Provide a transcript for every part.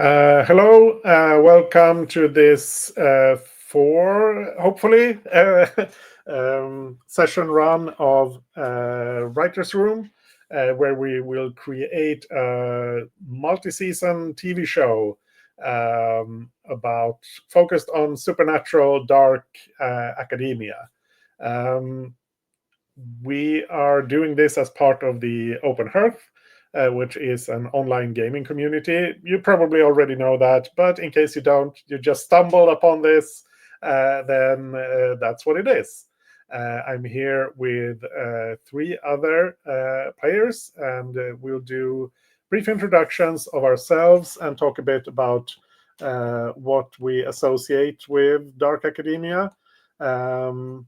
Hello, welcome to this hopefully, session run of Writer's Room, where we will create a multi-season TV show about focused on supernatural dark academia. Um, we are doing this as part of the Open Hearth, which is an online gaming community. You probably already know that, but in case you don't, you just stumbled upon this, then that's what it is. I'm here with three other players, and we'll do brief introductions of ourselves and talk a bit about what we associate with dark academia. And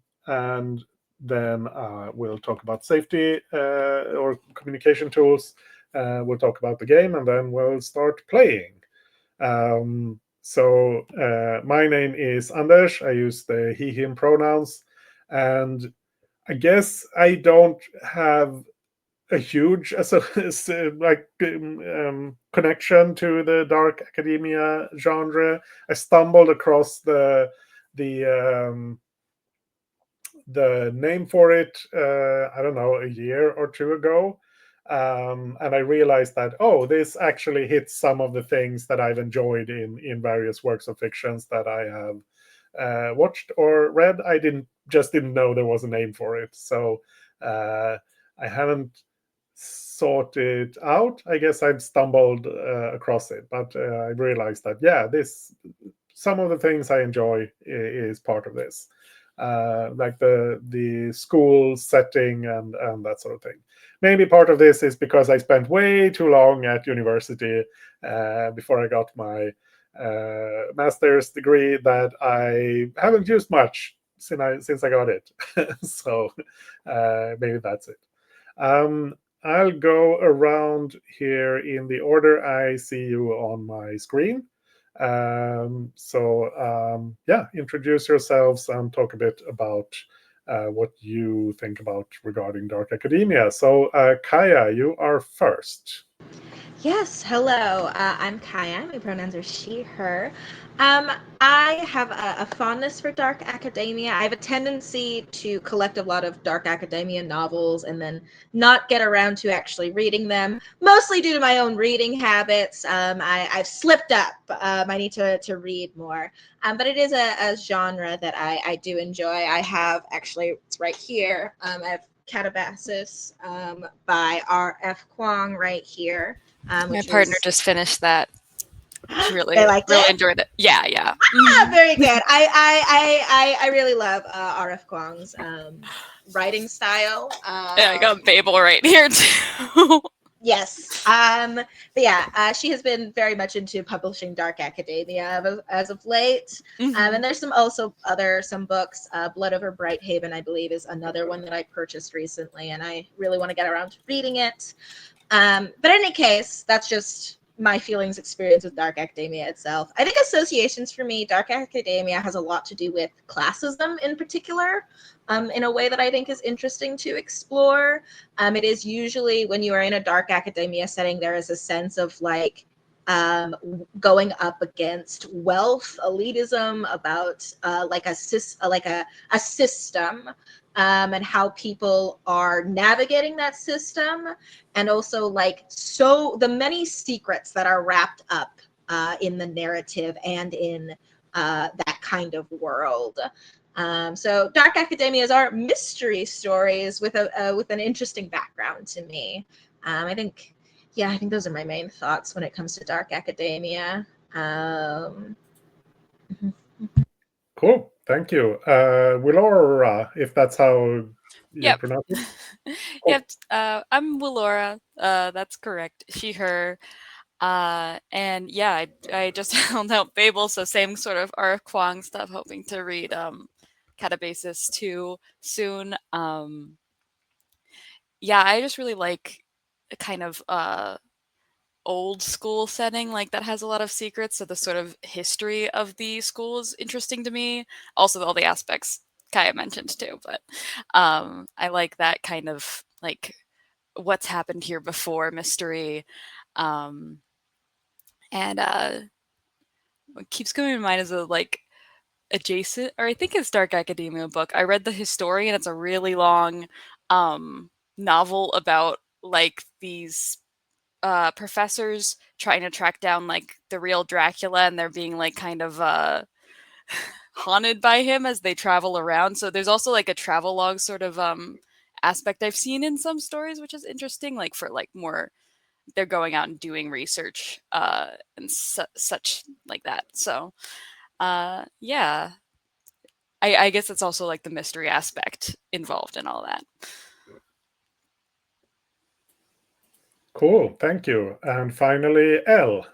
then we'll talk about safety or communication tools. We'll talk about the game, and then we'll start playing. So my name is Anders. I use the he/him pronouns, and I guess I don't have a huge connection to the dark academia genre. I stumbled across the the name for it, I don't know, a year or two ago. And I realized that, oh, this actually hits some of the things that I've enjoyed in various works of fictions that I have watched or read. I didn't know there was a name for it. So I haven't sought it out. I guess I've stumbled across it, but I realized that, yeah, this some of the things I enjoy is part of this, like the school setting and that sort of thing. Maybe part of this is because I spent way too long at university before I got my master's degree that I haven't used much since I got it. So maybe that's it. Um, I'll go around here in the order I see you on my screen. Yeah, introduce yourselves and talk a bit about what you think about regarding dark academia. So, Kaya, you are first. Yes, hello. I'm Kaya. My pronouns are she, her. Um, I have a fondness for dark academia. I have a tendency to collect a lot of dark academia novels and then not get around to actually reading them, mostly due to my own reading habits. I've slipped up. I need to read more. But it is a genre that I do enjoy. I have actually, it's right here. I have Catabasis by R.F. Kuang right here, My which partner was just finished that. She they really, liked really it. enjoyed it. Yeah, yeah. Very good. I really love R.F. Kuang's writing style. Yeah, I got Babel right here too. Yes. But yeah, she has been very much into publishing dark academia as of late. Hmm. And there's some books. Blood Over Brighthaven, I believe, is another one that I purchased recently, and I really want to get around to reading it. But in any case, that's just my feelings experience with dark academia itself. I think associations for me, dark academia has a lot to do with classism in particular, in a way that I think is interesting to explore. It is usually when you are in a dark academia setting, there is a sense of like um, going up against wealth, elitism, about a system, and how people are navigating that system, and also like so the many secrets that are wrapped up in the narrative and in that kind of world. So dark academias are mystery stories with a with an interesting background to me. I think, yeah, I think those are my main thoughts when it comes to dark academia. Cool, thank you. Willora, if that's how you Yep. pronounce it. Yep. Cool. I'm Willora. That's correct. She, her. And yeah, I just found out Babel, so same sort of R.F. Kuang stuff, hoping to read Catabasis too soon. Yeah, I just really like a kind of old school setting like that has a lot of secrets, so the sort of history of the school is interesting to me, also all the aspects Kaya mentioned too, but I like that kind of like what's happened here before mystery. um And what keeps coming to mind is a like adjacent, or I think it's Dark Academia book. I read The Historian. It's a really long novel about like these professors trying to track down like the real Dracula, and they're being like kind of haunted by him as they travel around. So there's also like a travelogue sort of aspect I've seen in some stories, which is interesting. Like for like more, they're going out and doing research and such like that. So yeah, I guess it's also like the mystery aspect involved in all that. Cool, thank you. And finally, Elle.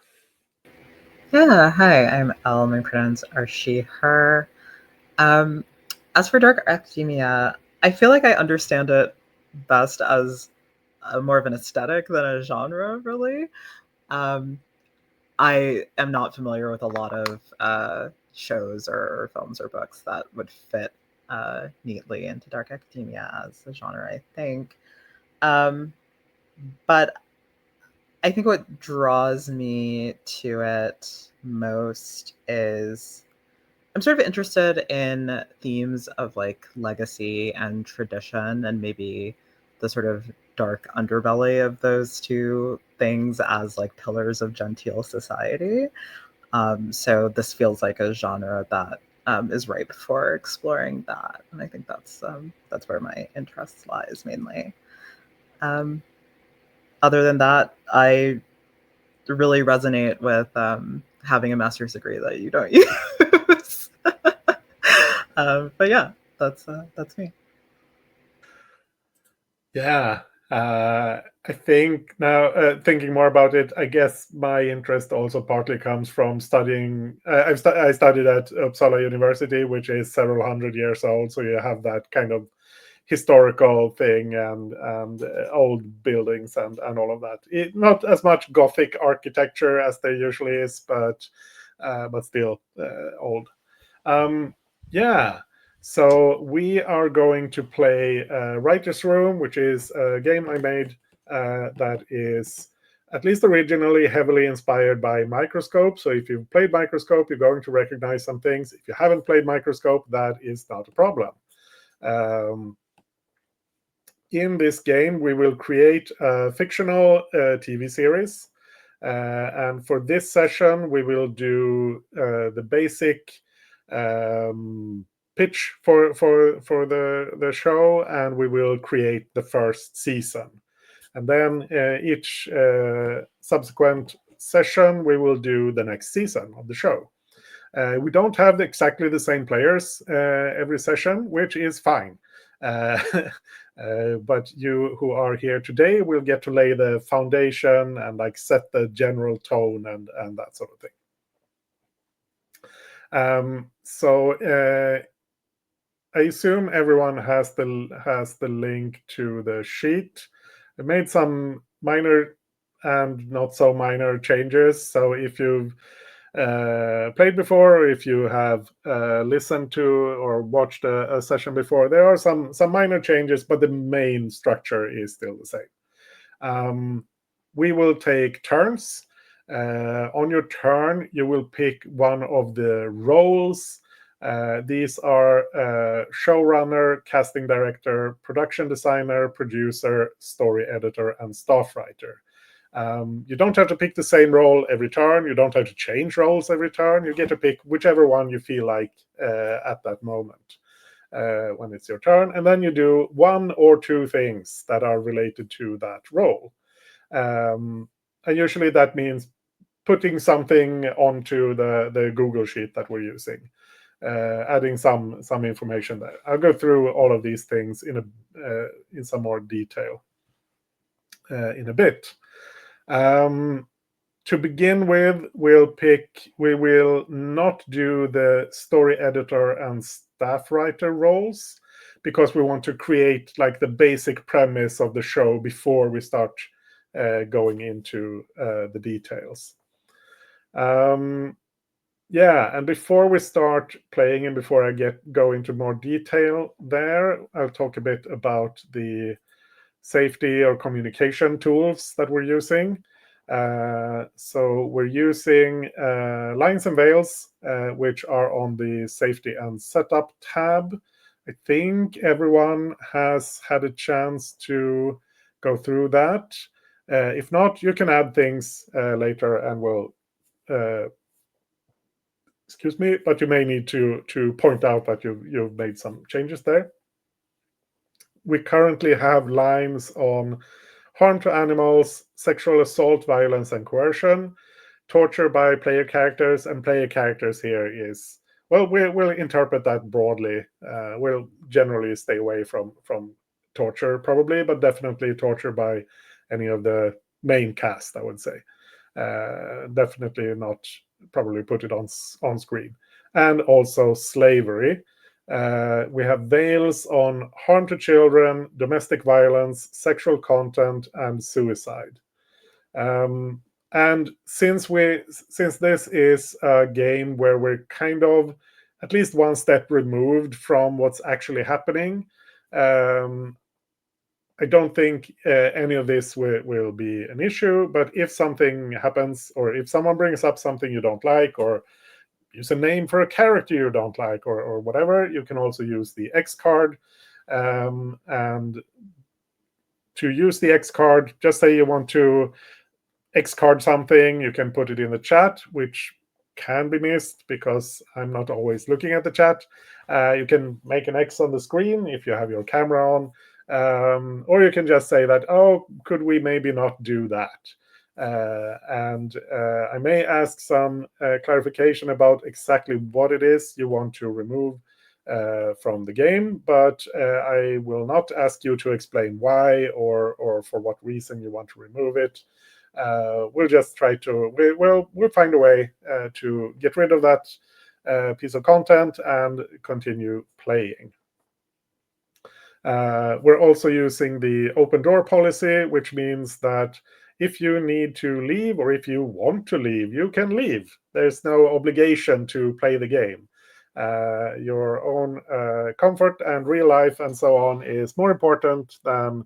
Yeah, hi, I'm Elle. My pronouns are she, her. Um, as for Dark Academia, I feel like I understand it best as more of an aesthetic than a genre, really. Um, I am not familiar with a lot of shows or films or books that would fit neatly into Dark Academia as a genre, I think. But I think what draws me to it most is I'm sort of interested in themes of like legacy and tradition and maybe the sort of dark underbelly of those two things as like pillars of genteel society. So this feels like a genre that is ripe for exploring that, and I think that's where my interest lies mainly. Um, Other than that, I really resonate with having a master's degree that you don't use. But yeah, that's me. Yeah, I think now thinking more about it, I guess my interest also partly comes from studying. I studied at Uppsala University, which is several hundred years old, so you have that kind of historical thing and old buildings and all of that. Not as much Gothic architecture as there usually is, but still old. Yeah. So we are going to play Writer's Room, which is a game I made that is at least originally heavily inspired by Microscope. So if you've played Microscope, you're going to recognize some things. If you haven't played Microscope, that is not a problem. In this game, we will create a fictional TV series. And for this session, we will do the basic pitch for the show, and we will create the first season. And then each subsequent session, we will do the next season of the show. We don't have exactly the same players every session, which is fine. Uh, but you who are here today will get to lay the foundation and like set the general tone and that sort of thing. So I assume everyone has the link to the sheet. I made some minor and not so minor changes. So if you've played before, or if you have listened to or watched a session before, there are some minor changes, but the main structure is still the same. We will take turns. On your turn, you will pick one of the roles. These are showrunner, casting director, production designer, producer, story editor, and staff writer. You don't have to pick the same role every turn. You don't have to change roles every turn. You get to pick whichever one you feel like at that moment when it's your turn. And then you do one or two things that are related to that role. And usually that means putting something onto the Google Sheet that we're using, adding some information there. I'll go through all of these things in some more detail in a bit. To begin with, we will not do the story editor and staff writer roles because we want to create like the basic premise of the show before we start going into the details. Yeah, and before we start playing and before I go into more detail there, I'll talk a bit about the safety or communication tools that we're using. So we're using lines and veils, which are on the safety and setup tab. I think everyone has had a chance to go through that. If not, you can add things later, and we'll excuse me, but you may need to point out that you've made some changes there. We currently have lines on harm to animals, sexual assault, violence, and coercion, torture by player characters, and player characters here is, well, we'll interpret that broadly. We'll generally stay away from torture, probably, but definitely torture by any of the main cast, I would say. Definitely not probably put it on screen. And also slavery. We have veils on harm to children, domestic violence, sexual content, and suicide. And since this is a game where we're kind of at least one step removed from what's actually happening, I don't think any of this will be an issue. But if something happens, or if someone brings up something you don't like, or use a name for a character you don't like, or whatever, you can also use the X card. And to use the X card, just say you want to X card something, you can put it in the chat, which can be missed because I'm not always looking at the chat. You can make an X on the screen if you have your camera on, or you can just say that, oh, could we maybe not do that? And I may ask some clarification about exactly what it is you want to remove from the game, but I will not ask you to explain why or for what reason you want to remove it. We'll just try to we'll find a way to get rid of that piece of content and continue playing. We're also using the open door policy, which means that if you need to leave or if you want to leave, you can leave. There's no obligation to play the game. Your own comfort and real life and so on is more important than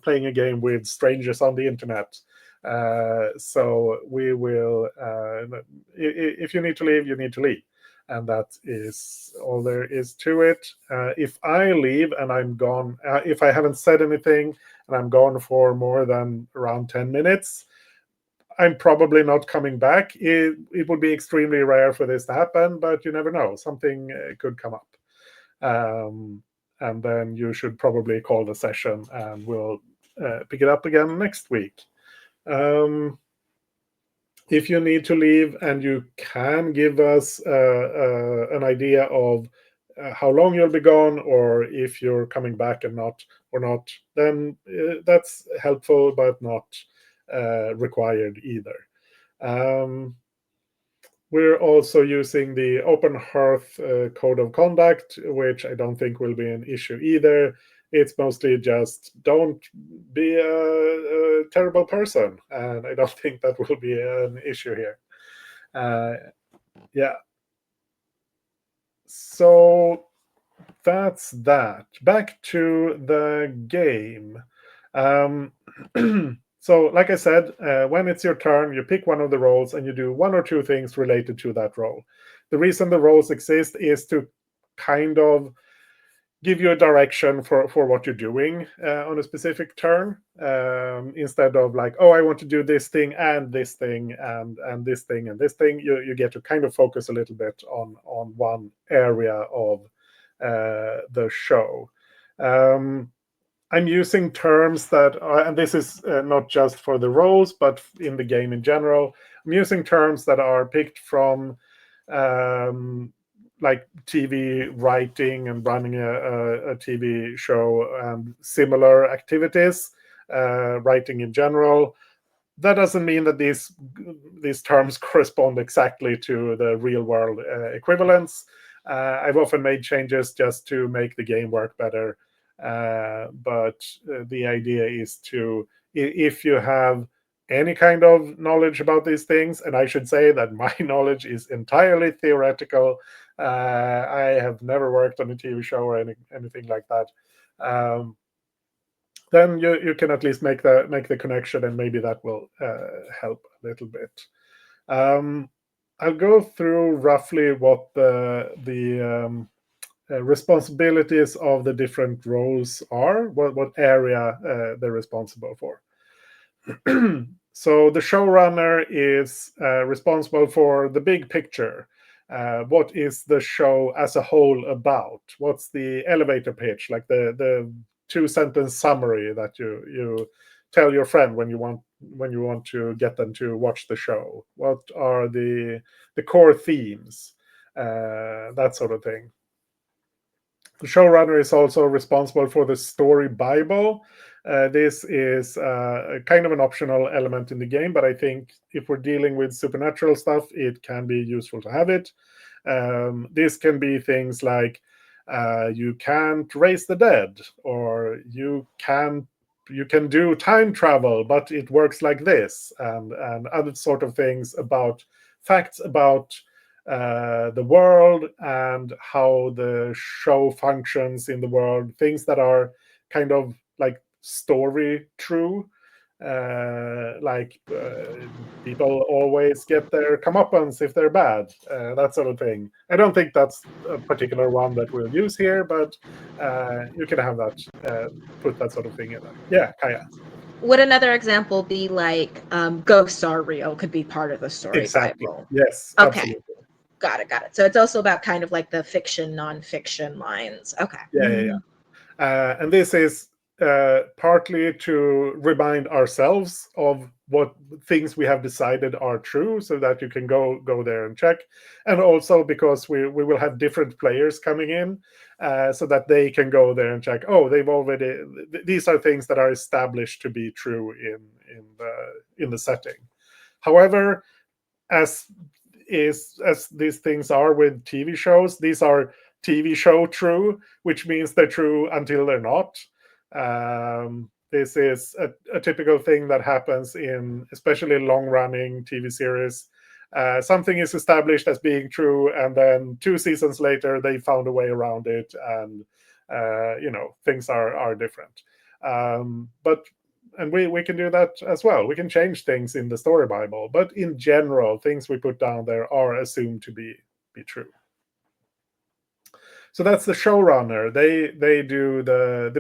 playing a game with strangers on the internet. So we will, if you need to leave, you need to leave. And that is all there is to it. If I leave and I'm gone, if I haven't said anything and I'm gone for more than around 10 minutes, I'm probably not coming back. It would be extremely rare for this to happen, but you never know. Something could come up. And then you should probably call the session and we'll pick it up again next week. If you need to leave and you can give us an idea of how long you'll be gone, or if you're coming back and not, then that's helpful but not required either. We're also using the Open Hearth Code of Conduct, which I don't think will be an issue either. It's mostly just don't be a terrible person, and I don't think that will be an issue here. Yeah. So that's that. Back to the game. So, like I said, when it's your turn, you pick one of the roles and you do one or two things related to that role. The reason the roles exist is to kind of give you a direction for what you're doing on a specific turn, instead of like, oh, I want to do this thing and this thing and this thing and this thing. You get to kind of focus a little bit on one area of the show. I'm using terms that are, and this is not just for the roles, but in the game in general. I'm using terms that are picked from like TV writing and running a TV show and similar activities, writing in general. That doesn't mean that these terms correspond exactly to the real world equivalents. I've often made changes just to make the game work better. But the idea is to, if you have any kind of knowledge about these things, and I should say that my knowledge is entirely theoretical. I have never worked on a TV show or anything like that. then you can at least make the connection, and maybe that will help a little bit. I'll go through roughly what the responsibilities of the different roles are, what area they're responsible for. So the showrunner is responsible for the big picture. What is the show as a whole about? What's the elevator pitch, like the 2-sentence summary that you tell your friend when you want to get them to watch the show? What are the core themes? That sort of thing. The showrunner is also responsible for the story Bible. This is kind of an optional element in the game, but I think if we're dealing with supernatural stuff, it can be useful to have it. This can be things like you can't raise the dead, or you can do time travel, but it works like this, and other sort of things about facts about the world and how the show functions in the world, things that are kind of like story true. Like people always get their comeuppance if they're bad, that sort of thing. I don't think that's a particular one that we'll use here, but you can have that, put that sort of thing in there. Yeah, Kaya. Would another example be like ghosts are real could be part of the story Exactly. Bible? Yes, Okay. absolutely. Got it. So it's also about kind of like the fiction, nonfiction lines. Okay. Yeah. And this is partly to remind ourselves of what things we have decided are true, so that you can go there and check, and also because we will have different players coming in, so that they can go there and check. Oh, they've already these are things that are established to be true in the setting. However, as these things are with TV shows, these are TV show true, which means they're true until they're not. This is a typical thing that happens in especially long running TV series. Something is established as being true, and then 2 seasons later they found a way around it, and things are different. But and we can do that as well. We can change things in the story Bible, but in general, things we put down there are assumed to be true. So that's the showrunner. They do the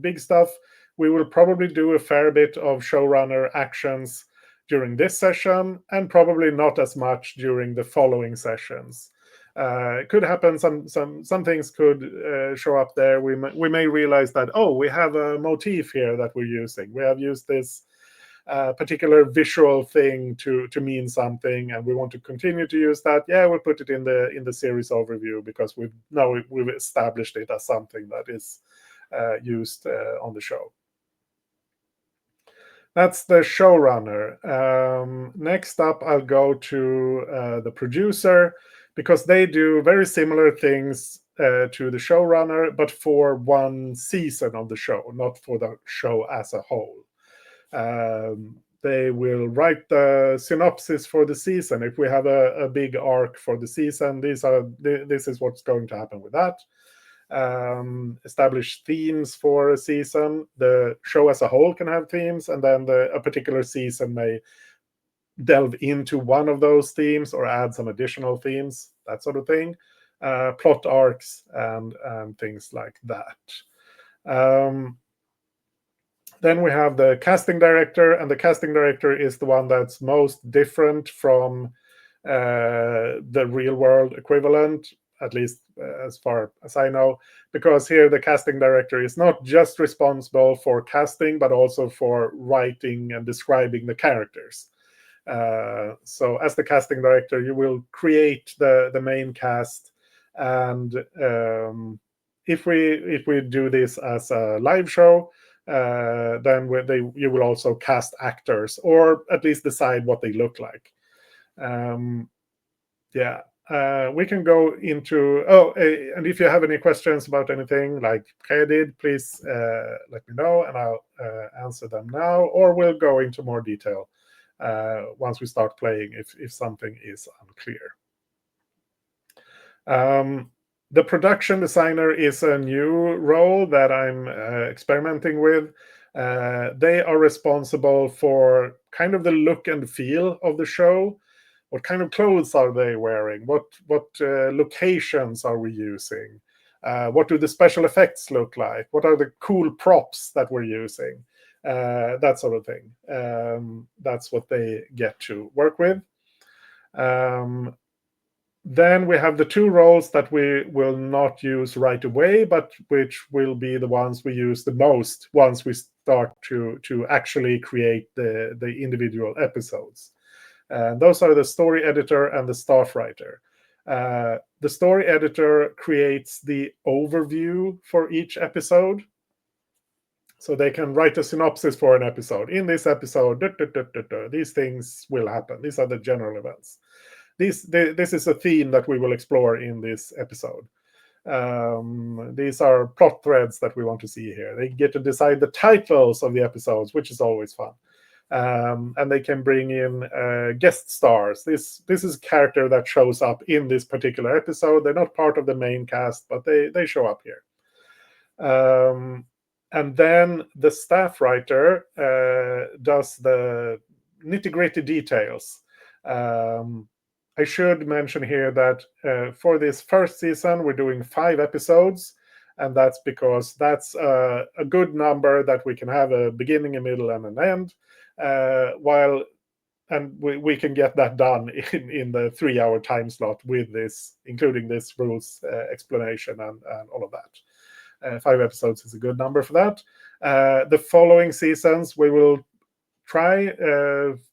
big stuff. We will probably do a fair bit of showrunner actions during this session, and probably not as much during the following sessions. It could happen. Some things could show up there. We may realize that, oh, we have a motif here that we're using. We have used this particular visual thing to mean something, and we want to continue to use that. Yeah, we'll put it in the series overview, because we've established it as something that is used on the show. That's the showrunner. Next up, I'll go to the producer, because they do very similar things to the showrunner, but for one season of the show, not for the show as a whole. They will write the synopsis for the season. If we have a big arc for the season, this is what's going to happen with that. Establish themes for a season. The show as a whole can have themes, and then a particular season may delve into one of those themes or add some additional themes, that sort of thing. Plot arcs and things like that. Then we have the casting director, and the casting director is the one that's most different from the real world equivalent, at least as far as I know, because here the casting director is not just responsible for casting, but also for writing and describing the characters. So as the casting director, you will create the main cast, and if we do this as a live show, then you will also cast actors, or at least decide what they look like. We can go into and if you have any questions about anything like Kaya did, please let me know, and I'll answer them now, or we'll go into more detail once we start playing if something is unclear. The production designer is a new role that I'm experimenting with. They are responsible for kind of the look and feel of the show. What kind of clothes are they wearing? What locations are we using? What do the special effects look like? What are the cool props that we're using? That sort of thing. That's what they get to work with. Then we have the two roles that we will not use right away, but which will be the ones we use the most once we start to actually create the individual episodes. Those are the story editor and the staff writer. The story editor creates the overview for each episode. So they can write a synopsis for an episode. In this episode, these things will happen. These are the general events. This is a theme that we will explore in this episode. These are plot threads that we want to see here. They get to decide the titles of the episodes, which is always fun. And they can bring in guest stars. This is a character that shows up in this particular episode. They're not part of the main cast, but they show up here. And then the staff writer does the nitty-gritty details. I should mention here that for this first season, we're doing 5 episodes, and that's because that's a good number that we can have a beginning, a middle, and an end, we can get that done in the 3-hour time slot with this, including this rules explanation and all of that. 5 episodes is a good number for that. The following seasons, we will try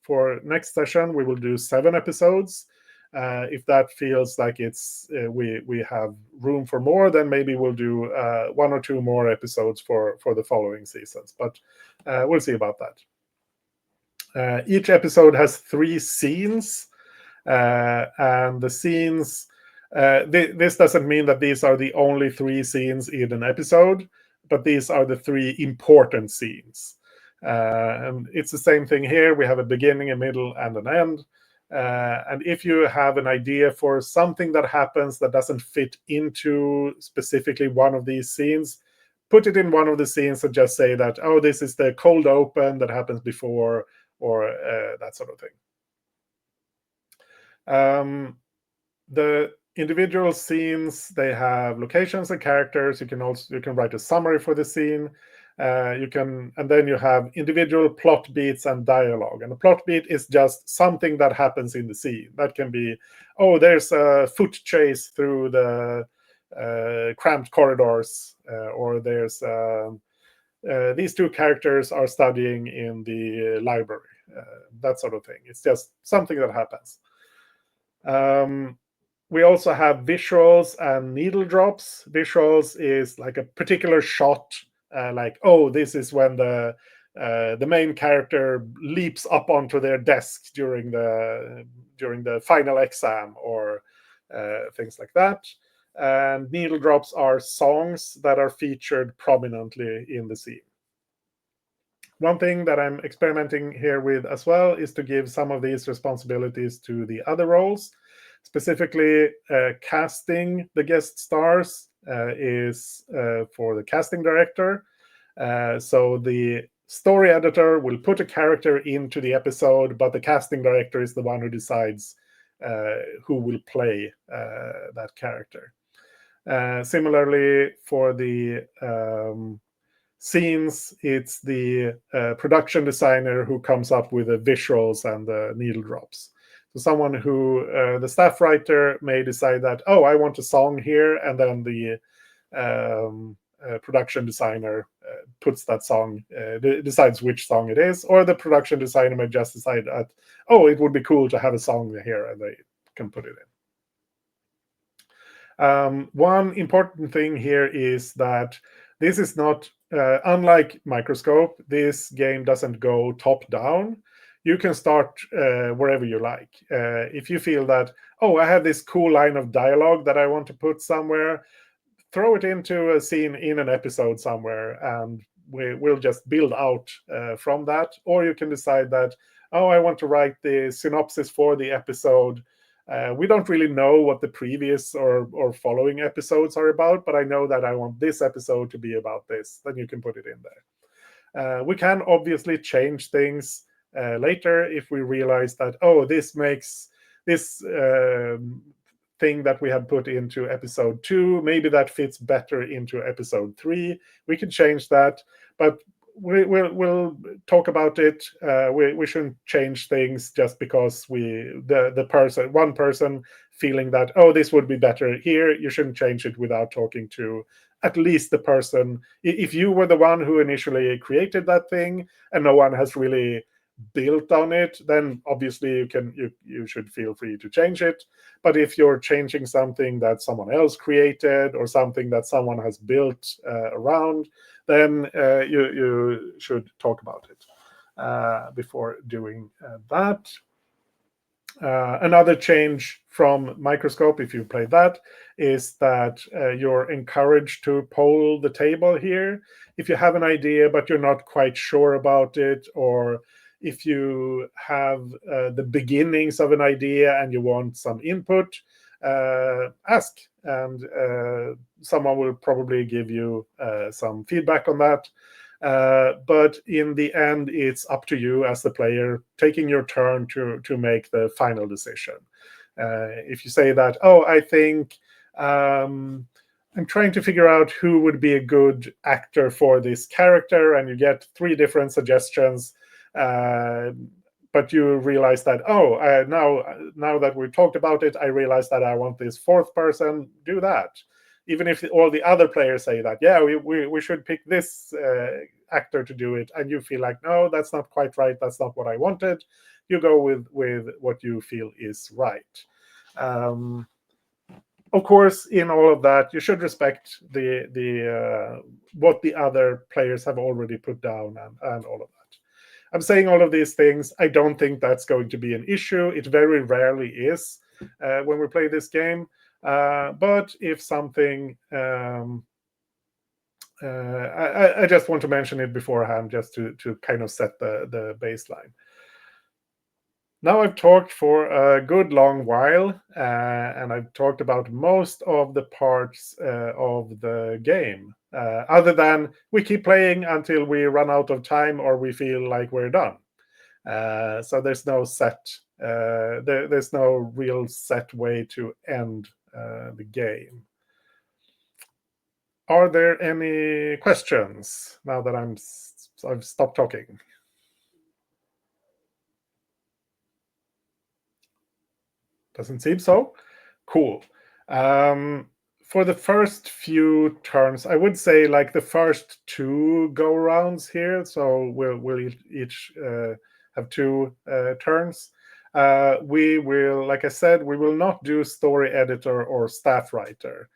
for next session, we will do 7 episodes. If that feels like it's we have room for more, then maybe we'll do 1 or 2 more episodes for the following seasons. But we'll see about that. Each episode has 3 scenes, and the scenes. This doesn't mean that these are the only 3 scenes in an episode, but these are the 3 important scenes. And it's the same thing here. We have a beginning, a middle, and an end. And if you have an idea for something that happens that doesn't fit into specifically one of these scenes, put it in one of the scenes and just say that, oh, this is the cold open that happens before, or that sort of thing. The individual scenes, they have locations and characters. You can write a summary for the scene. And then you have individual plot beats and dialogue. And a plot beat is just something that happens in the scene. That can be, oh, there's a foot chase through the cramped corridors, or there's these 2 characters are studying in the library. That sort of thing. It's just something that happens. We also have visuals and needle drops. Visuals is like a particular shot, like, oh, this is when the main character leaps up onto their desk during the final exam, or things like that. And needle drops are songs that are featured prominently in the scene. One thing that I'm experimenting here with as well is to give some of these responsibilities to the other roles. Specifically, casting the guest stars is for the casting director. So the story editor will put a character into the episode, but the casting director is the one who decides who will play that character. Similarly, for the scenes, it's the production designer who comes up with the visuals and the needle drops. So someone who, the staff writer may decide that, oh, I want a song here, and then the production designer puts that song, decides which song it is, or the production designer may just decide that, oh, it would be cool to have a song here, and they can put it in. One important thing here is that this is not, unlike Microscope, this game doesn't go top down. You can start wherever you like. If you feel that, oh, I have this cool line of dialogue that I want to put somewhere, throw it into a scene in an episode somewhere, and we'll just build out from that. Or you can decide that, oh, I want to write the synopsis for the episode We don't really know what the previous or following episodes are about, but I know that I want this episode to be about this. Then you can put it in there. We can obviously change things later if we realize that, oh, this makes this thing that we have put into episode 2, maybe that fits better into episode 3. We can change that, but we'll talk about it. We shouldn't change things just because one person feeling that, oh, this would be better here. You shouldn't change it without talking to at least the person. If you were the one who initially created that thing and no one has really built on it, then obviously you should feel free to change it. But if you're changing something that someone else created or something that someone has built around, then you should talk about it before doing that. Another change from Microscope, if you play that, is that you're encouraged to poll the table here. If you have an idea but you're not quite sure about it, or if you have the beginnings of an idea and you want some input, ask, and someone will probably give you some feedback on that. But in the end, it's up to you as the player, taking your turn to make the final decision. If you say that, oh, I think I'm trying to figure out who would be a good actor for this character, and you get 3 different suggestions, but you realize that, oh, now that we've talked about it, I realize that I want this 4th person. Do that. Even if all the other players say that, yeah, we should pick this actor to do it, and you feel like, no, that's not quite right, that's not what I wanted, you go with what you feel is right. Of course, in all of that, you should respect the what the other players have already put down and all of that. I'm saying all of these things. I don't think that's going to be an issue. It very rarely is when we play this game. But if something, I just want to mention it beforehand, just to kind of set the baseline. Now I've talked for a good long while, and I've talked about most of the parts of the game, other than we keep playing until we run out of time or we feel like we're done. So there's no there's no real set way to end the game. Are there any questions now that I've stopped talking? Doesn't seem so. Cool. For the first few turns, I would say like the first 2 go rounds here. So we'll each have 2 turns. We will, like I said, we will not do story editor or staff writer.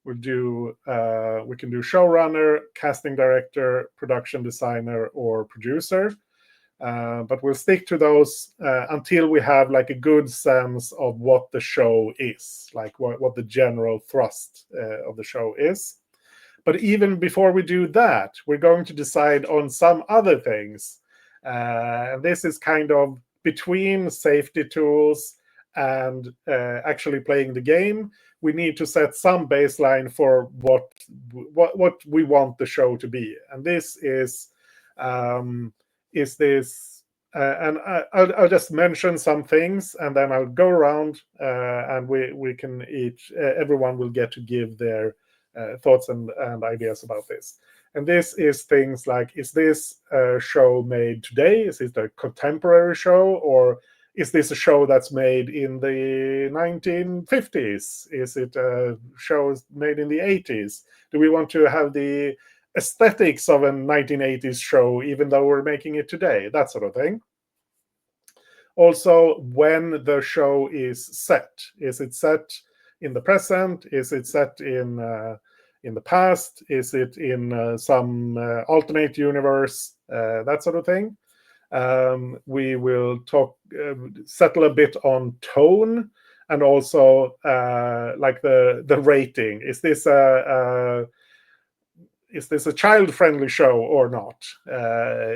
We can do showrunner, casting director, production designer, or producer. But we'll stick to those until we have like a good sense of what the show is, like what the general thrust of the show is. But even before we do that, we're going to decide on some other things. And this is kind of between safety tools and actually playing the game. We need to set some baseline for what we want the show to be. And this is this, and I'll just mention some things, and then I'll go around, and we can everyone will get to give their thoughts and ideas about this. And this is things like, is this a show made today? Is it a contemporary show? Or is this a show that's made in the 1950s? Is it a show made in the 80s? Do we want to have the aesthetics of a 1980s show, even though we're making it today? That sort of thing. Also, when the show is set. Is it set in the present? Is it set in the past? Is it in some alternate universe? That sort of thing. We will settle a bit on tone, and also like the rating. Is this a child-friendly show or not?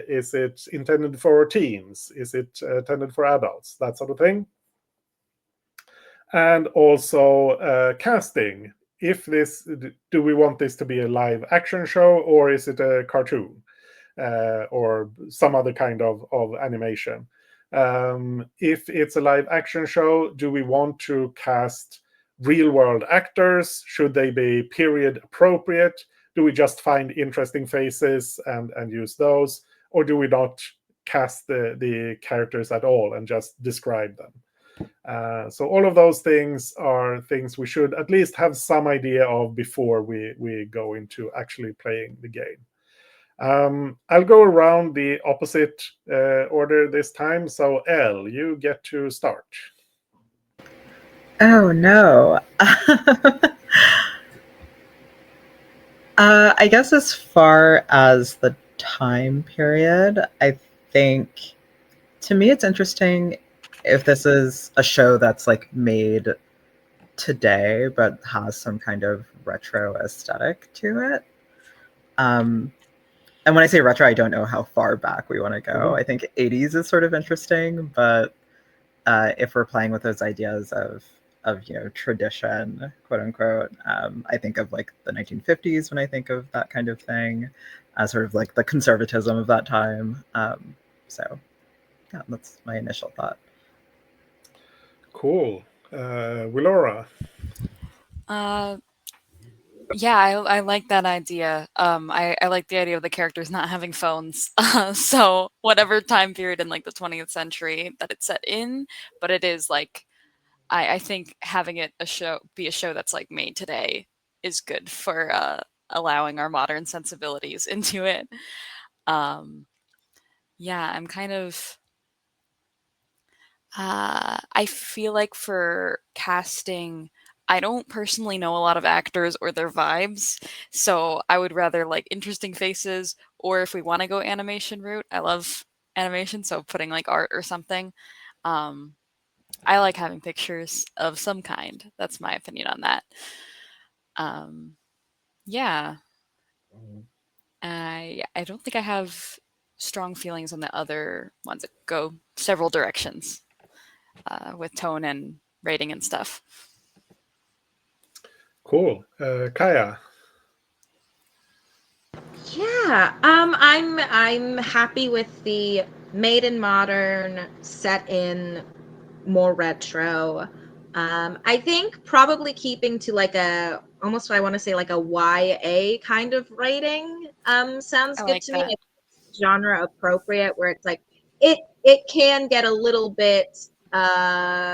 Is it intended for teens? Is it intended for adults? That sort of thing. And also casting. If this, do we want this to be a live action show, or is it a cartoon, or some other kind of animation? If it's a live action show, do we want to cast real world actors? Should they be period appropriate? Do we just find interesting faces and use those, or do we not cast the characters at all and just describe them? So all of those things are things we should at least have some idea of before we go into actually playing the game. I'll go around the opposite order this time. So Elle, you get to start. Oh no. I guess as far as the time period, I think to me it's interesting if this is a show that's like made today but has some kind of retro aesthetic to it. And when I say retro, I don't know how far back we want to go. I think 80s is sort of interesting, but if we're playing with those ideas of tradition, quote unquote, I think of like the 1950s when I think of that kind of thing, sort of like the conservatism of that time. So yeah, that's my initial thought. Cool. Willora. Yeah, I like that idea. I like the idea of the characters not having phones. So whatever time period in like the 20th century that it's set in, but it is like I think having it be a show that's like made today is good for allowing our modern sensibilities into it. Yeah, I'm kind of I feel like for casting, I don't personally know a lot of actors or their vibes, so I would rather like interesting faces, or if we want to go animation route, I love animation, so putting like art or something. Um, I like having pictures of some kind. That's my opinion on that. Um, yeah, I don't think I have strong feelings on the other ones that go several directions. With tone and rating and stuff. Cool. Kaya. Yeah, I'm happy with the made in modern, set in more retro. I think probably keeping to like a almost I want to say like a YA kind of rating sounds I good like to me. that. It's genre appropriate where it's like it can get a little bit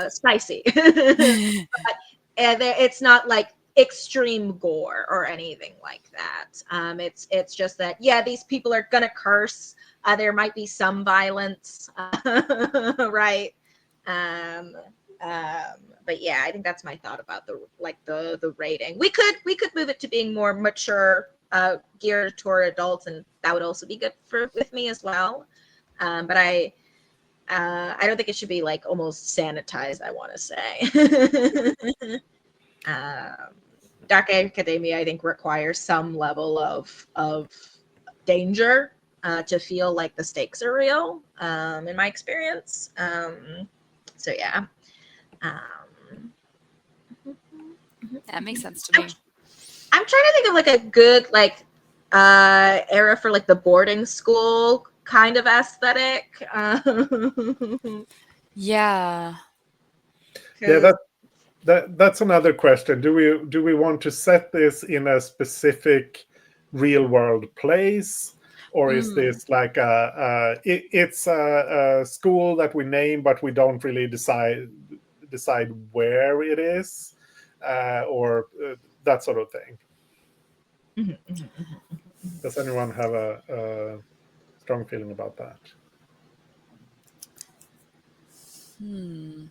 spicy. And it's not like extreme gore or anything like that. It's just that yeah, these people are gonna curse. There might be some violence, right? Um, but yeah, I think that's my thought about the rating. We could move it to being more mature, geared toward adults, and that would also be good for with me as well. But I don't think it should be like almost sanitized. I want to say. Dark Academia, I think, requires some level of danger to feel like the stakes are real. In my experience, so yeah. Um, That makes sense to I'm, me. I'm trying to think of like a good like era for like the boarding school kind of aesthetic. Yeah. Yeah, 'Cause that's another question. Do we want to set this in a specific real world place, or is Mm. this like it's a school that we name but we don't really decide where it is, or that sort of thing? Mhm, mhm, mhm. Does anyone have a strong feeling about that? Hmm.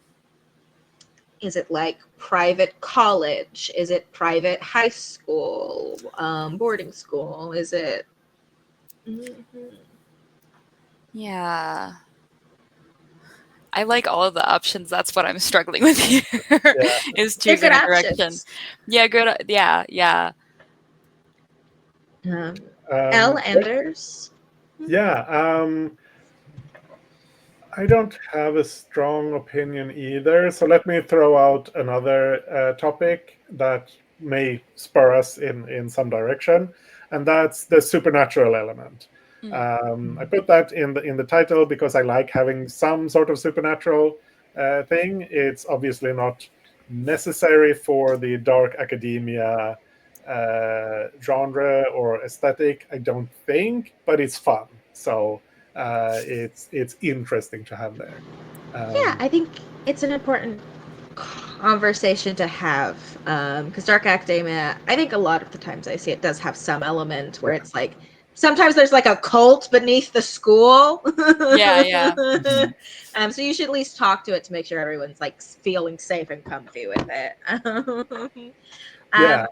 Is it like private college? Is it private high school? Boarding school? Is it? Mhm. Yeah. I like all of the options. That's what I'm struggling with here, is They're good choosing a direction. options. Yeah, good. Yeah, yeah. L. Great. Anders. Yeah. I don't have a strong opinion either. So let me throw out another topic that may spur us in some direction, and that's the supernatural element. Mm. I put that in the title because I like having some sort of supernatural thing. It's obviously not necessary for the dark academia genre or aesthetic, I don't think, but it's fun. So it's interesting to have there. Yeah, I think it's an important conversation to have because dark academia, I think a lot of the times I see it does have some element where it's like sometimes there's like a cult beneath the school. Yeah, yeah. Mhm. So you should at least talk to it to make sure everyone's like feeling safe and comfy with it. Yeah, um,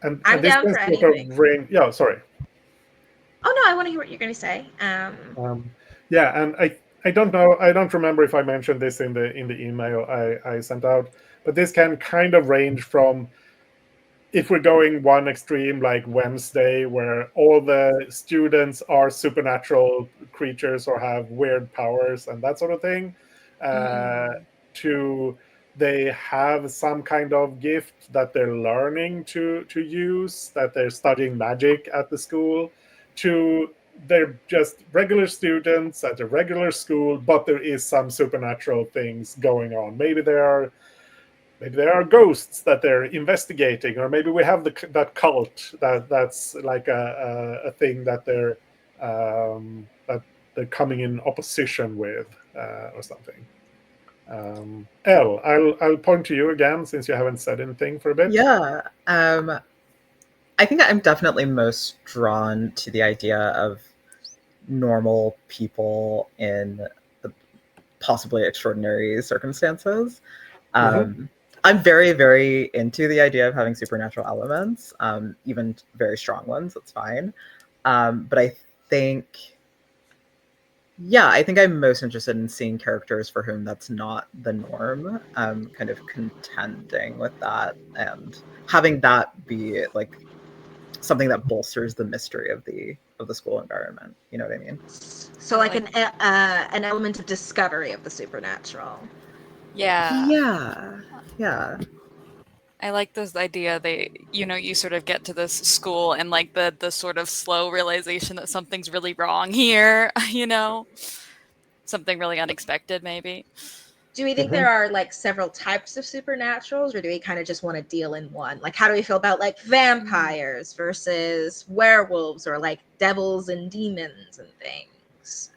and I'm this down can for sort anything. of ring. Yeah, sorry. Oh no, I want to hear what you're going to say. Um, yeah, and I don't know. I don't remember if I mentioned this in the email I sent out, but this can kind of range from, if we're going one extreme like Wednesday, where all the students are supernatural creatures or have weird powers and that sort of thing, uh, Mm. to they have some kind of gift that they're learning to use, that they're studying magic at the school, to they're just regular students at a regular school, but there is some supernatural things going on. Maybe there are ghosts that they're investigating, or maybe we have that cult that's like a thing that they're coming in opposition with, or something. Elle, I'll point to you again since you haven't said anything for a bit. Yeah. I think I'm definitely most drawn to the idea of normal people in possibly extraordinary circumstances. Hmm. Um, I'm very, very into the idea of having supernatural elements, even very strong ones. That's fine. But I think, yeah, I think I'm most interested in seeing characters for whom that's not the norm, kind of contending with that and having that be like something that bolsters the mystery of the school environment. You know what I mean? So I like like, an element of discovery of the supernatural. yeah. Yeah, yeah. I like this idea they, you sort of get to this school and like the sort of slow realization that something's really wrong here, something really unexpected maybe. Do we think Hmm. there are like several types of supernaturals, or do we kind of just want to deal in one? Like, how do we feel about like vampires versus werewolves, or like devils and demons and things?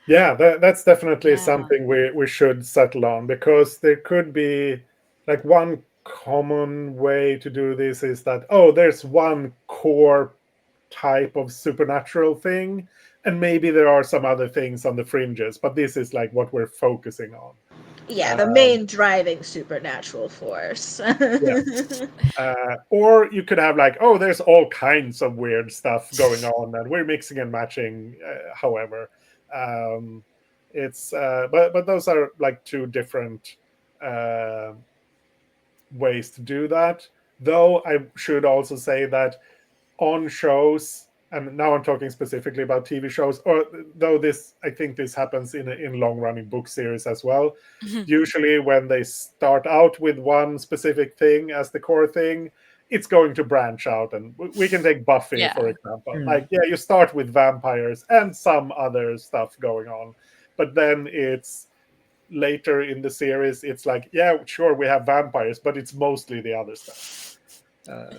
Yeah, that's definitely Yeah. something we should settle on, because there could be like one common way to do this is that, oh, there's one core type of supernatural thing, and maybe there are some other things on the fringes, but this is like what we're focusing on. Yeah, the Um, main driving supernatural force. yeah. Or you could have like, oh, there's all kinds of weird stuff going on, and we're mixing and matching. However, um, it's but those are like two different uh, ways to do that. Though I should also say that on shows, and now I'm talking specifically about TV shows, or though this, I think this happens in long running book series as well. Usually, when they start out with one specific thing as the core thing, it's going to branch out, and we can take Buffy for Yeah. example. Mm. Like, yeah, you start with vampires and some other stuff going on, but then it's later in the series, it's like, yeah, sure, we have vampires, but it's mostly the other stuff. Um,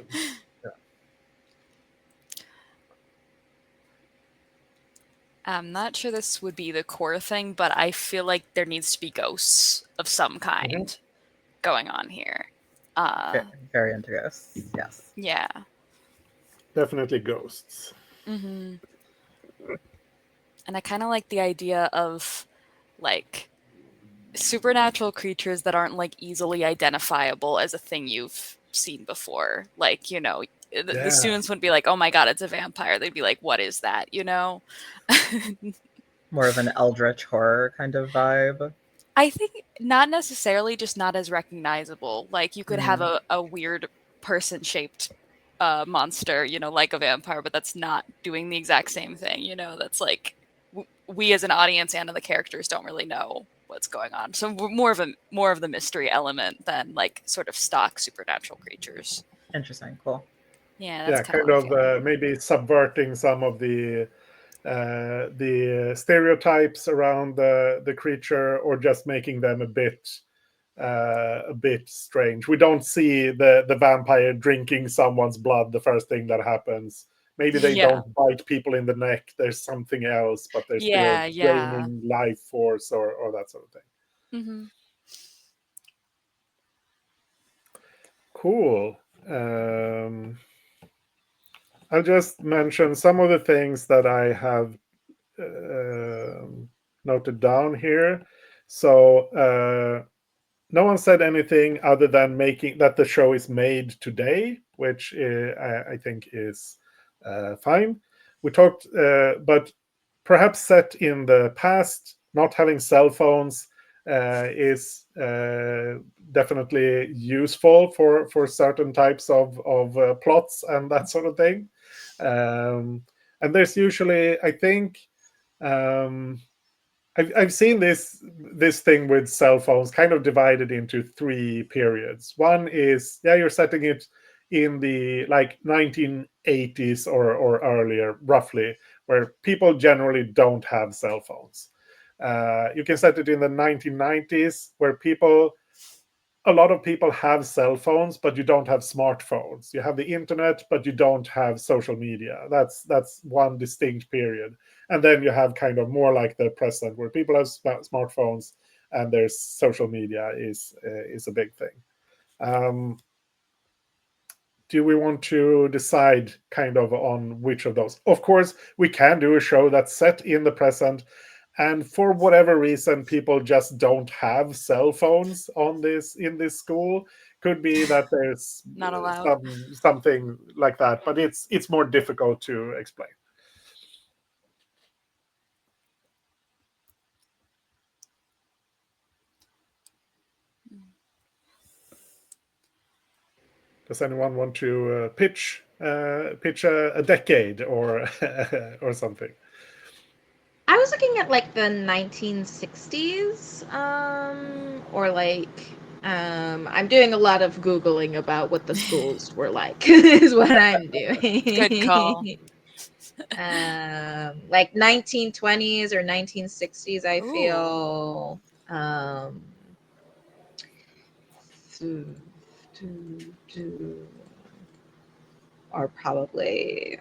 I'm not sure this would be the core thing, but I feel like there needs to be ghosts of some yeah. kind going on here. Very, very into ghosts. Yes. Yeah. Definitely ghosts. Hmm. And I kind of like the idea of like supernatural creatures that aren't like easily identifiable as a thing you've seen before. Like, the Yeah. students wouldn't be like, "Oh my god, it's a vampire." They'd be like, "What is that?" More of an eldritch horror kind of vibe. I think not necessarily, just not as recognizable. Like you could have Mm. a weird person shaped monster, like a vampire, but that's not doing the exact same thing. That's like we as an audience and the characters don't really know what's going on. So more of the mystery element than like sort of stock supernatural creatures. Interesting. Cool. Yeah, that's Yeah, kind of kind what I'm feeling. of maybe subverting some of the stereotypes around the creature, or just making them a bit strange. We don't see the vampire drinking someone's blood the first thing that happens. Maybe they Yeah. don't bite people in the neck. There's something else, but they're still Yeah. draining life force, or that sort of thing. Mm-hmm. Cool. I'll just mention some of the things that I have noted down here. So no one said anything other than making that the show is made today, which I think is fine. We talked, but perhaps set in the past, not having cell phones is definitely useful for certain types of plots and that sort of thing. And there's usually, I think, um, I've seen this thing with cell phones kind of divided into three periods. One is, yeah, you're setting it in the like 1980s or earlier, roughly, where people generally don't have cell phones. You can set it in the 1990s, where a lot of people have cell phones, but you don't have smartphones. You have the internet, but you don't have social media. That's one distinct period. And then you have kind of more like the present, where people have smartphones and there's social media is a big thing. Um, do we want to decide kind of on which of those? Of course, we can do a show that's set in the present, and for whatever reason people just don't have cell phones in this school. Could be that there's Not allowed. something like that, but it's more difficult to explain. Does anyone want to pitch a decade or or something? I was looking at like the 1960s, or like, I'm doing a lot of Googling about what the schools were like, is what I'm doing. Good call. Like 1920s or 1960s, I Ooh. feel. Are probably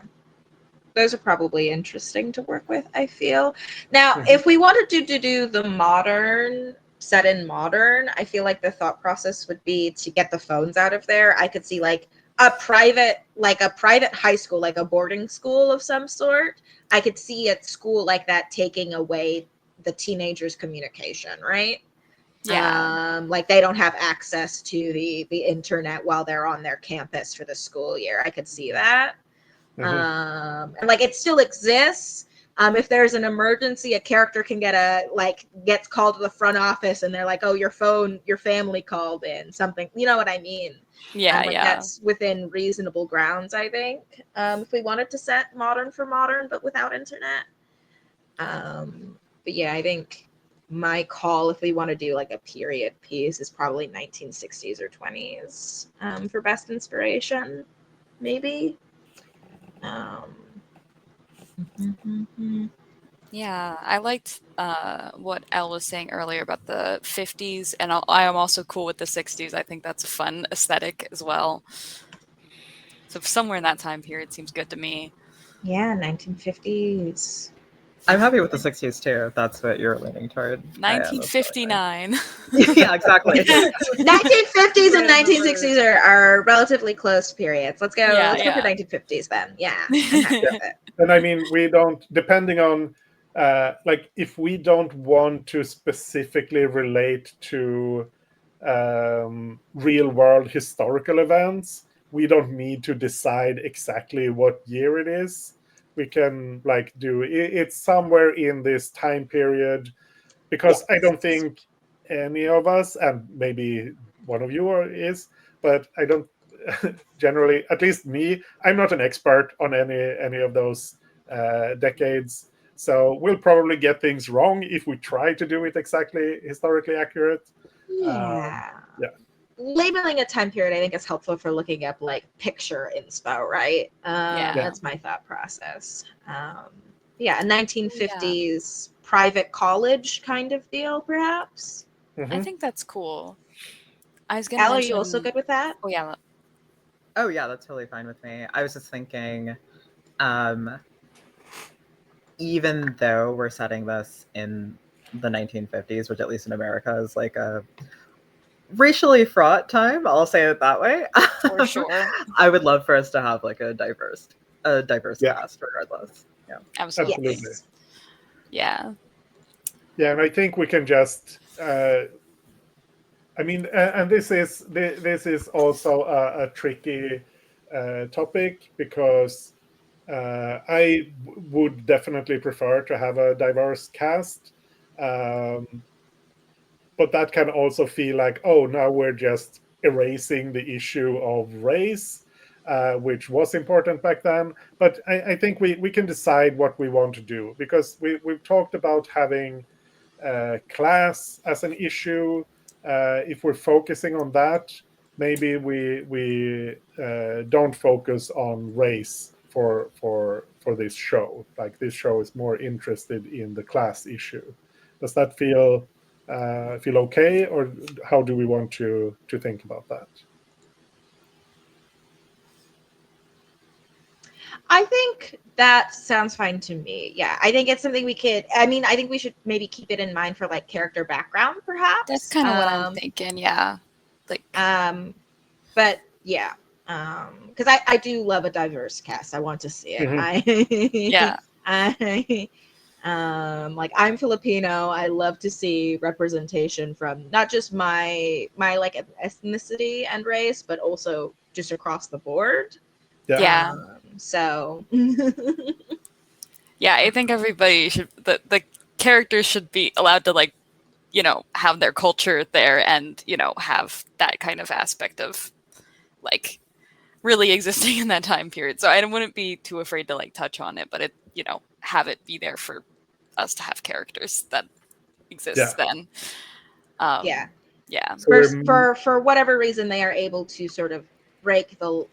those are probably interesting to work with, I feel. Now, if we wanted to do the modern set in modern, I feel like the thought process would be to get the phones out of there. I could see like a private high school, like a boarding school of some sort. I could see a school like that taking away the teenagers' communication, right? Yeah. Like they don't have access to the internet while they're on their campus for the school year. I could see that. And like it still exists. If there's an emergency, a character can gets called to the front office and they're like, oh, your family called in, something, you know what I mean? Yeah. Like that's within reasonable grounds, I think. If we wanted to set modern for modern, but without internet. But yeah, I think my call, if we want to do like a period piece, is probably 1960s or 20s, for best inspiration, maybe. Yeah, I liked what Elle was saying earlier about the 50s, and I am also cool with the 60s. I think that's a fun aesthetic as well. So somewhere in that time period seems good to me. Yeah, 1950s. I'm happy with the 60s too, if that's what you're leaning toward. 1959. Yeah, exactly. 1950s and 1960s are relatively close periods. Let's go for 1950s then. Yeah, I'm happy with it. And I mean, we don't, depending on like if we don't want to specifically relate to real world historical events, we don't need to decide exactly what year it is. We can like do it's somewhere in this time period, because I don't think any of us, and maybe one of you is, but I don't generally, at least me, I'm not an expert on any of those decades. So we'll probably get things wrong if we try to do it exactly historically accurate. Yeah. Yeah. Labeling a time period, I think, is helpful for looking up like picture inspo, right? Yeah. That's my thought process. Yeah, a 1950s Yeah. private college kind of deal, perhaps. Mhm. I think that's cool. I was gonna Al, are you also mention. good with that? Oh yeah. Oh yeah, that's totally fine with me. I was just thinking, um, even though we're setting this in the 1950s, which at least in America is like a racially fraught time, I'll say it that way. For sure. I would love for us to have like a diverse Yeah. cast regardless. Yeah. Absolutely. Absolutely. Yes. Yeah. Yeah, and I think we can just. I mean, and this is also a tricky topic because I would definitely prefer to have a diverse cast, but that can also feel like, oh, now we're just erasing the issue of race, which was important back then. But I think we can decide what we want to do because we've talked about having class as an issue. If we're focusing on that, maybe we don't focus on race for this show. Like this show is more interested in the class issue. Does that feel okay, or how do we want to think about that? I think that sounds fine to me. Yeah, I think it's something we could. I mean, I think we should maybe keep it in mind for like character background, perhaps. That's kind of what I'm thinking. Yeah. Like. But yeah, because I do love a diverse cast. I want to see it. Mhm. Yeah. I like I'm Filipino. I love to see representation from not just my like ethnicity and race, but also just across the board. Yeah. So Yeah. I think everybody should. The characters should be allowed to like, have their culture there and have that kind of aspect of like really existing in that time period. So I wouldn't be too afraid to like touch on it, but have it be there for us to have characters that exists Yeah. then. yeah, Yeah. So for whatever reason they are able to sort of break the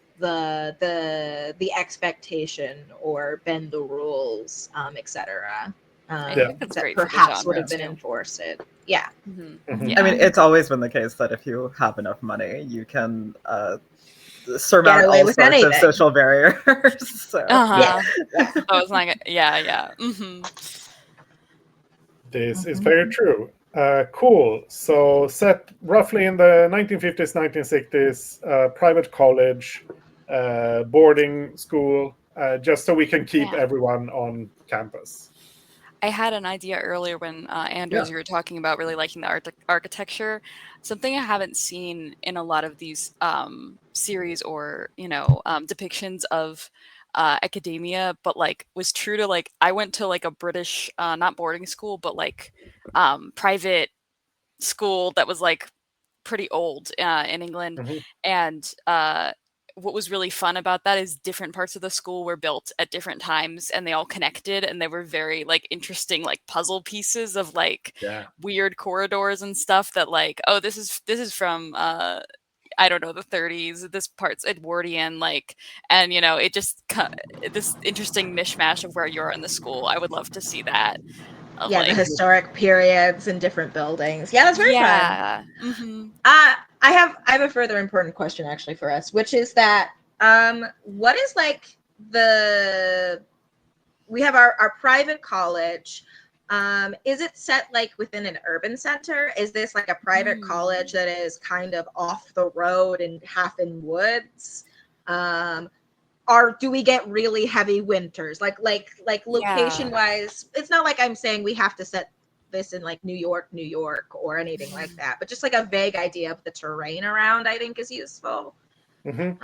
expectation or bend the rules, etc. I Yeah. think that's That great for the perhaps would genre have been too. enforced. Yeah. Mhm. Mhm. Yeah. I mean, it's always been the case that if you have enough money, you can surmount Get away all with sorts of anything. social barriers. So Uh-huh. Yeah. I was like, yeah. Mm-hmm. This is Mhm. very true. Cool. So set roughly in the 1950s, 1960s, private college, boarding school, just so we can keep Yeah. everyone on campus. I had an idea earlier when Andrews, you were talking about really liking the architecture. Something I haven't seen in a lot of these series or depictions of academia, but like was true to like I went to like a British not boarding school, but like private school that was like pretty old in England, Mhm. and what was really fun about that is different parts of the school were built at different times and they all connected and they were very like interesting like puzzle pieces of like Yeah. weird corridors and stuff that like, oh, this is from I don't know, the 30s, this part's Edwardian, like, and it just this interesting mishmash of where you're in the school. I would love to see that of Yeah, the like, historic periods and different buildings. Yeah, that's very fun. yeah. Mm-hmm. I have a further important question actually for us, which is that what is like the we have our private college. Is it set like within an urban center? Is this like a private college that is kind of off the road and half in woods? Or do we get really heavy winters? Like location Yeah. wise, it's not like I'm saying we have to set this in like New York, or anything like that, but just like a vague idea of the terrain around, I think is useful. Mhm.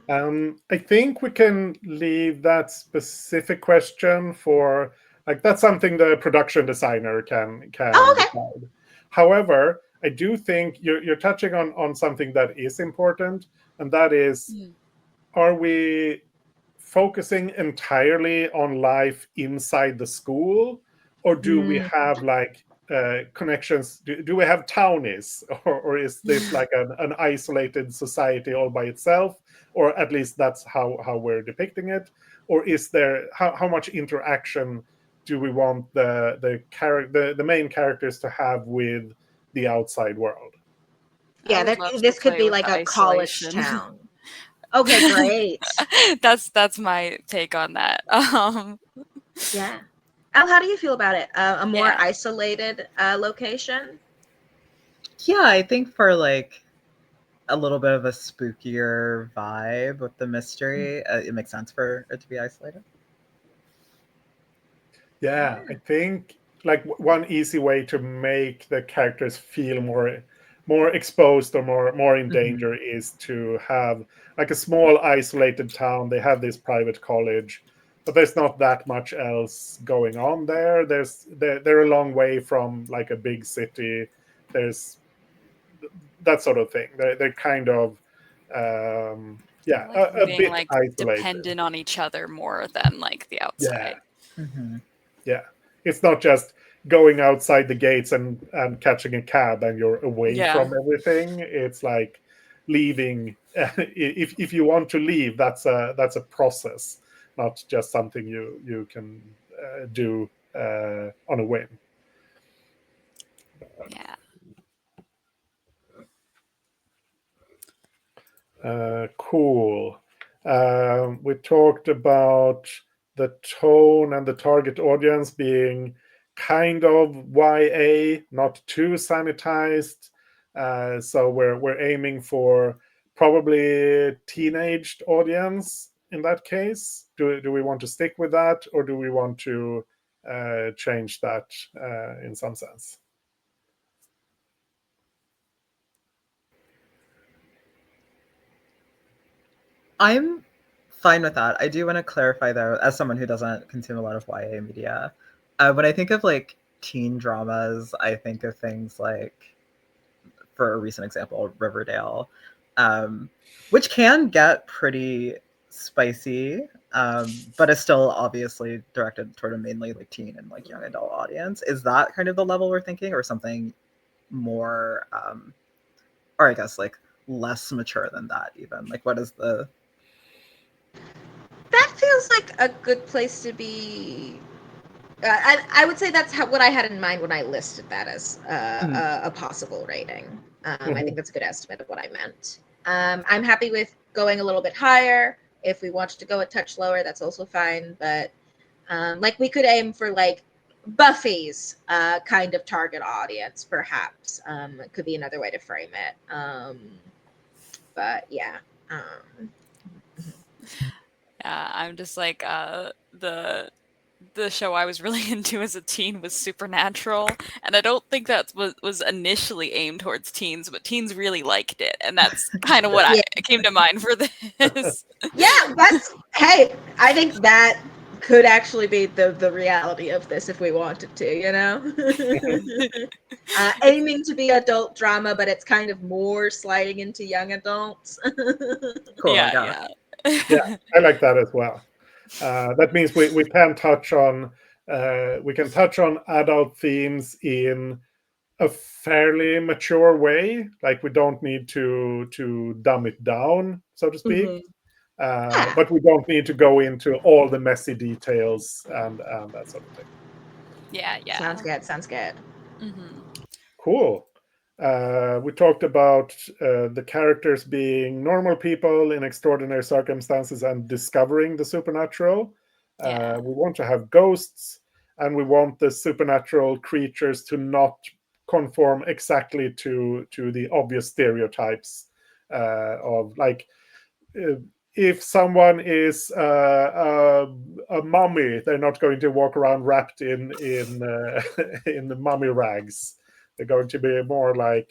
Um, I think we can leave that specific question for like that's something the production designer can oh, okay. decide. However, I do think you're touching on something that is important, and that is, Mm. are we focusing entirely on life inside the school, or do we Mm. have like connections? Do we have townies, or is this like an isolated society all by itself, or at least that's how we're depicting it? Or is there, how much interaction do we want the main characters to have with the outside world? I Yeah, would love to this could play be with like the a college isolation. town. Okay, great. That's my take on that. Yeah. Al, how do you feel about it? A more Yeah. isolated location? Yeah, I think for like a little bit of a spookier vibe with the mystery, it makes sense for it to be isolated. Yeah, I think like one easy way to make the characters feel more exposed or more in Mhm. danger is to have like a small isolated town. They have this private college, but there's not that much else going on there. They're a long way from like a big city. There's that sort of thing. They're kind of I yeah, like them a being bit like isolated. dependent on each other more than like the Yeah. outside. Mhm. Yeah, it's not just going outside the gates and catching a cab and you're away Yeah. from everything. It's like leaving. If you want to leave, that's a process, not just something you can do on a whim. Yeah. Cool. We talked about the tone and the target audience being kind of YA, not too sanitized. So we're aiming for probably teenaged audience in that case. Do we want to stick with that, or do we want to change that in some sense? I'm fine with that. I do want to clarify though, as someone who doesn't consume a lot of YA media, when I think of like teen dramas, I think of things like, for a recent example, Riverdale, um, which can get pretty spicy, but is still obviously directed toward a mainly like teen and like young adult audience. Is that kind of the level we're thinking, or something more, or I guess like less mature than that? Even like, what is the That feels like a good place to be. I would say that's what I had in mind when I listed that as Mhm. a possible rating. I think Mhm. that's a good estimate of what I meant. I'm happy with going a little bit higher. If we wanted to go a touch lower, that's also fine. But like we could aim for like Buffy's kind of target audience, perhaps. It could be another way to frame it. But yeah. Um, Yeah. I'm just like the show I was really into as a teen was Supernatural, and I don't think that was initially aimed towards teens, but teens really liked it, and that's kind of what yeah. came to mind for this. Yeah, that's hey, I think that could actually be the reality of this if we wanted to, you know? Aiming to be adult drama, but it's kind of more sliding into young adults. Cool? Yeah, Yeah. Yeah, yeah. I like that as well. That means we can touch on adult themes in a fairly mature way. Like we don't need to dumb it down, so to speak. Mhm. Yeah, But we don't need to go into all the messy details and that sort of thing. Yeah, sounds yeah. good. Sounds good. Hmm. Cool. We talked about the characters being normal people in extraordinary circumstances and discovering the supernatural. Yeah. We want to have ghosts, and we want the supernatural creatures to not conform exactly to the obvious stereotypes of like uh, if someone is a mummy, they're not going to walk around wrapped in in the mummy rags. They're going to be more like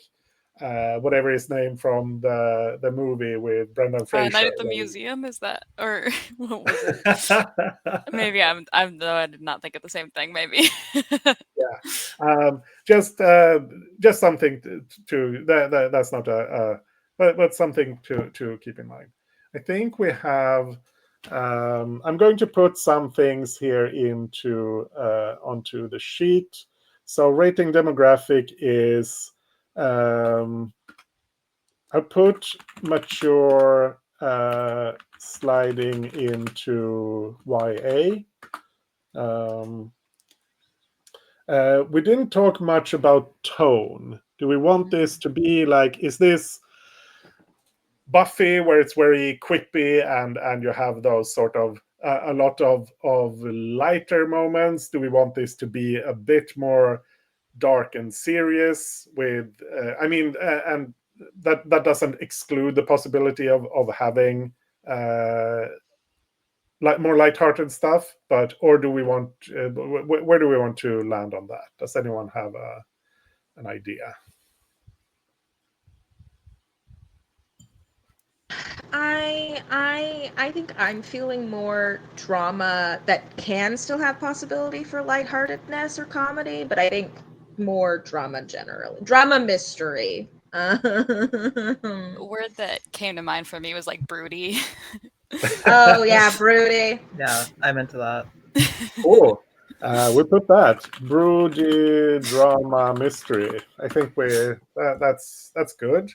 whatever his name from the movie with Brendan Night Fraser. at the Museum, is that, or what was it? Yeah, Maybe I'm though I did not think of the same thing. Maybe. just something to that's not but something to keep in mind. I think we have. I'm going to put some things here into onto the sheet. So rating demographic is. I put mature sliding into YA. We didn't talk much about tone. Do we want this to be like, is this Buffy where it's very quippy and you have those sort of a lot of lighter moments? Do we want this to be a bit more dark and serious with and that doesn't exclude the possibility of having like more lighthearted stuff, but or do we want where do we want to land on that? Does anyone have an idea? I think I'm feeling more drama that can still have possibility for lightheartedness or comedy, but I think more drama generally. Drama mystery. A word that came to mind for me was like broody. Oh yeah, broody. Yeah, I'm into that. Cool. We put that broody drama mystery. I think that's good.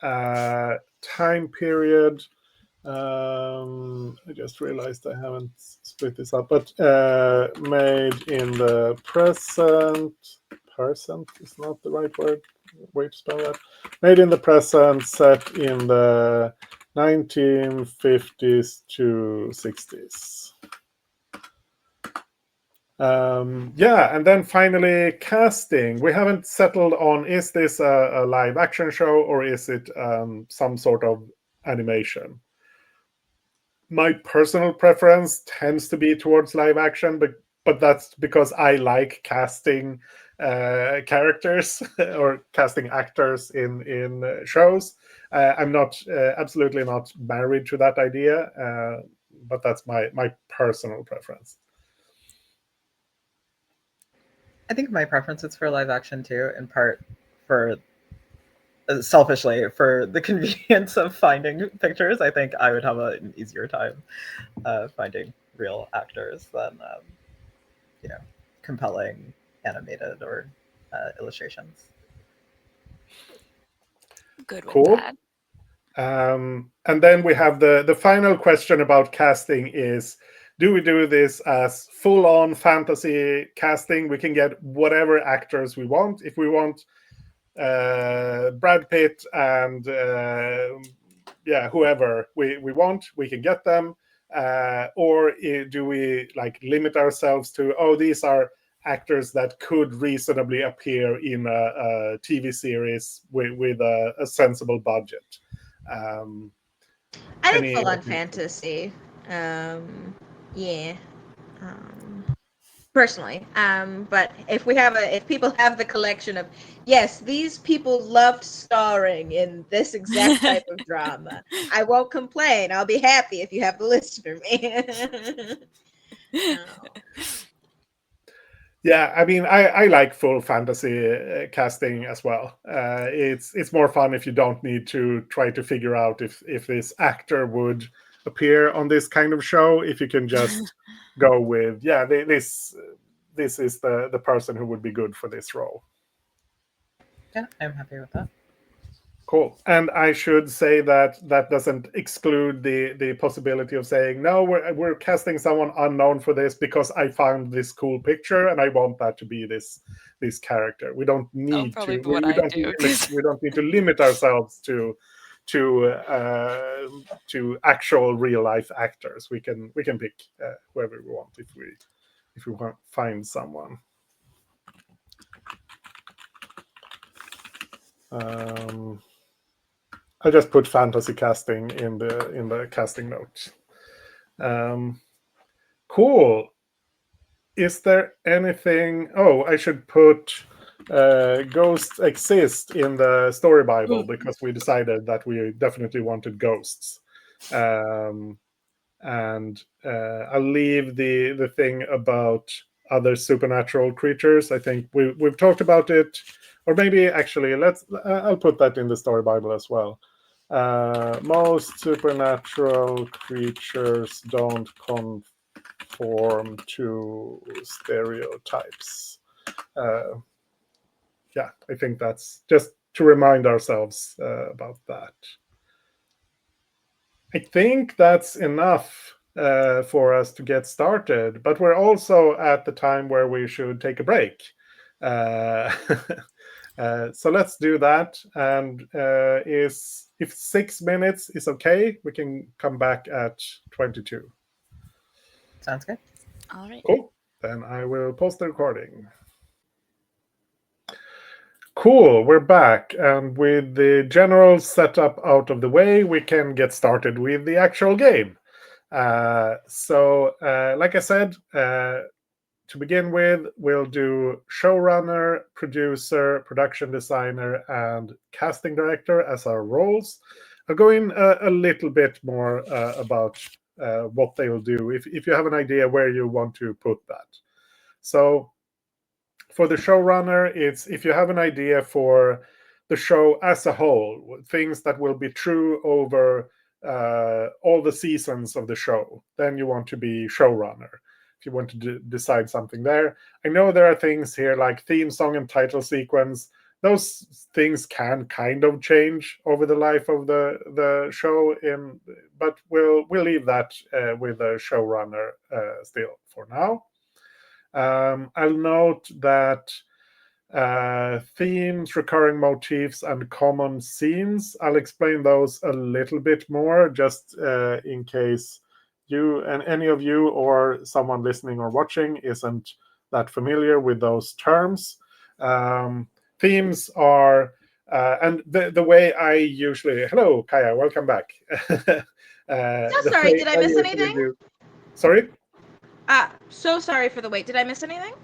Time period. I just realized I haven't split this up, but made in the present. Present is not the right way to spell that. Made in the present, set in the 1950s to 60s. Yeah, and then finally casting. We haven't settled on, is this a live action show or is it some sort of animation? My personal preference tends to be towards live action, but that's because I like casting characters or casting actors in shows. I'm not absolutely not married to that idea, but that's my personal preference. I think my preference is for live action too, in part for selfishly for the convenience of finding pictures. I think I would have an easier time finding real actors than compelling animated or illustrations. Good with Cool. that. And then we have the final question about casting is, do we do this as full-on fantasy casting? We can get whatever actors we want. If we want Brad Pitt and whoever we want, we can get them. Or do we like limit ourselves to, these are actors that could reasonably appear in a TV series with a sensible budget? I think full on fantasy. Yeah. Personally. But if people have the collection of, yes, these people loved starring in this exact type of drama, I won't complain. I'll be happy if you have the list for me. Yeah, I mean, I like full fantasy casting as well. It's more fun if you don't need to try to figure out if this actor would appear on this kind of show. If you can just go with, this is the person who would be good for this role. Yeah, I'm happy with that. Cool. And I should say that doesn't exclude the possibility of saying, no, we're casting someone unknown for this because I found this cool picture and I want that to be this character. We don't need probably to. be what We I don't do, we don't need to limit ourselves to actual real life actors. We can pick whoever we want if we want find someone. I just put fantasy casting in the casting notes. Cool. Is there anything? Oh, I should put ghosts exist in the story Bible because we decided that we definitely wanted ghosts. And I'll leave the thing about other supernatural creatures. I think we've talked about it, or maybe actually I'll put that in the story Bible as well. Most supernatural creatures don't conform to stereotypes. Yeah, I think that's just to remind ourselves about that. I think that's enough for us to get started, but we're also at the time where we should take a break. Uh, so let's do that. And if 6 minutes is okay, we can come back at 22. Sounds good. All right. Cool. Then I will post the recording. Cool, we're back. And with the general setup out of the way, we can get started with the actual game. Like I said, to begin with, we'll do showrunner, producer, production designer, and casting director as our roles. I'll go in a little bit more about what they will do, if you have an idea where you want to put that. So for the showrunner, it's if you have an idea for the show as a whole, things that will be true over all the seasons of the show, then you want to be showrunner. If you want to decide something there, I know there are things here like theme song and title sequence. Those things can kind of change over the life of the show, but we'll leave that with the showrunner still for now. I'll note that themes, recurring motifs, and common scenes, I'll explain those a little bit more, just in case you and any of you or someone listening or watching isn't that familiar with those terms. Themes are, and the way I usually, hello, Kaya, welcome back. So sorry, did I miss anything? Sorry? So sorry for the wait. Did I miss anything?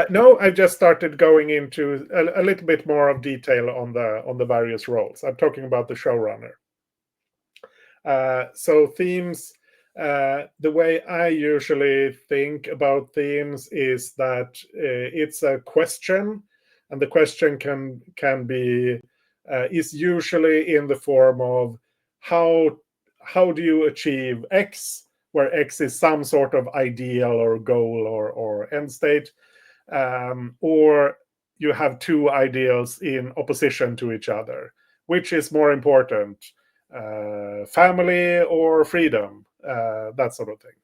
No, I've just started going into a little bit more of detail on the various roles. I'm talking about the showrunner. So themes, the way I usually think about themes is that it's a question, and the question can be is usually in the form of how do you achieve X, where X is some sort of ideal or goal or end state. Or you have two ideals in opposition to each other. Which is more important, family or freedom? That sort of thing.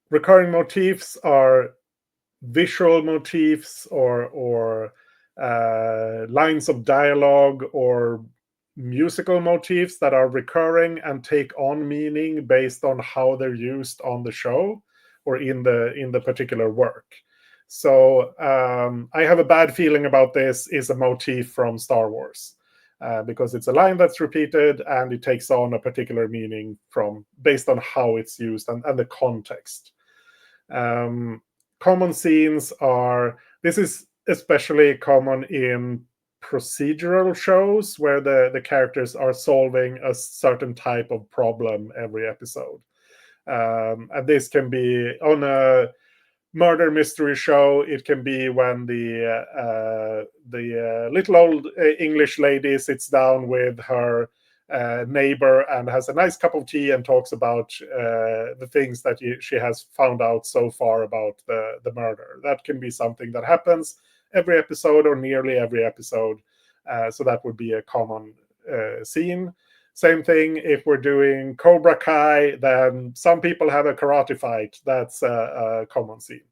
Recurring motifs are visual motifs or lines of dialogue or musical motifs that are recurring and take on meaning based on how they're used on the show or in the particular work. So I have a bad feeling about this is a motif from Star Wars, because it's a line that's repeated and it takes on a particular meaning based on how it's used and the context. Common scenes are, this is especially common in procedural shows where the characters are solving a certain type of problem every episode. And this can be on a murder mystery show. It can be when the little old English lady sits down with her neighbor and has a nice cup of tea and talks about the things that she has found out so far about the murder. That can be something that happens every episode or nearly every episode. So that would be a common scene. Same thing if we're doing Cobra Kai, then some people have a karate fight. That's a common scene.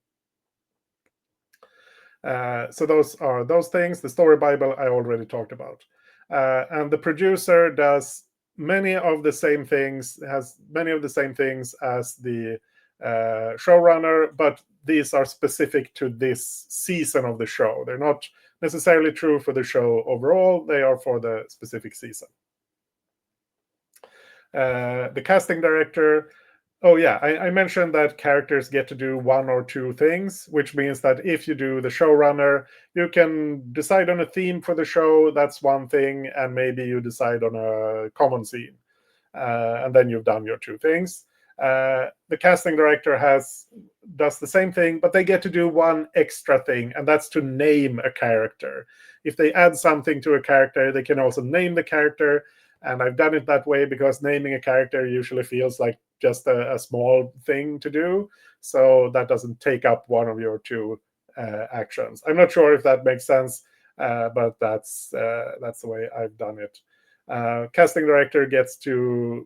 So those are those things. The story Bible I already talked about. And the producer does many of the same things, has many of the same things as the showrunner, but these are specific to this season of the show. They're not necessarily true for the show overall. They are for the specific season. The casting director, oh yeah, I mentioned that characters get to do one or two things, which means that if you do the showrunner, you can decide on a theme for the show. That's one thing, and maybe you decide on a common scene, and then you've done your two things. The casting director does the same thing, but they get to do one extra thing, and that's to name a character. If they add something to a character, they can also name the character. And I've done it that way because naming a character usually feels like just a small thing to do. So that doesn't take up one of your two actions. I'm not sure if that makes sense, but that's the way I've done it. Casting director gets to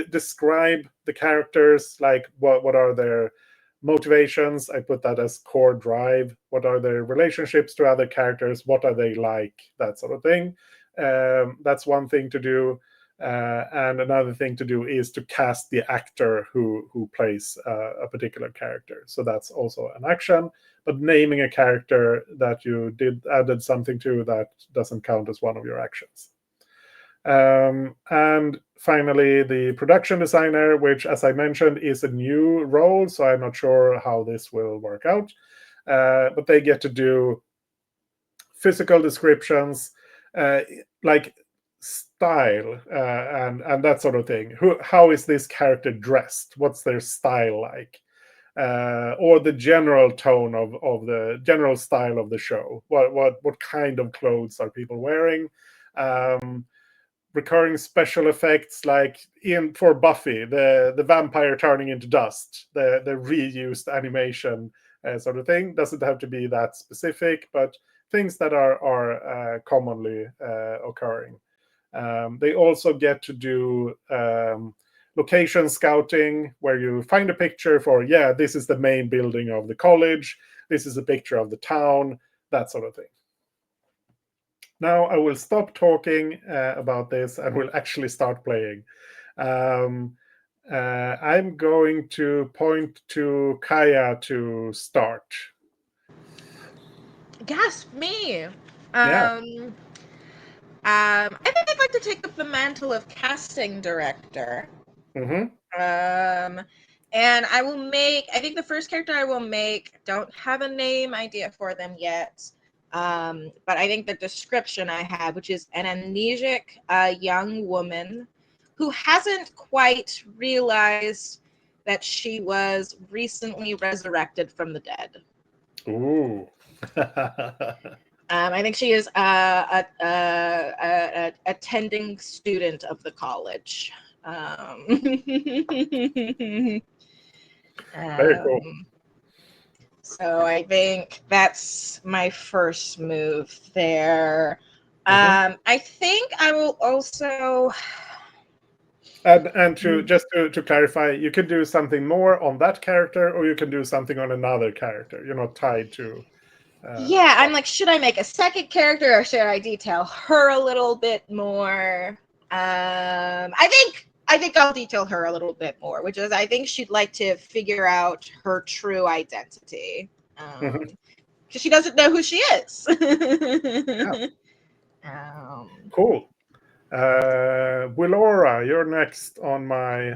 describe the characters, like what are their motivations. I put that as core drive. What are their relationships to other characters? What are they like? That sort of thing. That's one thing to do. And another thing to do is to cast the actor who plays a particular character. So that's also an action. But naming a character that you added something to, that doesn't count as one of your actions. And finally, the production designer, which, as I mentioned, is a new role, so I'm not sure how this will work out. But they get to do physical descriptions, like style, and that sort of thing. How is this character dressed? What's their style like? Or the general tone of the general style of the show. What kind of clothes are people wearing? Recurring special effects, like for Buffy, the vampire turning into dust, the reused animation sort of thing. Doesn't have to be that specific, but things that are commonly occurring. They also get to do location scouting, where you find a picture for, this is the main building of the college, this is a picture of the town, that sort of thing. Now I will stop talking about this and will actually start playing. I'm going to point to Kaya to start. Gasp me. Yeah. I think I'd like to take up the mantle of casting director. Mm-hmm. And I think the first character I will make, don't have a name idea for them yet. But I think the description I have, which is an amnesiac young woman who hasn't quite realized that she was recently resurrected from the dead. Ooh. I think she is a attending student of the college. Very cool. So I think that's my first move there. I think I will also. And to clarify, you can do something more on that character, or you can do something on another character. You're not tied to. Yeah, I'm like, should I make a second character, or should I detail her a little bit more? I think I'll detail her a little bit more, which is I think she'd like to figure out her true identity, because she doesn't know who she is. Cool. Willora, you're next on my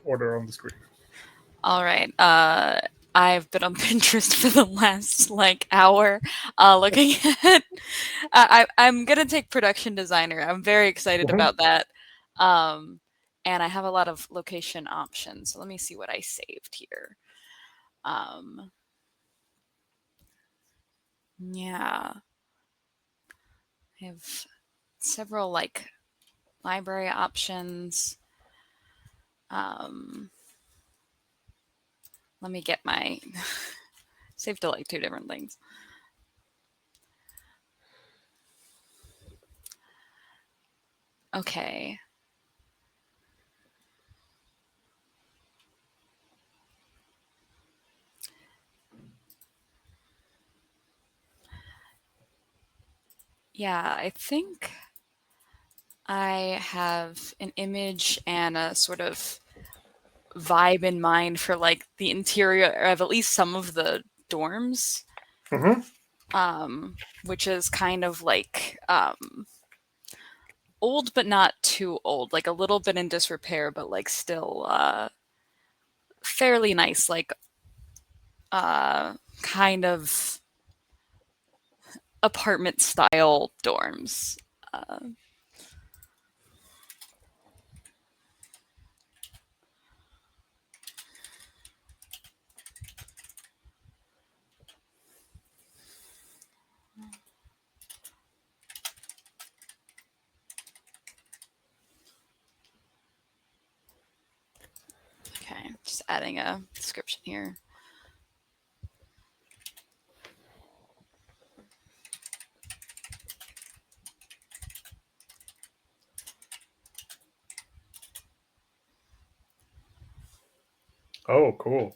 order on the screen. All right. I've been on Pinterest for the last hour, looking at. I'm gonna take production designer. I'm very excited about that. And I have a lot of location options. So let me see what I saved here. Yeah, I have several library options. Let me get my saved to two different things. Okay. Yeah, I think I have an image and a sort of vibe in mind for the interior of at least some of the dorms, which is kind of old but not too old, a little bit in disrepair, but still fairly nice, kind of apartment style dorms. adding a description here. Oh, cool.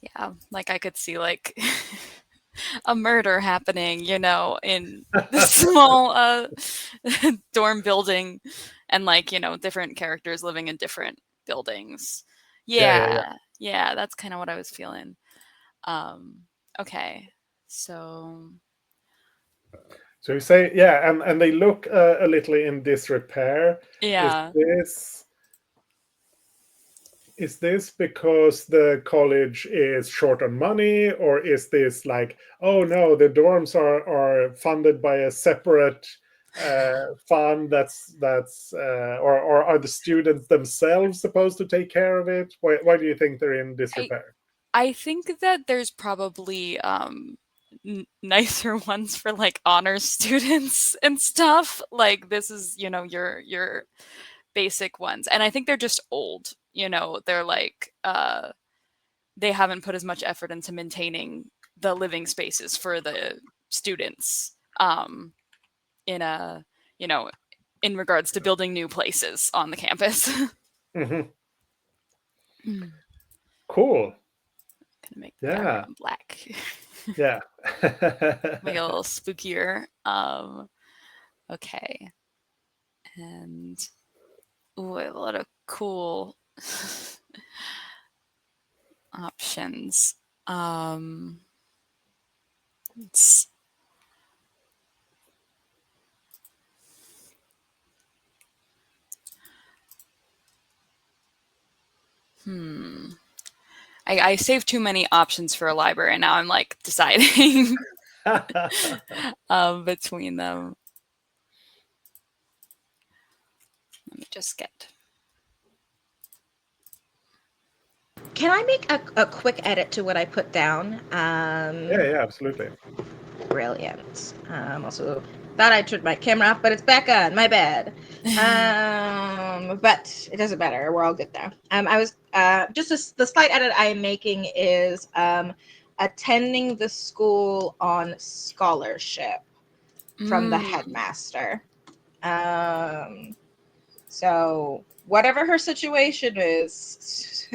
Yeah, like I could see like a murder happening, you know, in the small dorm building, and like, you know, different characters living in different buildings. Yeah. Yeah, that's kind of what I was feeling. Okay, so So you say, yeah, and they look a little in disrepair. Is yeah. this is this because the college is short on money, or is this like, oh no, the dorms are funded by a separate fund or are the students themselves supposed to take care of it? Why do you think they're in I disrepair? I think that there's probably nicer ones for like honors students and stuff. Like this is, you know, your basic ones. And I think they're just old, you know. They're like they haven't put as much effort into maintaining the living spaces for the students in a, you know, in regards to building new places on the campus. Hmm. Gonna Cool. make the Yeah. background black. Yeah. Make it a little spookier. Okay. And ooh, I have a lot of cool options. It's I saved too many options for a library, and now I'm like deciding between them. Let me just get. Can I make a quick edit to what I put down? Yeah, absolutely. Brilliant. Also thought I turned my camera off, but it's back on. My bad. But it doesn't matter. We're all good now. I was the slight edit I am making is attending the school on scholarship from the headmaster. So whatever her situation is,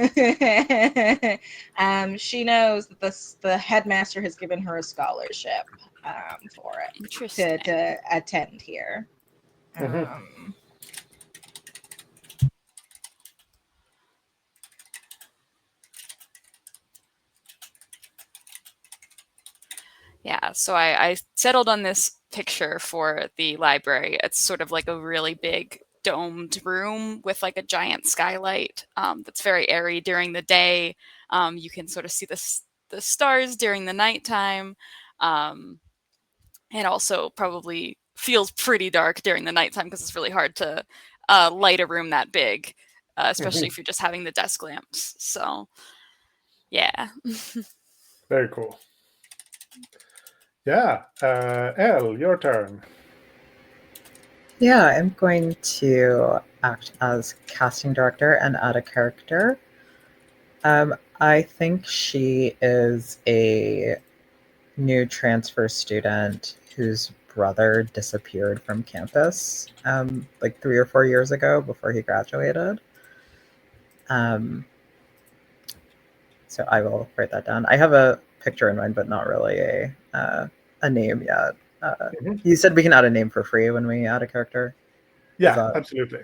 she knows that the headmaster has given her a scholarship for it Interesting. to attend here. Mhm. Yeah, so I settled on this picture for the library. It's sort of like a really big domed room with like a giant skylight that's very airy during the day. You can sort of see the stars during the nighttime. And also probably feels pretty dark during the nighttime because it's really hard to light a room that big, especially if you're just having the desk lamps. So, yeah. Very cool. Yeah, Elle, your turn. Yeah, I'm going to act as casting director and add a character. I think she is a new transfer student whose brother disappeared from campus like 3 or 4 years ago before he graduated. So I will write that down. I have a picture in mind, but not really a name yet. You said we can add a name for free when we add a character. Yeah, absolutely.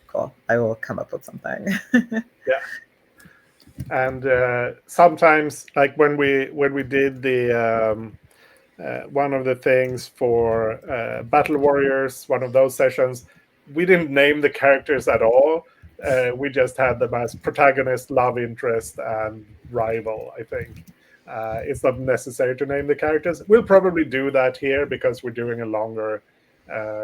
Cool? I will come up with something. Yeah. And sometimes, like when we did the one of the things for Battle Warriors, one of those sessions, we didn't name the characters at all. We just had them as protagonist, love interest, and rival, I think. It's not necessary to name the characters. We'll probably do that here because we're doing a longer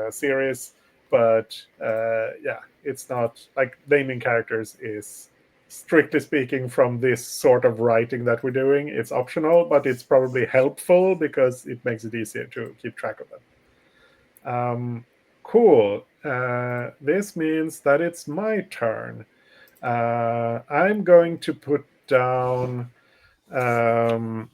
series. But yeah, it's not like naming characters is, strictly speaking, from this sort of writing that we're doing, it's optional, but it's probably helpful because it makes it easier to keep track of them. Cool. This means that it's my turn. I'm going to put down um,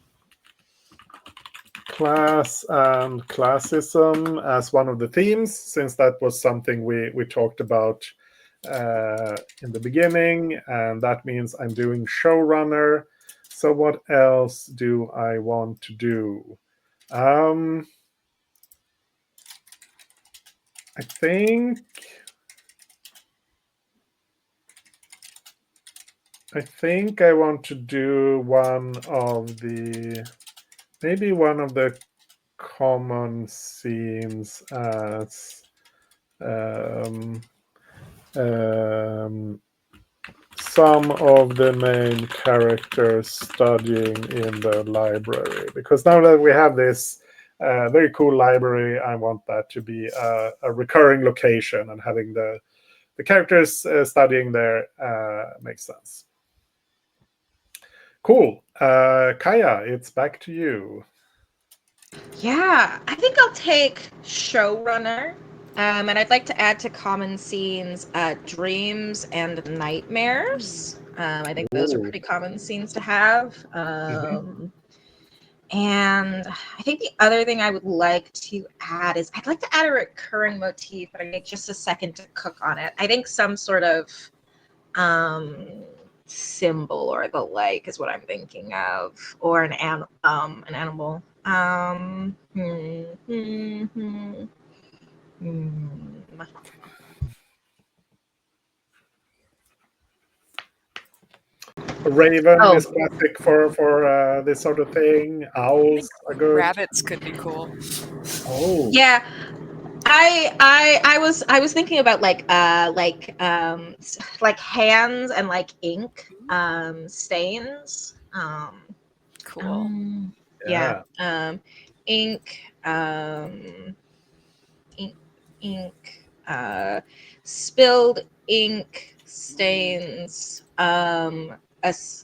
class and classism as one of the themes, since that was something we talked about in the beginning, and that means I'm doing showrunner. So what else do I want to do? Um, I think I want to do maybe one of the common scenes as um, um, some of the main characters studying in the library. Because now that we have this very cool library, I want that to be a recurring location, and having the characters studying there makes sense. Cool. Kaya, it's back to you. Yeah, I think I'll take showrunner. And I'd like to add to common scenes dreams and nightmares. I think those are Ooh. pretty common scenes to have. Mhm. And I think the other thing I would like to add is I'd like to add a recurring motif, but I need just a second to cook on it. I think some sort of um, symbol or the like is what I'm thinking of, or an animal. Hmm. A raven Oh, is classic for this sort of thing. I Owls think are good. rabbits could be cool. Oh, yeah. I was thinking about like hands and like ink stains. Cool. Yeah. yeah. Ink ink ink spilled ink stains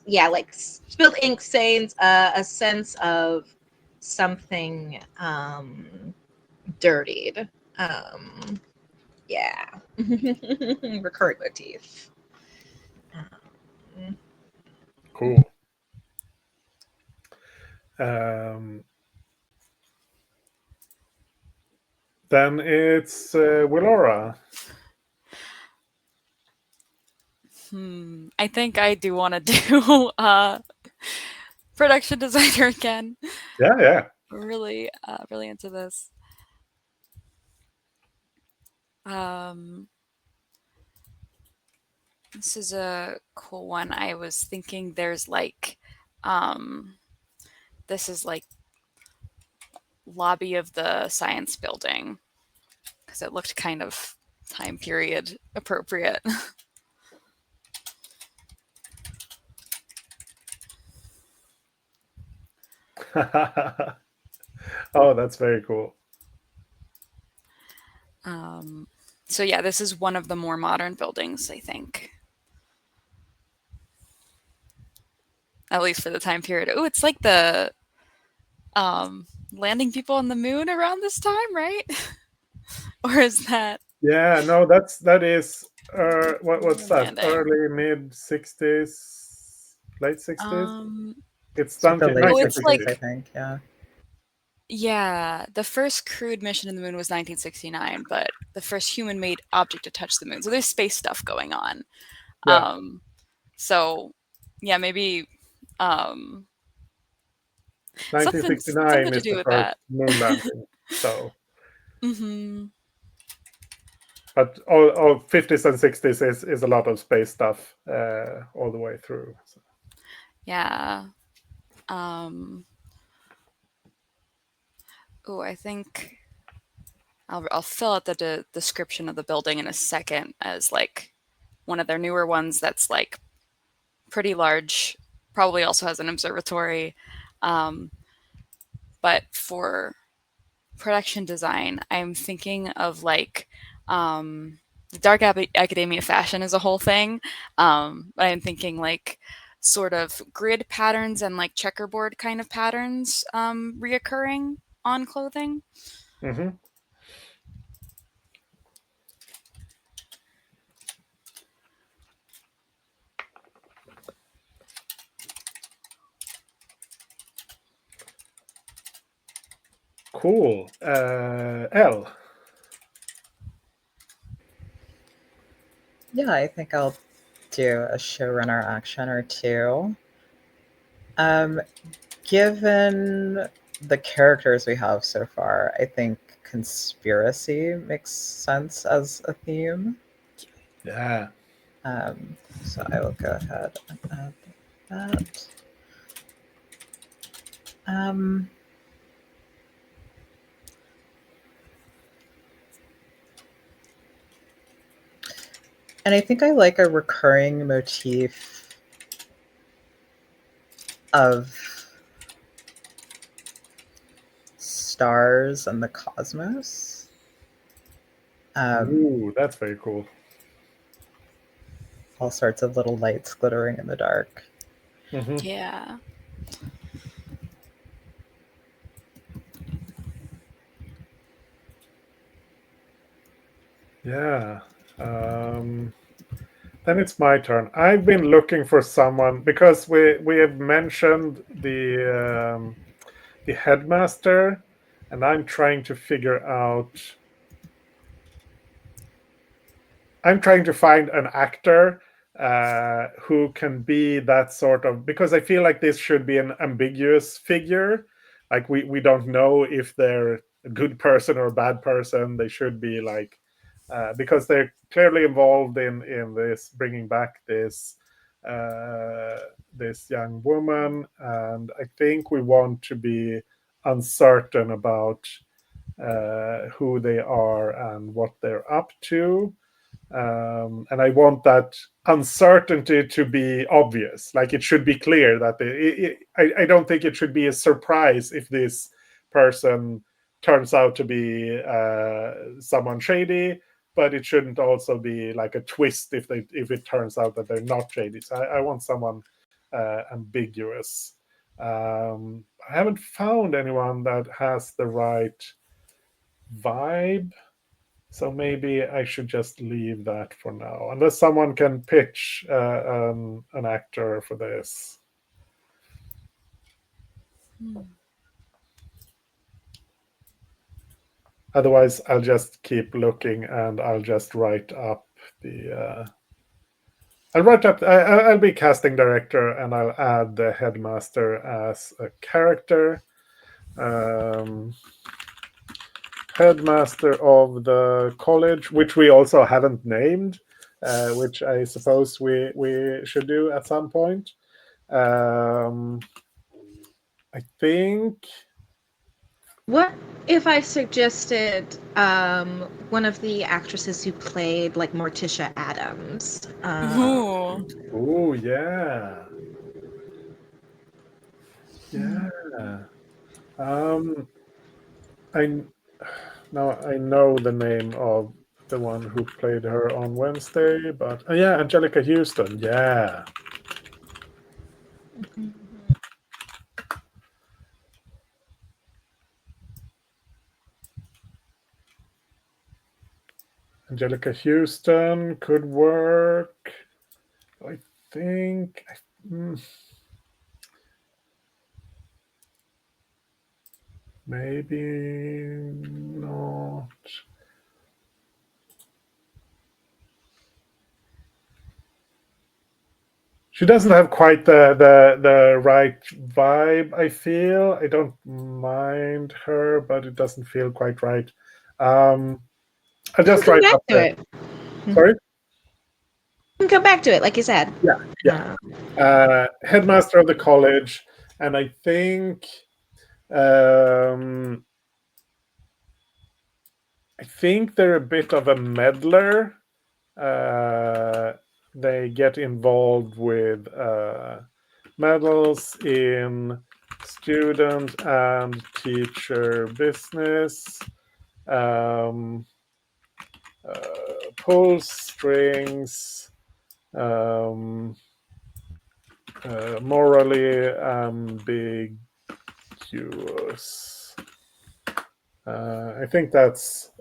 yeah, like spilled ink stains a sense of something dirtied. Yeah. Recurring motif. Um, Cool. Um, then it's Willora. I think I do want to do production designer again. Yeah, yeah. Really, really into this. Um, this is a cool one. I was thinking there's like, um, this is like lobby of the science building because it looked kind of time period appropriate. Oh, that's very cool. Um, so yeah, this is one of the more modern buildings, I think. At least for the time period. Oh, it's like the landing people on the moon around this time, right? Or is that Yeah, no, that is what's moon that? landing? Early mid 60s, late 60s? Um, It's It's like the late oh, it's 1960. 60s, I like think. Yeah. yeah, the first crewed mission to the moon was 1969, but the first human-made object to touch the moon. So there's space stuff going on. Yeah, So yeah, maybe um something 1969 to is do the with first that. moon landing. So, Hmm. but all 50s and 60s is a lot of space stuff all the way through. So. Yeah. Um, oh, I think I'll fill out the description of the building in a second as like one of their newer ones that's like pretty large. Probably also has an observatory. Um, but for production design, I'm thinking of like the dark academia fashion is a whole thing. But I'm thinking like sort of grid patterns and like checkerboard kind of patterns reoccurring on clothing. Hmm. Cool. L. Yeah, I think I'll do a showrunner action or two. Given the characters we have so far, I think conspiracy makes sense as a theme. Yeah. So I will go ahead and add that. And I think I like a recurring motif of stars and the cosmos. Ooh, that's very cool. All sorts of little lights glittering in the dark. Mhm. Yeah. Yeah. Then it's my turn. I've been looking for someone because we have mentioned the headmaster, and I'm trying to figure out. I'm trying to find an actor who can be that sort of, because I feel like this should be an ambiguous figure. Like we don't know if they're a good person or a bad person. They should be like because they're clearly involved in this bringing back this young woman, and I think we want to be uncertain about who they are and what they're up to. And I want that uncertainty to be obvious. Like it should be clear that I don't think it should be a surprise if this person turns out to be someone shady, but it shouldn't also be like a twist if it turns out that they're not shady. So I want someone ambiguous. I haven't found anyone that has the right vibe, so maybe I should just leave that for now, unless someone can pitch an actor for this. Otherwise, I'll just keep looking and I'll just write up the. I'll write up. I'll be casting director and I'll add the headmaster as a character. Headmaster of the college, which we also haven't named, which I suppose we should do at some point. I think. What if I suggested one of the actresses who played like Morticia Adams? Ooh. Oh yeah, yeah. I now I know the name of the one who played her on Wednesday, but yeah, Angelica Houston. Yeah, Angelica Houston could work. I think. Maybe not. She doesn't have quite the right vibe, I feel. I don't mind her, but it doesn't feel quite right. I'll You can just come write back up to there. it. Sorry? You can come back to it, like you said. Yeah, yeah. Headmaster of the college, and I think they're a bit of a meddler. They get involved with medals in student and teacher business, um, pull strings, um, morally ambiguous. I think that's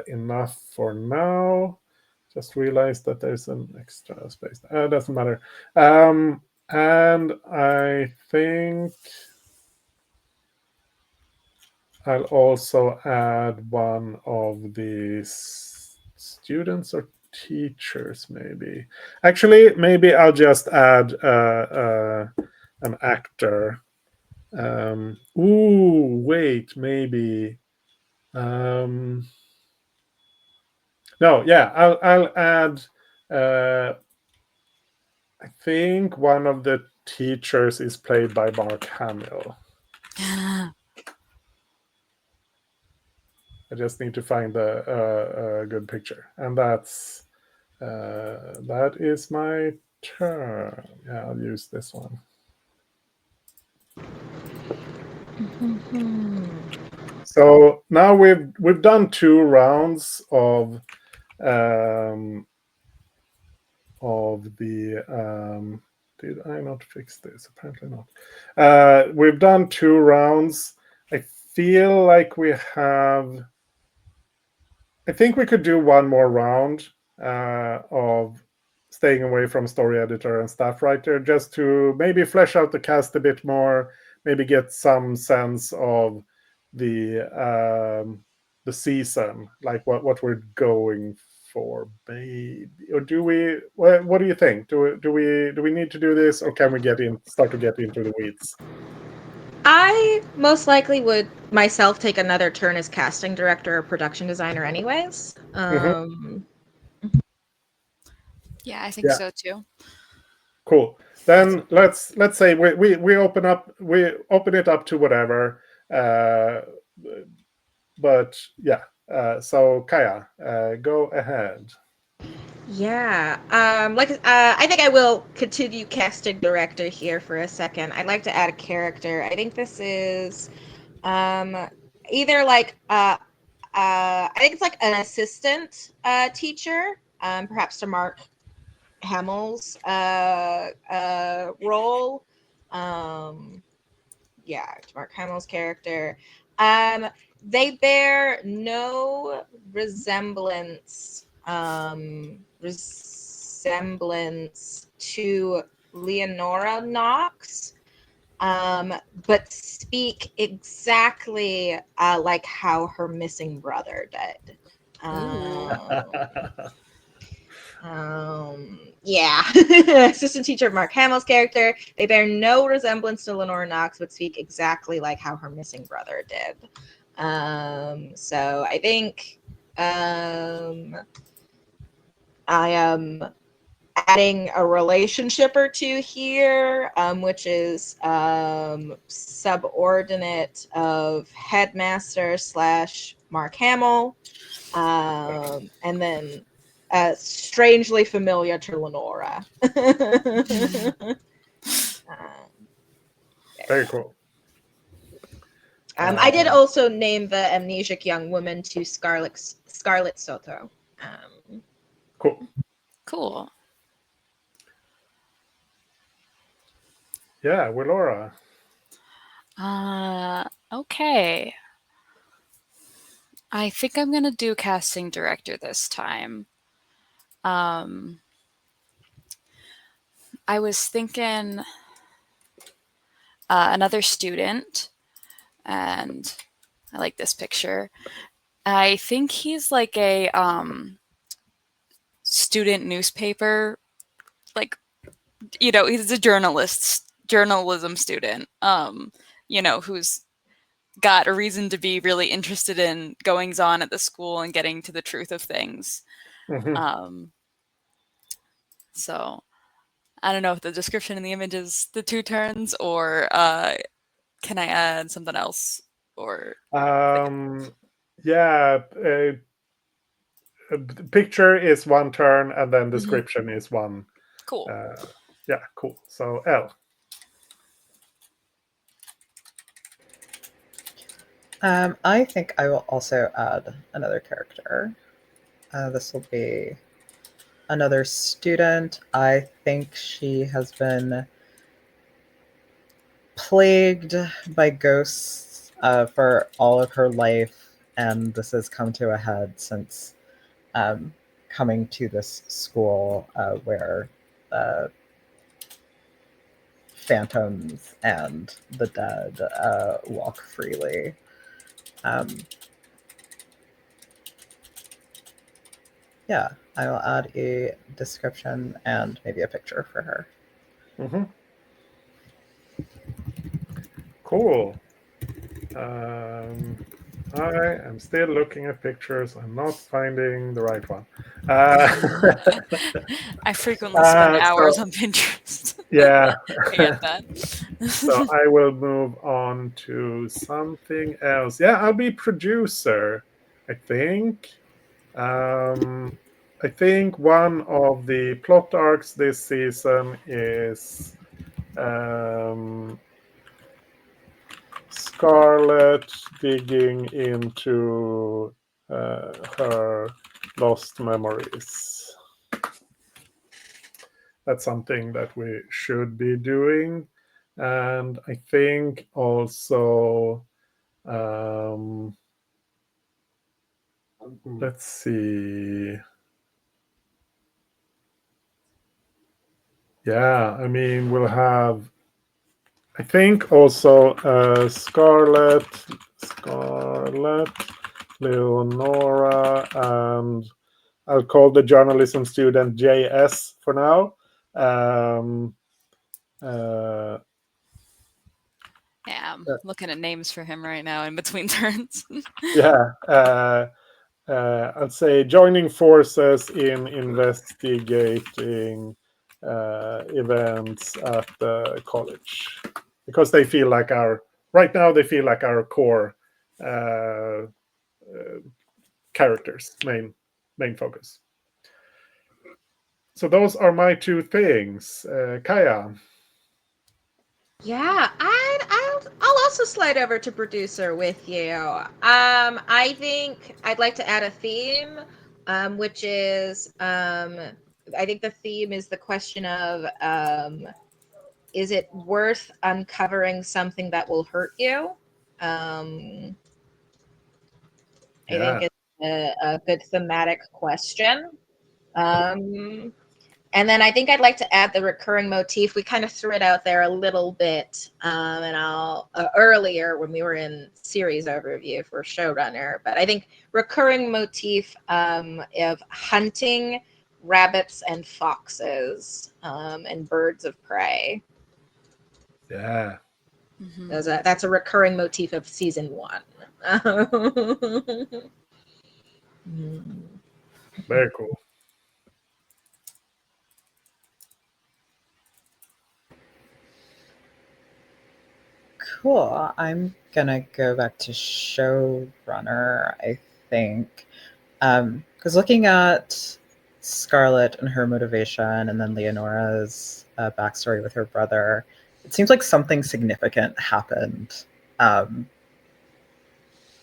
enough for now. Just realized that there's an extra space. Doesn't matter. And I think I'll also add one of the students or teachers, maybe. Actually, maybe I'll just add an actor. Ooh, wait, maybe. No, yeah, I'll add. I think one of the teachers is played by Mark Hamill. I just need to find a good picture, and that is my turn. Yeah, I'll use this one. So now we've done 2 rounds of the. Did I not fix this? Apparently not. We've done 2 rounds. I feel like we have. I think we could do one more round of staying away from story editor and staff writer, just to maybe flesh out the cast a bit more, maybe get some sense of the season, like what we're going for, maybe. Or do we? What do you think? Do we need to do this, or can we start to get into the weeds? I most likely would myself take another turn as casting director or production designer anyways. Yeah, I think Yeah. so too. Cool. Then let's say we open it up to whatever. But yeah. So Kaya, go ahead. Yeah. I think I will continue casting director here for a second. I'd like to add a character. I think this is either like I think it's like an assistant teacher, perhaps to Mark Hamill's role. Yeah, to Mark Hamill's character. They bear no resemblance to Leonora Knox, but speak exactly like how her missing brother did. Yeah. Assistant teacher Mark Hamill's character. They bear no resemblance to Lenore Knox, but speak exactly like how her missing brother did. So I think I am adding a relationship or two here, which is subordinate of headmaster / Mark Hamill, and then strangely familiar to Lenora. Very cool. I did also name the amnesic young woman to Scarlett Soto. Cool. Cool. Yeah, Willora. Okay. I think I'm gonna do casting director this time. I was thinking another student, and I like this picture. I think he's like a student newspaper, like, he's a journalism student, who's got a reason to be really interested in goings on at the school and getting to the truth of things. So I don't know if the description in the image is the 2 turns, or can I add something else? Or Yeah, picture is 1 turn, and then description is 1. cool. Yeah, cool. So L. I think I will also add another character. This will be another student. I think she has been plagued by ghosts for all of her life, and this has come to a head since coming to this school where phantoms and the dead walk freely. Yeah, I will add a description and maybe a picture for her. Mm-hmm. Cool. I am still looking at pictures. I'm not finding the right one. I frequently spend hours So on Pinterest. yeah, I get that. so I will move on to something else. Yeah, I'll be producer. I think. I think one of the plot arcs this season is Scarlet digging into her lost memories. That's something that we should be doing. And I think also, let's see. Yeah, I mean, we'll have, I think also Scarlet, Leonora, and I'll call the journalism student JS for now. Uh, Yeah, I'm looking at names for him right now in between turns. yeah, I'd say joining forces in investigating events at the college because they feel like our right now they feel like our core uh, characters main focus. So those are my two things. Kaya. Yeah, I'll also slide over to producer with you. I think I'd like to add a theme, which is I think the theme is the question of is it worth uncovering something that will hurt you? I think Yeah. it's a good thematic question. Um, and then I think I'd like to add the recurring motif. We kind of threw it out there a little bit, and I'll earlier when we were in series overview for showrunner. But I think recurring motif of hunting rabbits and foxes and birds of prey. Yeah. Mhm. That's a recurring motif of season 1. Very cool. Cool. I'm gonna go back to showrunner, I think. Because looking at Scarlet and her motivation, and then Leonora's backstory with her brother, it seems like something significant happened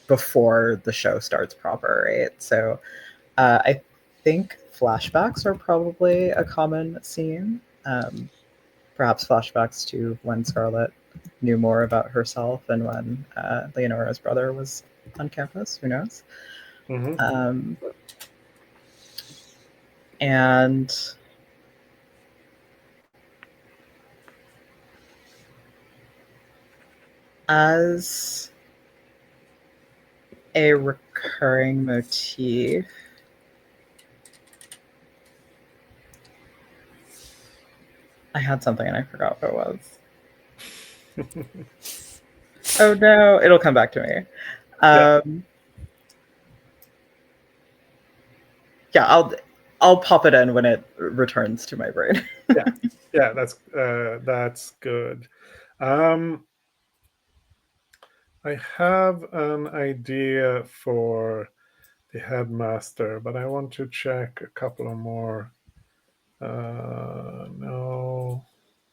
before the show starts proper, right? So I think flashbacks are probably a common scene. Perhaps flashbacks to when Scarlet knew more about herself and when Leonora's brother was on campus. Who knows? Mm-hmm. And as a recurring motif, I had something and I forgot what it was. Oh no, it'll come back to me. Yeah. Yeah, I'll pop it in when it returns to my brain. Yeah, that's good. I have an idea for the headmaster, but I want to check a couple of more. No,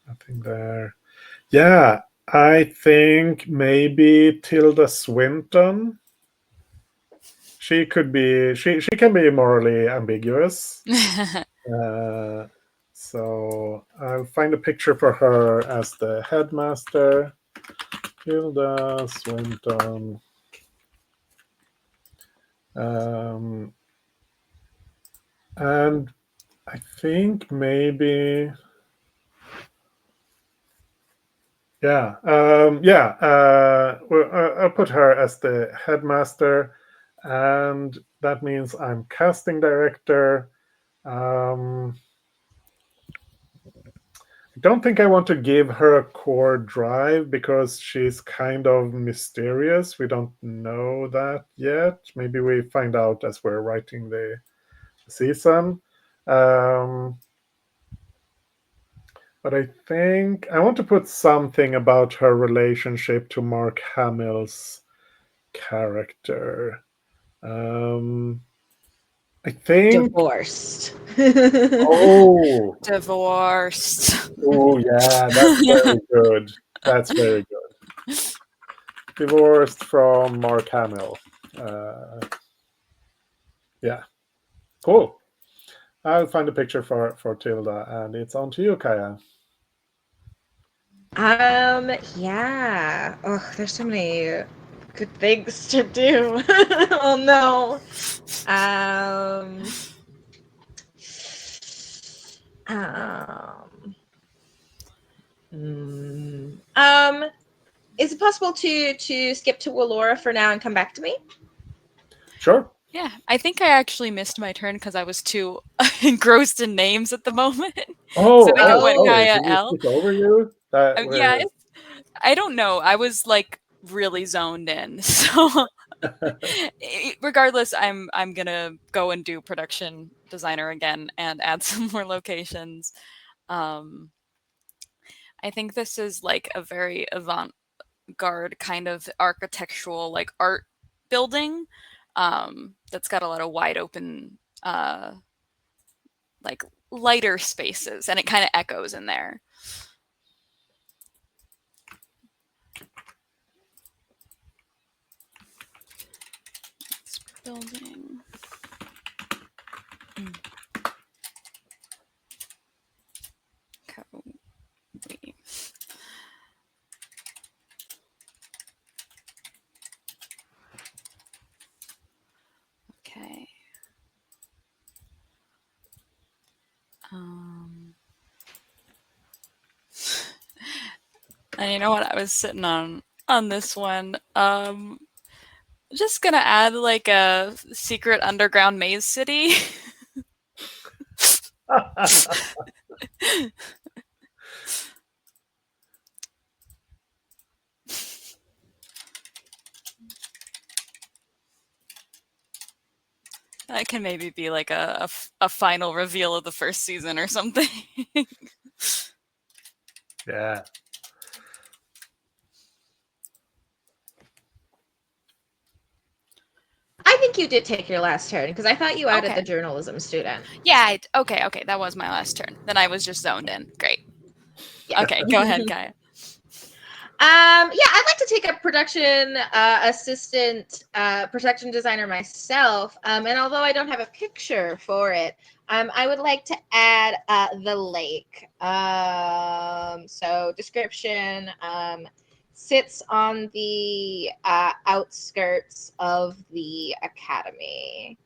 nothing there. Yeah, I think maybe Tilda Swinton. She could be. She can be morally ambiguous. So I'll find a picture for her as the headmaster, Hilda Swinton. And I think maybe Yeah, yeah. Well, I'll put her as the headmaster, and that means I'm casting director. Um, I don't think I want to give her a core drive because she's kind of mysterious. We don't know that yet. Maybe we find out as we're writing the season. Um, but I think I want to put something about her relationship to Mark Hamill's character. Um, I think. Divorced. Oh, Divorced. oh, yeah, that's very good. That's very good. Divorced from Mark Hamill. Yeah, cool. I'll find a picture for Tilda, and it's on to you, Kaya. Yeah. Oh, there's so many good things to do. Oh no. Um, um, is it possible to skip to Wallora for now and come back to me? Sure. Yeah, I think I actually missed my turn because I was too engrossed in names at the moment. So I think it went Sorry. Oh. Gaia Did we L. speak over you? That Yeah, were. I don't know. I was like really zoned in. So regardless, I'm gonna go and do production designer again and add some more locations. Um, I think this is like a very avant-garde kind of architectural like art building that's got a lot of wide open like lighter spaces and it kind of echoes in there. It's building. Copy. Okay. And you know what? I was sitting on this one. Just gonna add like a secret underground maze city. That can maybe be like a final reveal of the first season or something. Yeah. I think you did take your last turn because I thought you added Okay. the journalism student. Yeah. Okay. That was my last turn. Then I was just zoned in. Great. Yeah. Okay. Go ahead, Gaia. Yeah, I'd like to take a production assistant, production designer myself. And although I don't have a picture for it, I would like to add the lake. So description sits on the outskirts of the academy.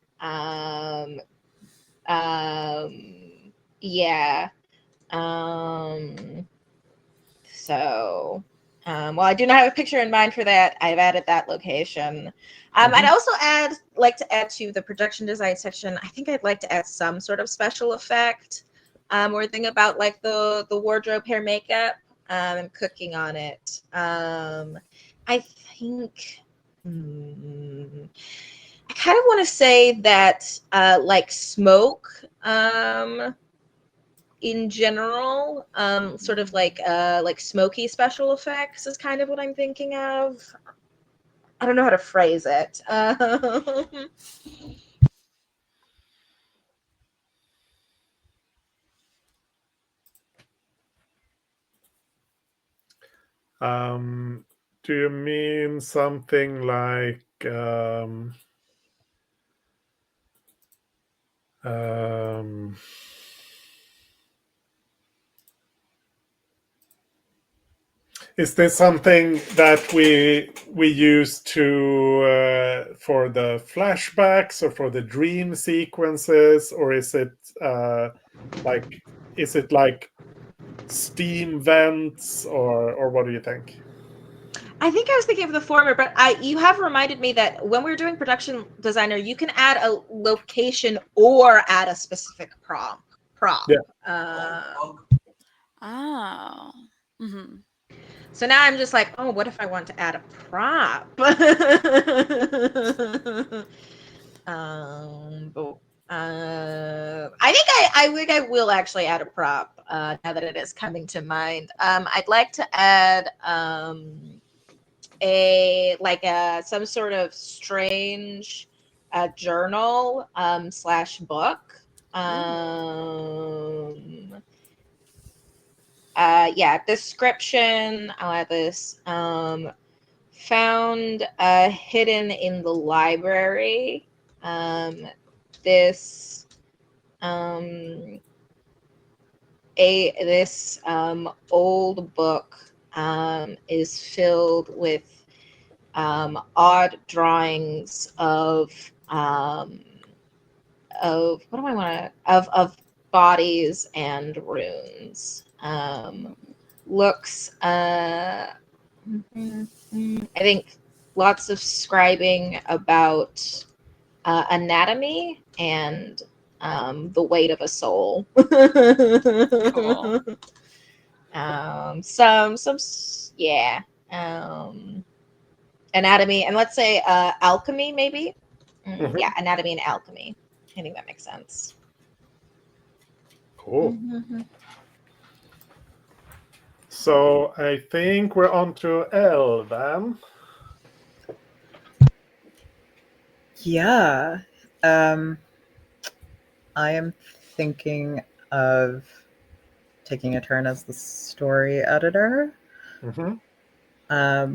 Yeah. So, well, I do not have a picture in mind for that. I've added that location. I'd also like to add to the production design section. I think I'd like to add some sort of special effect, or think about like the wardrobe, hair, makeup, and cooking on it. I think. I kind of want to say that, like smoke. In general, sort of like smoky special effects is kind of what I'm thinking of. I don't know how to phrase it. Do you mean something like is this something that we use to for the flashbacks or for the dream sequences, or is it like steam vents, or what do you think? I think I was thinking of the former, but you have reminded me that when we're doing production designer, you can add a location or add a specific prop. Yeah. Oh. Mm-hmm. So now I'm just like, oh, what if I want to add a prop? I think I will actually add a prop now that it is coming to mind. I'd like to add some sort of strange journal slash book. Description. I'll add this. Found hidden in the library. This old book is filled with odd drawings of what do I want to of bodies and runes. Looks I think lots of scribing about anatomy and the weight of a soul. Cool. Yeah. Anatomy and let's say alchemy maybe. Mhm. Yeah, anatomy and alchemy. I think that makes sense. Cool. So I think we're on to L then. Yeah. I am thinking of taking a turn as the story editor. Mm-hmm. I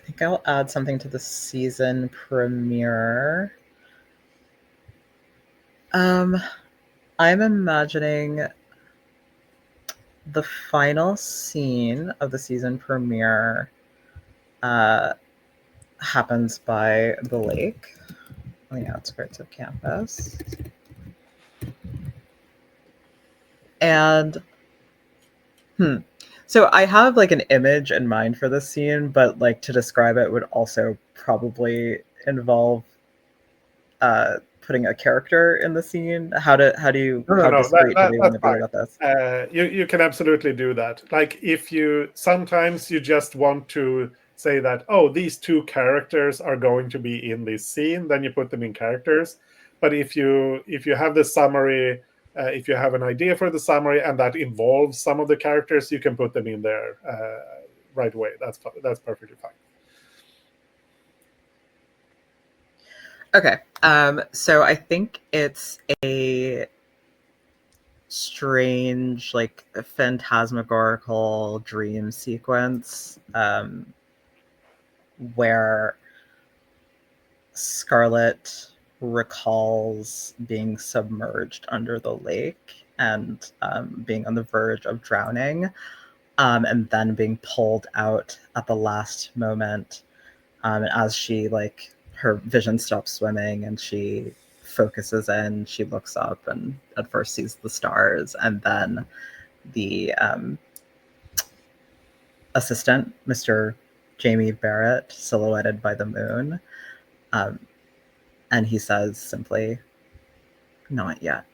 think I'll add something to the season premiere. I'm imagining the final scene of the season premiere happens by the lake on the outskirts of campus. And so I have like an image in mind for this scene, but like to describe it would also probably involve putting a character in the scene. How No. discreet do they want That's to be fine. about this? You can absolutely do that. Like if you sometimes you just want to say that, oh, these two characters are going to be in this scene, then you put them in characters. But if you have the summary, if you have an idea for the summary and that involves some of the characters, you can put them in there right away. That's perfectly fine. Okay. So I think it's a strange, like phantasmagorical dream sequence where Scarlet recalls being submerged under the lake and being on the verge of drowning, and then being pulled out at the last moment. And as she her vision stops swimming and she focuses in, she looks up and at first sees the stars, and then the assistant, Mr. Jamie Barrett, silhouetted by the moon. And he says simply, "Not yet."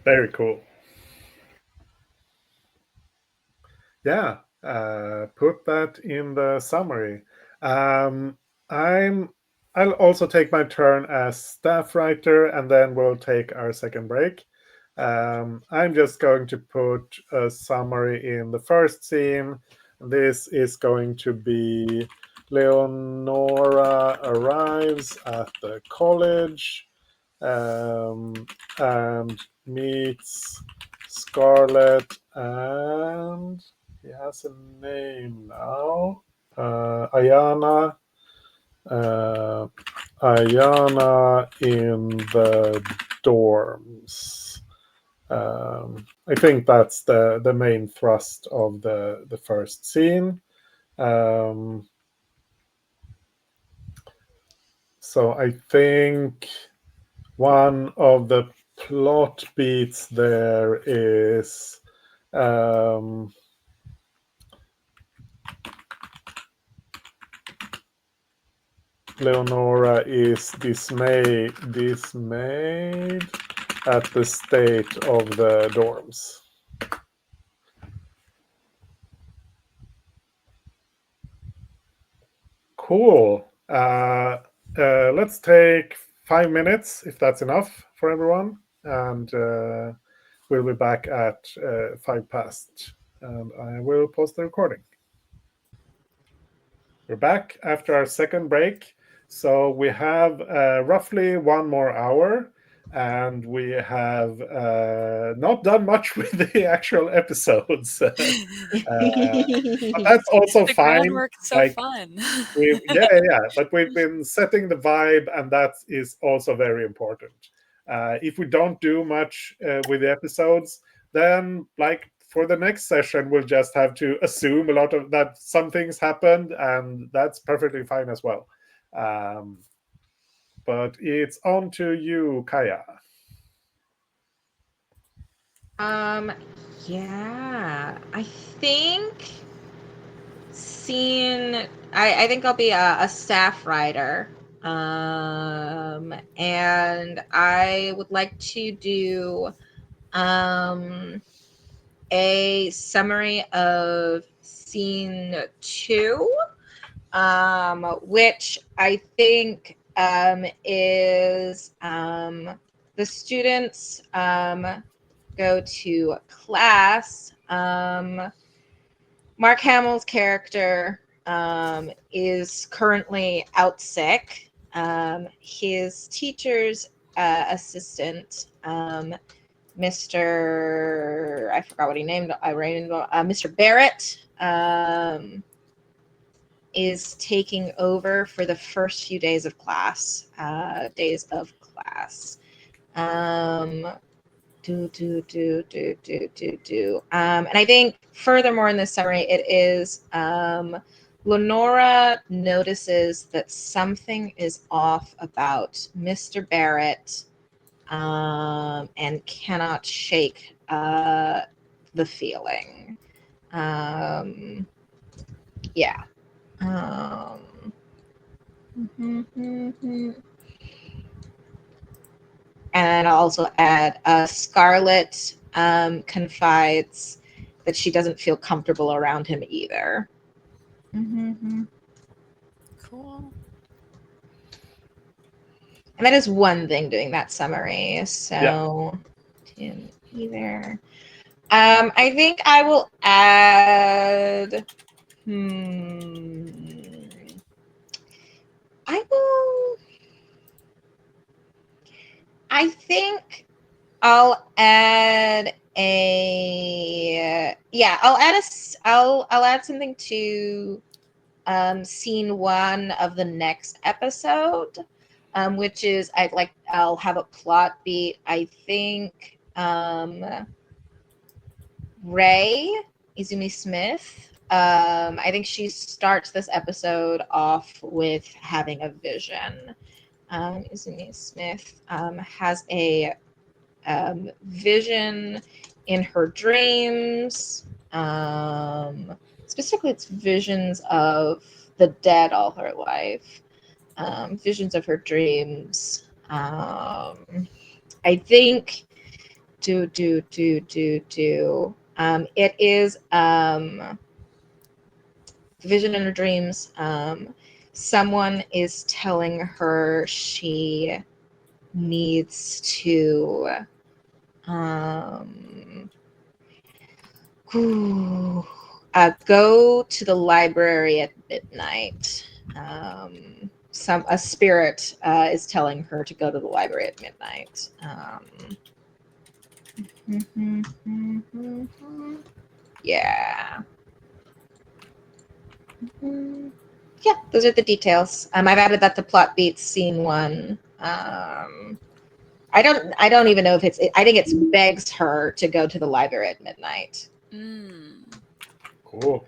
Very cool. Yeah, put that in the summary. Um, I'll also take my turn as staff writer, and then we'll take our second break. I'm just going to put a summary in the first scene. This is going to be Leonora arrives at the college and meets Scarlet, and he has a name now. Ayana. Ayana in the dorms. I think that's the main thrust of the first scene. So I think one of the plot beats there is Leonora is dismayed at the state of the dorms. Cool. Let's take 5 minutes, if that's enough for everyone, and we'll be back at 5 past, and I will pause the recording. We're back after our second break. So we have roughly 1 more hour, and we have not done much with the actual episodes. But that's also The fine. groundwork is so Like, fun. yeah. But we've been setting the vibe, and that is also very important. If we don't do much with the episodes, then like for the next session, we'll just have to assume a lot of that some things happened, and that's perfectly fine as well. But it's on to you, Kaya. Yeah, I think I think I'll be a staff writer. And I would like to do a summary of scene 2, which I think is the students go to class. Mark Hamill's character is currently out sick. His teacher's assistant, Mr. I forgot what he named. Mr. Barrett is taking over for the first few days of class. And I think furthermore in this summary, it is Lenora notices that something is off about Mr. Barrett and cannot shake the feeling. Yeah. And I'll also add Scarlett confides that she doesn't feel comfortable around him either. Cool. And that is one thing doing that summary. So, yeah. Either. I think I will add. I think I'll add I'll add something to scene 1 of the next episode, which is I'll have a plot beat. I think Ray Izumi Smith. I think she starts this episode off with having a vision. Izumi Smith has a vision in her dreams. Specifically, it's visions of the dead all her life. Visions of her dreams. I think it is vision in her dreams. Someone is telling her she needs to go to the library at midnight. A spirit is telling her to go to the library at midnight. Yeah. Yeah, those are the details. I've added that to plot beats scene 1. I don't even know if I think it begs her to go to the library at midnight. Cool.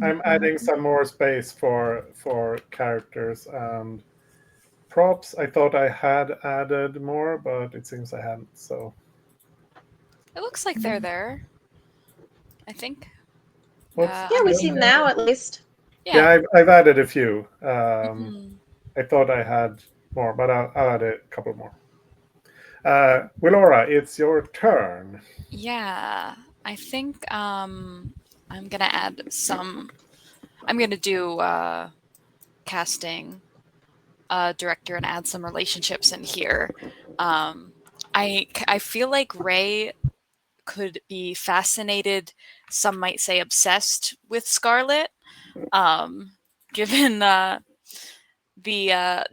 I'm adding some more space for characters, and props, I thought I had added more, but it seems I hadn't. So It looks like they're there. I think. what's Yeah, we yeah, seem now at least. yeah, I've added a few. Mhm. I thought I had more, but I'll add a couple more. Willora, it's your turn. Yeah, I think I'm gonna add some. I'm gonna do casting, director, and add some relationships in here. Um, I feel like Ray could be fascinated. Some might say obsessed with Scarlet, um, given the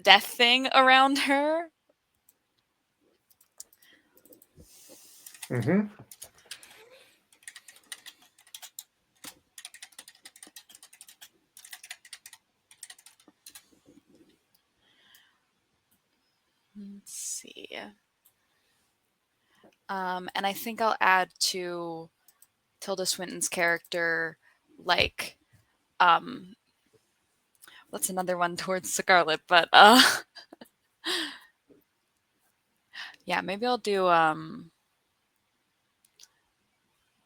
death thing around her. Mm-hmm. Let's see. And I think I'll add to Tilda Swinton's character, like, um, what's another one towards Scarlet? But yeah, maybe I'll do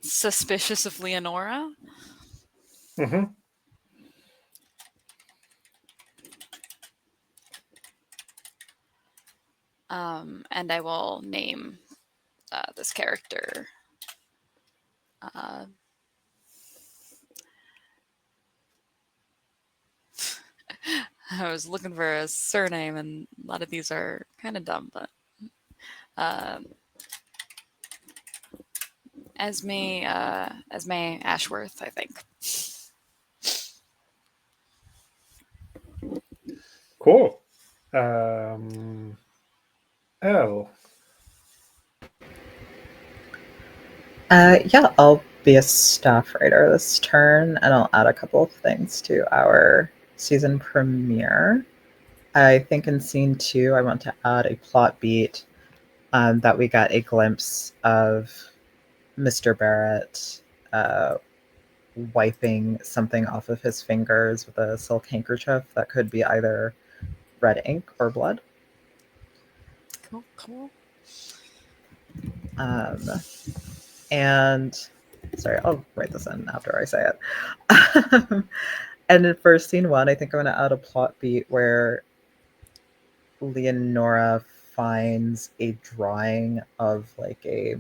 suspicious of Leonora. Mm-hmm. And I will name this character. Uh, I was looking for a surname, and a lot of these are kind of dumb, but Esme Ashworth, I think. Cool. Elle. Yeah, I'll be a staff writer this turn, and I'll add a couple of things to our season premiere. I think in scene 2, I want to add a plot beat that we got a glimpse of Mr. Barrett wiping something off of his fingers with a silk handkerchief that could be either red ink or blood. Cool. And sorry, I'll write this in after I say it. And in first scene 1, I think I'm going to add a plot beat where Leonora finds a drawing of like a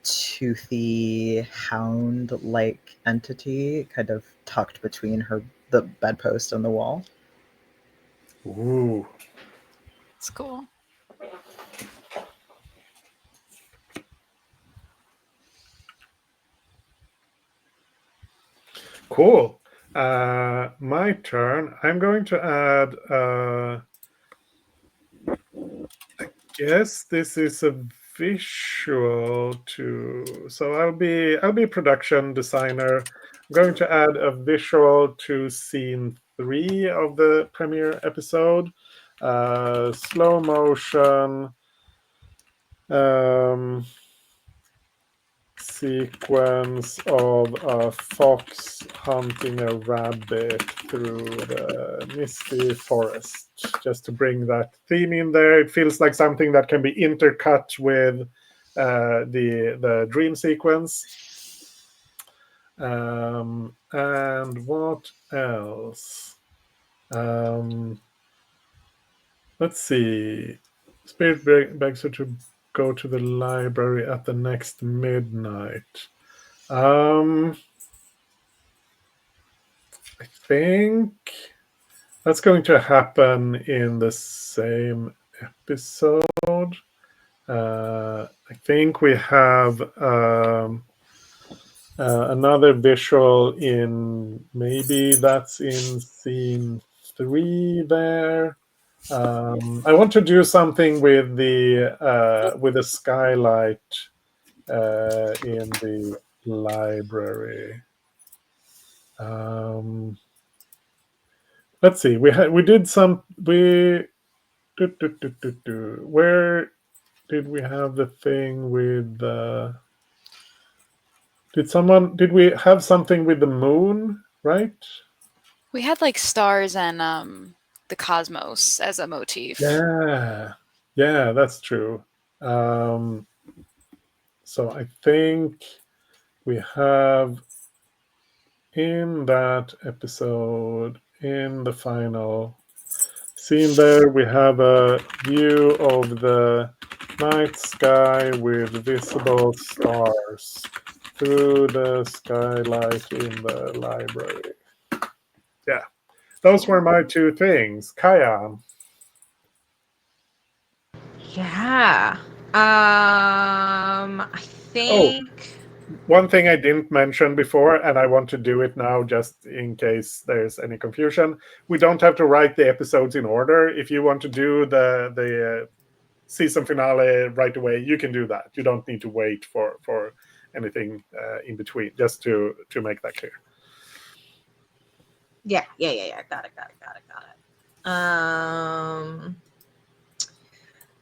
toothy hound-like entity kind of tucked between the bedpost and the wall. Ooh. It's cool. Cool. My turn. I'm going to add. I guess this is a visual too. So I'll be production designer. I'm going to add a visual to scene 3 of the premiere episode. Slow motion. Sequence of a fox hunting a rabbit through the misty forest. Just to bring that theme in there, it feels like something that can be intercut with the dream sequence. And what else? Let's see. Spirit begs her to go to the library at the next midnight. I think that's going to happen in the same episode. I think we have another visual in maybe that's in scene 3 there. I want to do something with the skylight in the library. Let's see. We did some. Where did we have the thing with? Did we have something with the moon? Right. We had like stars and the cosmos as a motif. Yeah, that's true. So I think we have in that episode, in the final scene there, we have a view of the night sky with visible stars through the skylight in the library. Yeah, those were my two things. Kaya. Yeah. I Oh, think. one thing I didn't mention before, and I want to do it now just in case there's any confusion. We don't have to write the episodes in order. If you want to do the season finale right away, you can do that. You don't need to wait for anything in between. Just to make that clear. Yeah. Got it.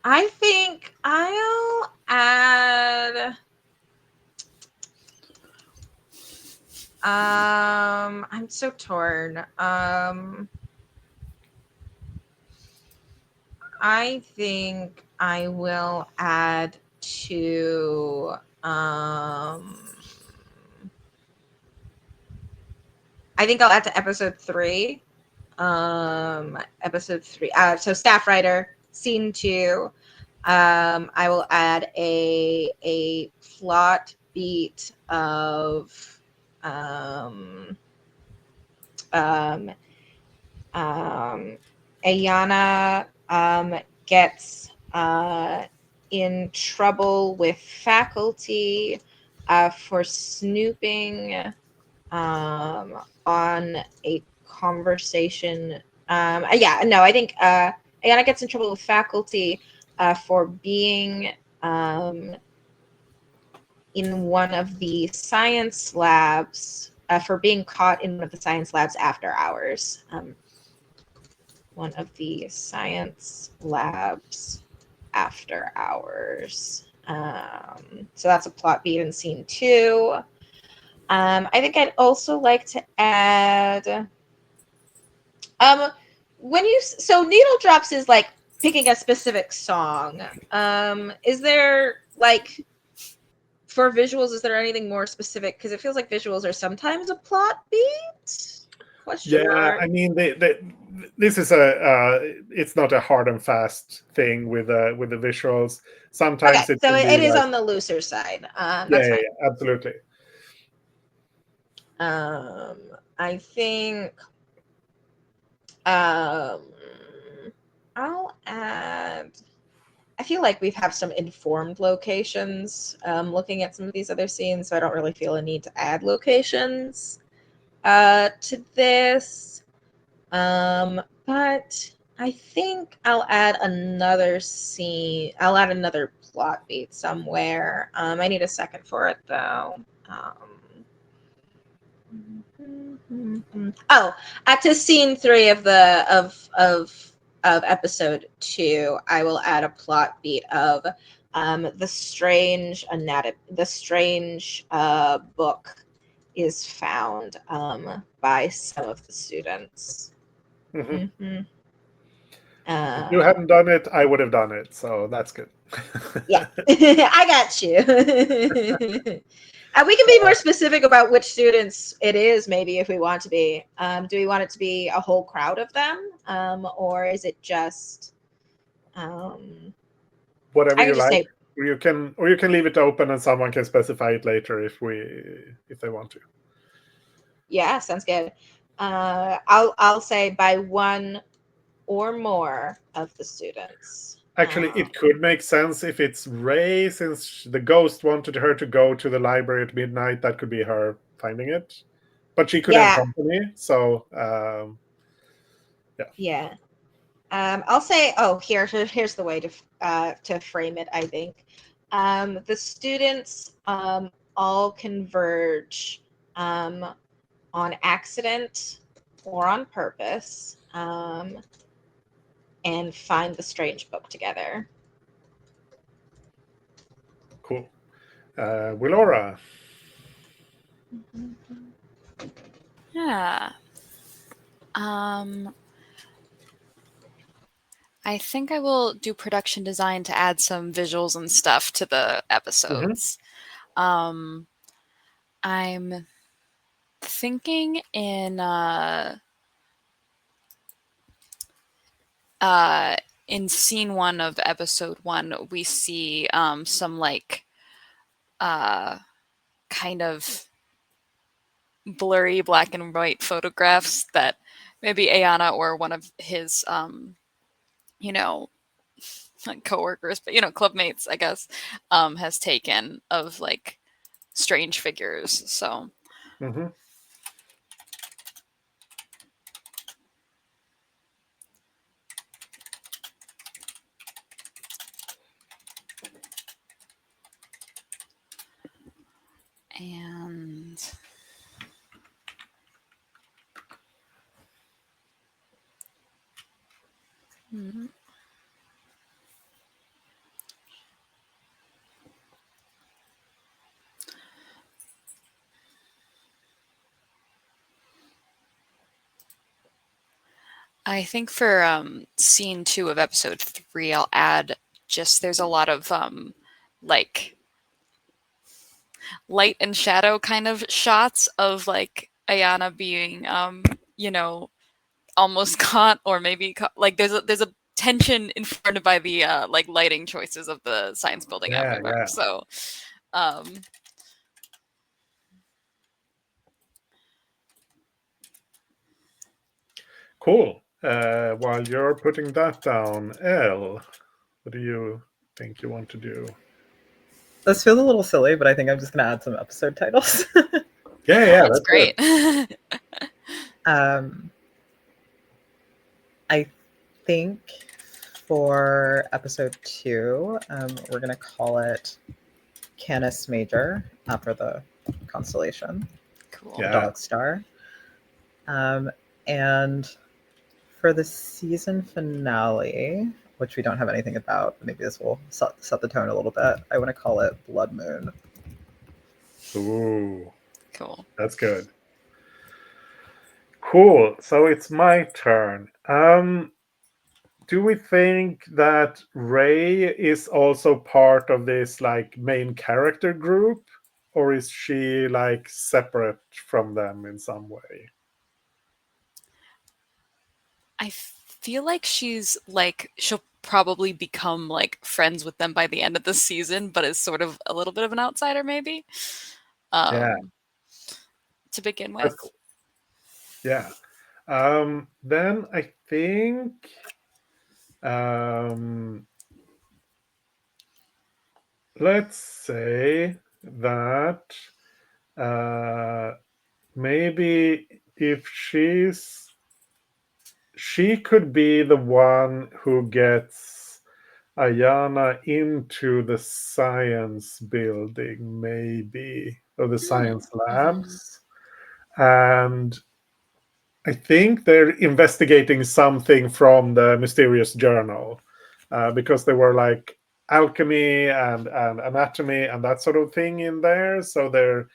I think I'll add. I'm so torn. I think I will add to I think I'll add to episode 3. Episode 3. So staff writer, scene 2. I will add a plot beat of Ayana gets in trouble with faculty for snooping on a conversation. I think Ayana gets in trouble with faculty for being in one of the science labs, for being caught in one of the science labs after hours. One of the science labs after hours. So that's a plot beat in scene 2. I think I'd also like to add so needle drops is like picking a specific song. Is there like for visuals, is there anything more specific? Because it feels like visuals are sometimes a plot beat. Question mark. I mean, this is it's not a hard and fast thing with the visuals. Sometimes Okay, it so can be it is like, on the looser side. That's yeah, fine. absolutely. I think I'll add. I feel like we have some informed locations looking at some of these other scenes, so I don't really feel a need to add locations to this. But I think I'll add another scene. I'll add another plot beat somewhere. I need a second for it though. To scene 3 of episode 2, I will add a plot beat of the strange book is found by some of the students. Mhm. Mm-hmm. If you hadn't done it, I would have done it. So that's good. Yeah, I got you. We can be more specific about which students it is, maybe, if we want to be. Do we want it to be a whole crowd of them, or is it just? Whatever I you can just like. say, Or you can leave it open and someone can specify it later if they want to. yeah, sounds good. I'll say by one or more of the students. Actually, it could make sense if it's Ray, since the ghost wanted her to go to the library at midnight. That could be her finding it, but she could have Yeah, company. So yeah. yeah. I'll say, here's the way to frame it. I think the students all converge on accident or on purpose, and find the strange book together. Cool. Willora. Yeah. I think I will do production design to add some visuals and stuff to the episodes. I'm thinking in scene 1 of episode 1, we see some like kind of blurry black and white photographs that maybe Ayana or one of his you know, like coworkers, but club mates, I guess, has taken of like strange figures. So Hmm. and Mhm. I think for scene 2 of episode 3, I'll add just there's a lot of like light and shadow kind of shots of like Ayana being almost caught, or maybe like there's a tension informed by the like lighting choices of the science building Yeah, everywhere. yeah. So um Cool. While you're putting that down, Elle, what do you think you want to do? This feels a little silly, but I think I'm just going to add some episode titles. Yeah, that's that's good. great. I think for episode 2, we're going to call it Canis Major after the constellation, Cool. Yeah. Dog Star. And for the season finale, which we don't have anything about, maybe this will set the tone a little bit. I want to call it Blood Moon. Ooh, Cool. that's good. Cool. So it's my turn. Do we think that Ray is also part of this like main character group, or is she like separate from them in some way? I feel like she'll probably become like friends with them by the end of the season, but is sort of a little bit of an outsider maybe. Yeah, To begin that's with. cool. Yeah. Then I think let's say that maybe if she could be the one who gets Ayana into the science building, maybe, or the science Mhm. labs. And I think they're investigating something from the mysterious journal, because there were like alchemy and anatomy and that sort of thing in there. So they're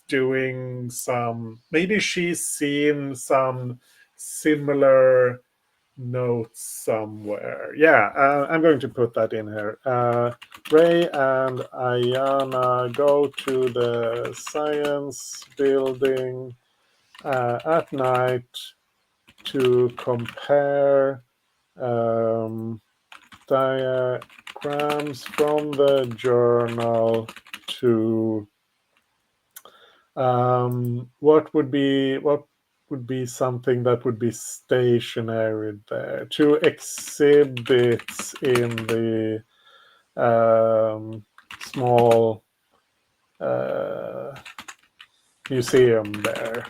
doing some, maybe she's seen some similar notes somewhere. Yeah, I'm going to put that in here. Ray and Ayana go to the science building at night to compare diagrams from the journal to what would be something that would be stationary there, to exhibits in the small museum there.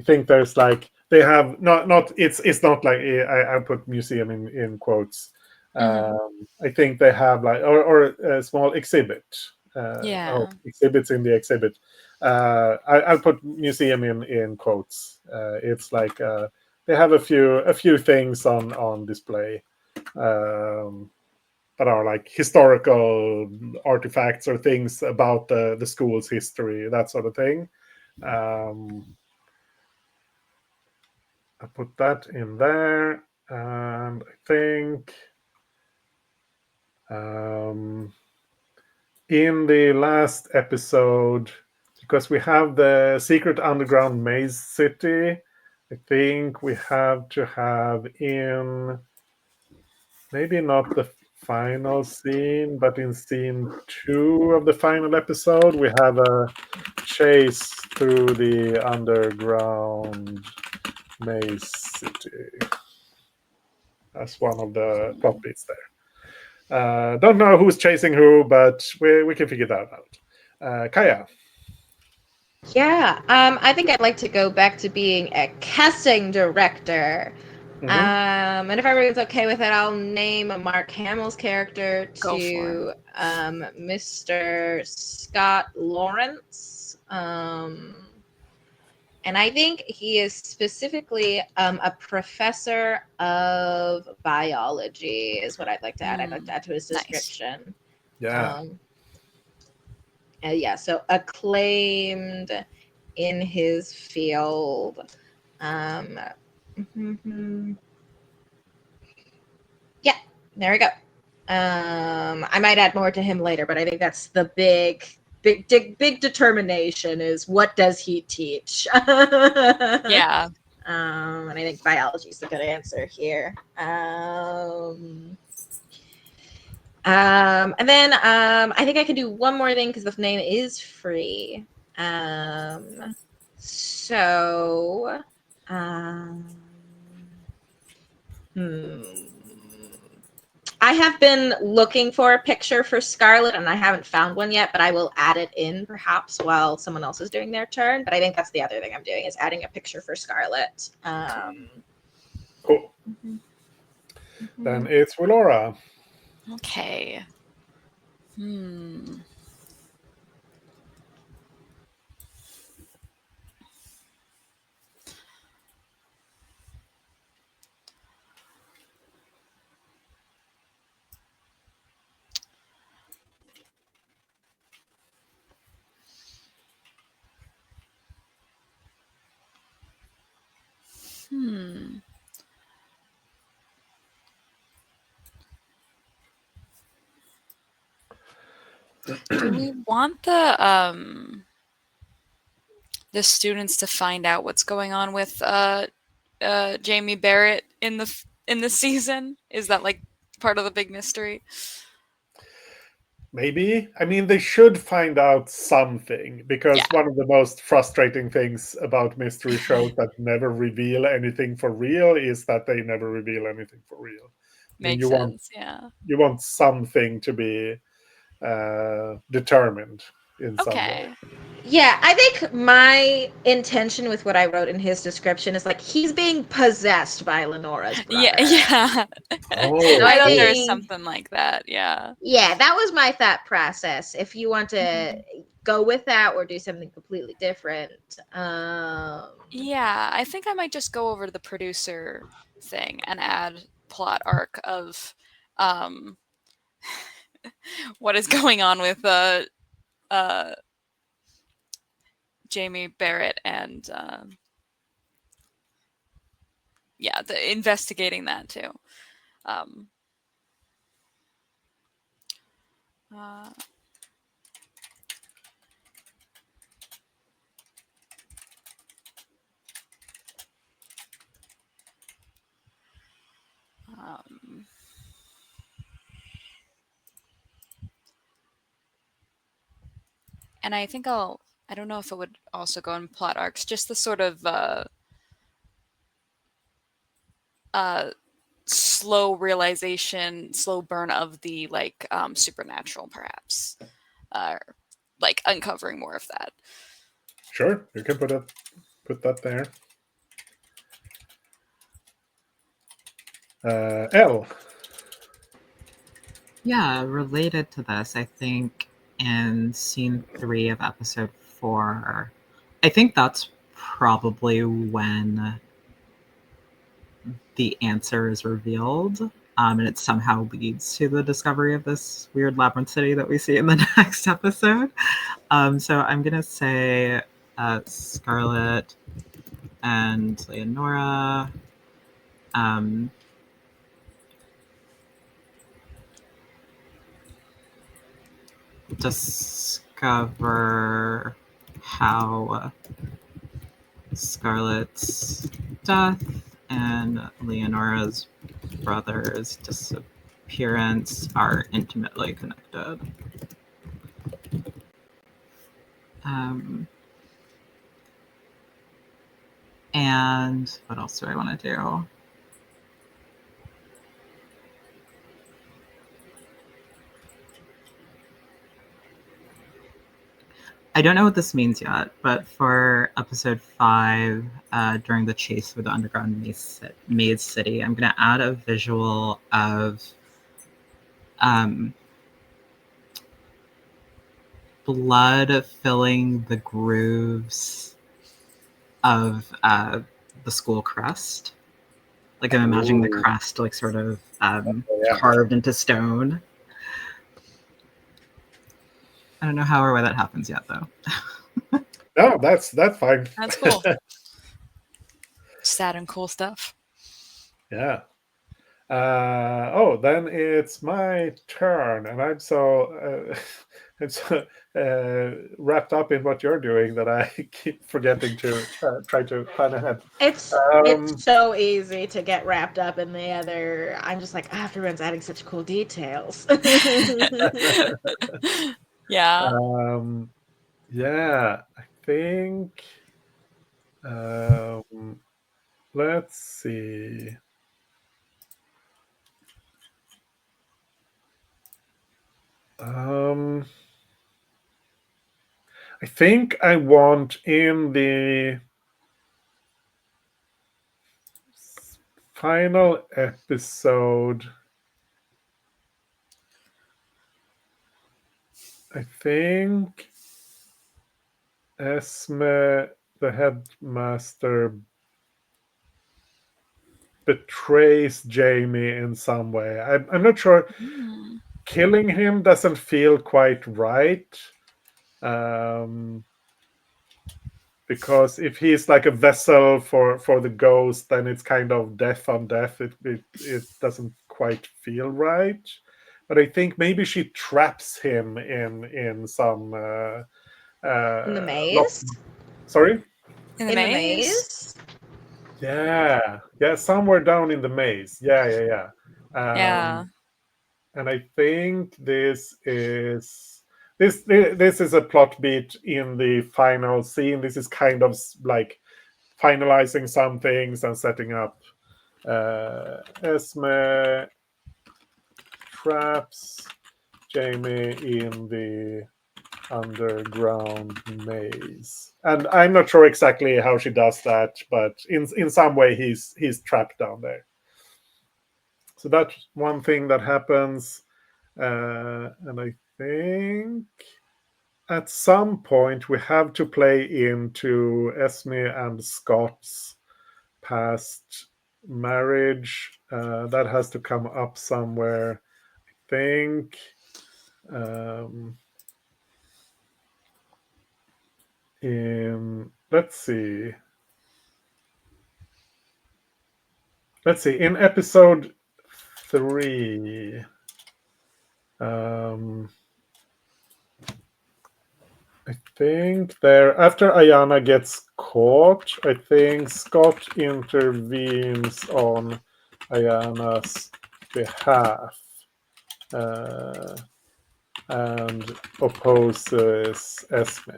I think there's like they have not it's not like I put museum in quotes. I think they have like or a small exhibit. Yeah. Exhibits in the exhibit. I'll put museum in quotes. It's like they have a few things on display, that are like historical artifacts or things about the school's history, that sort of thing. Um, I put that in there. And I think in the last episode, because we have the secret underground maze city, I think we have to have in maybe not the final scene, but in scene 2 of the final episode, we have a chase through the underground maze city. That's one of the plot beats there. Don't know who's chasing who, but we can figure that out. Kaya. Yeah, I think I'd like to go back to being a casting director. Mhm. And if everyone's okay with it, I'll name Mark Hamill's character Go for to Mr. Scott Lawrence. And I think he is specifically a professor of biology, is what I'd like to add. I'd like to add to his Nice. description. Yeah. Yeah, so acclaimed in his field. Yeah, there we go. I might add more to him later, but I think that's the big determination is what does he teach? Yeah. And I think biology is a good answer here. And then I think I can do one more thing because the name is free. So, I have been looking for a picture for Scarlet and I haven't found one yet, but I will add it in perhaps while someone else is doing their turn. But I think that's the other thing I'm doing is adding a picture for Scarlet. Cool. Then it's Willora. Okay. Do we want the students to find out what's going on with Jamie Barrett in the season? Is that like part of the big mystery? Maybe. I mean, they should find out something because one of the most frustrating things about mystery shows that never reveal anything for real is that they never reveal anything for real. Makes sense. Yeah. You want something to be determined in some way. Yeah, I think my intention with what I wrote in his description is like he's being possessed by Lenora's brother. Yeah. Oh, I thought think- there was something like that. Yeah. Yeah, that was my thought process. If you want to go with that or do something completely different. Yeah, I think I might just go over to the producer thing and add plot arc of what is going on with Jamie Barrett and the investigating that too. And I think I don't know if it would also go in plot arcs, just the sort of slow realization, slow burn of the like supernatural, perhaps, like uncovering more of that. Sure, you can put that there. L. Yeah, related to this, I think in scene 3 of episode 4, I think that's probably when the answer is revealed. And it somehow leads to the discovery of this weird labyrinth city that we see in the next episode. So I'm going to say Scarlet and Leonora discover how Scarlett's death and Leonora's brother's disappearance are intimately connected. And what else do I want to do? I don't know what this means yet, but for episode 5, during the chase through the underground maze city, I'm going to add a visual of blood filling the grooves of the school crest. Like I'm imagining the crest like sort of carved into stone. I don't know how or why that happens yet, though. No, that's fine. That's cool. Sad and cool stuff. Yeah. Then it's my turn, and I'm so wrapped up in what you're doing that I keep forgetting to try to plan ahead. It's so easy to get wrapped up in the other. I'm just like, everyone's adding such cool details. Yeah. Yeah, I think. Let's see. I think I want in the final episode, I think Esme, the headmaster, betrays Jamie in some way. I'm not sure. Killing him doesn't feel quite right. Because if he's like a vessel for the ghost, then it's kind of death on death. It doesn't quite feel right. But I think maybe she traps him in some In the maze? Sorry? In the maze? Yeah, somewhere down in the maze. Yeah. Yeah. And I think this is a plot beat in the final scene. This is kind of like finalizing some things and setting up. Esme traps Jamie in the underground maze, and I'm not sure exactly how she does that, but in some way he's trapped down there. So that's one thing that happens, and I think at some point we have to play into Esme and Scott's past marriage. That has to come up somewhere, I think. Let's see, in episode 3, I think there, after Ayana gets caught, I think Scott intervenes on Ayana's behalf and opposes Esme.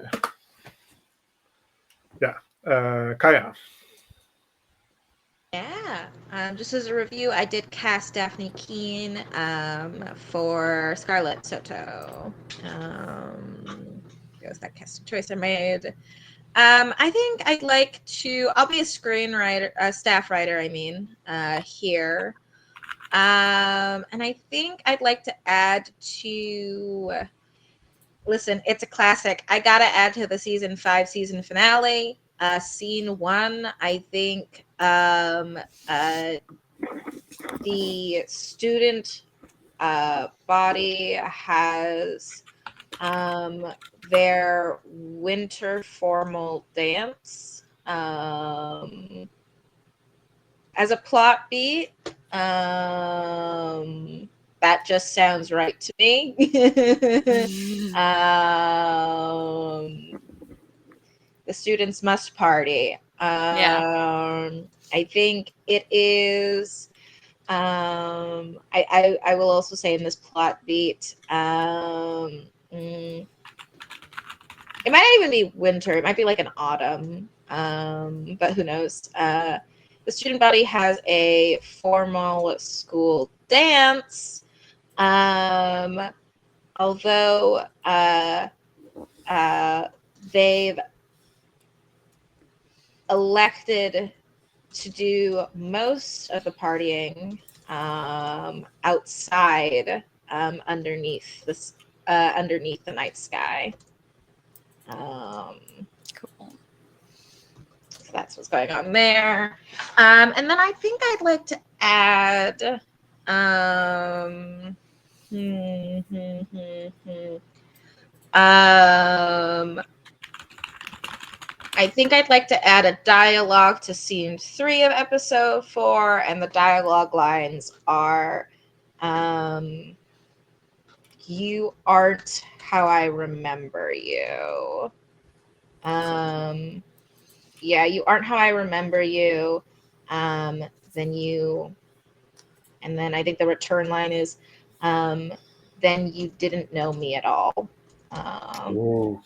Yeah. Kaya. Yeah. Just as a review, I did cast Daphne Keene for Scarlett Soto. That was that casting choice I made. I think I'd like to. I'll be a screenwriter, staff writer. I mean, here. And I think I'd like to add to. Listen, it's a classic. I gotta add to the season 5 season finale. Scene 1, I think the student body has their winter formal dance as a plot beat. that just sounds right to me. The students must party. I think it is. I will also say in this plot beat, it might not even be winter. It might be like an autumn. But who knows? The student body has a formal school dance. Although they've elected to do most of the partying outside, underneath the night sky. Cool. So that's what's going on there. And then I think I'd like to add. I think I'd like to add a dialogue to scene 3 of episode 4, and the dialogue lines are, "You aren't how I remember you." Yeah, you aren't how I remember you. Then you, and then I think the return line is, then you didn't know me at all. Ooh.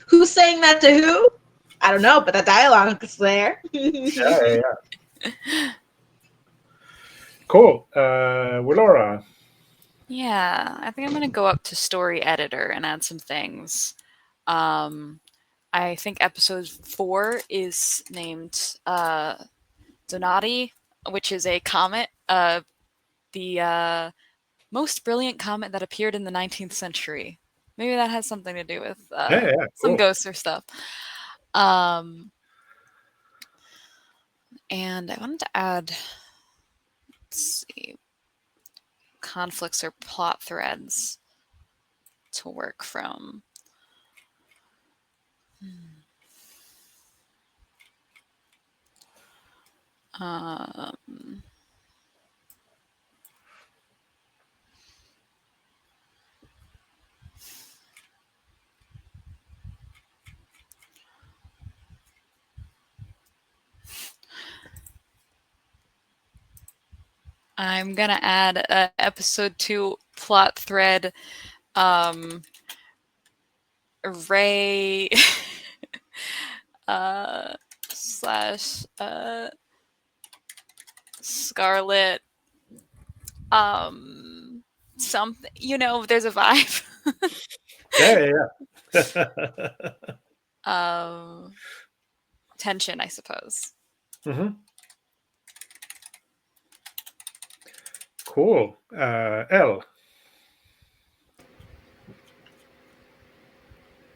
Who's saying that to who? I don't know, but the dialogue is there. Yeah. Cool. Willora. Yeah, I think I'm gonna go up to story editor and add some things. I think episode 4 is named Donati, which is a comet, the most brilliant comet that appeared in the 19th century. Maybe that has something to do with some Cool. ghosts or stuff. And I wanted to add, let's see, conflicts or plot threads to work from. I'm gonna add a episode 2 plot thread. Ray slash Scarlet. Something, there's a vibe. Yeah. Tension, I suppose. Cool. Elle.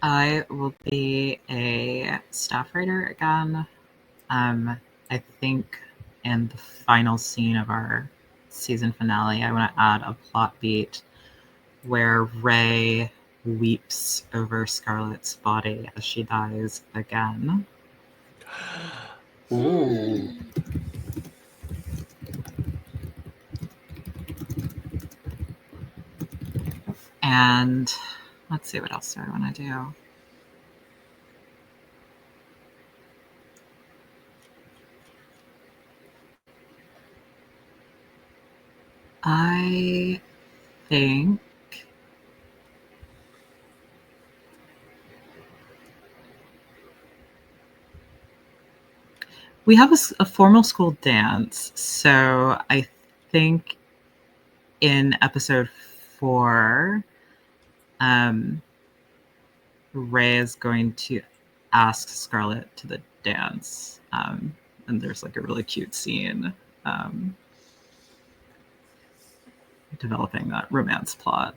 I will be a staff writer again. I think in the final scene of our season finale, I want to add a plot beat where Ray weeps over Scarlet's body as she dies again. Ooh. And let's see, what else do I want to do? I think we have a formal school dance, so I think in episode 4, Ray is going to ask Scarlet to the dance, and there's like a really cute scene developing that romance plot.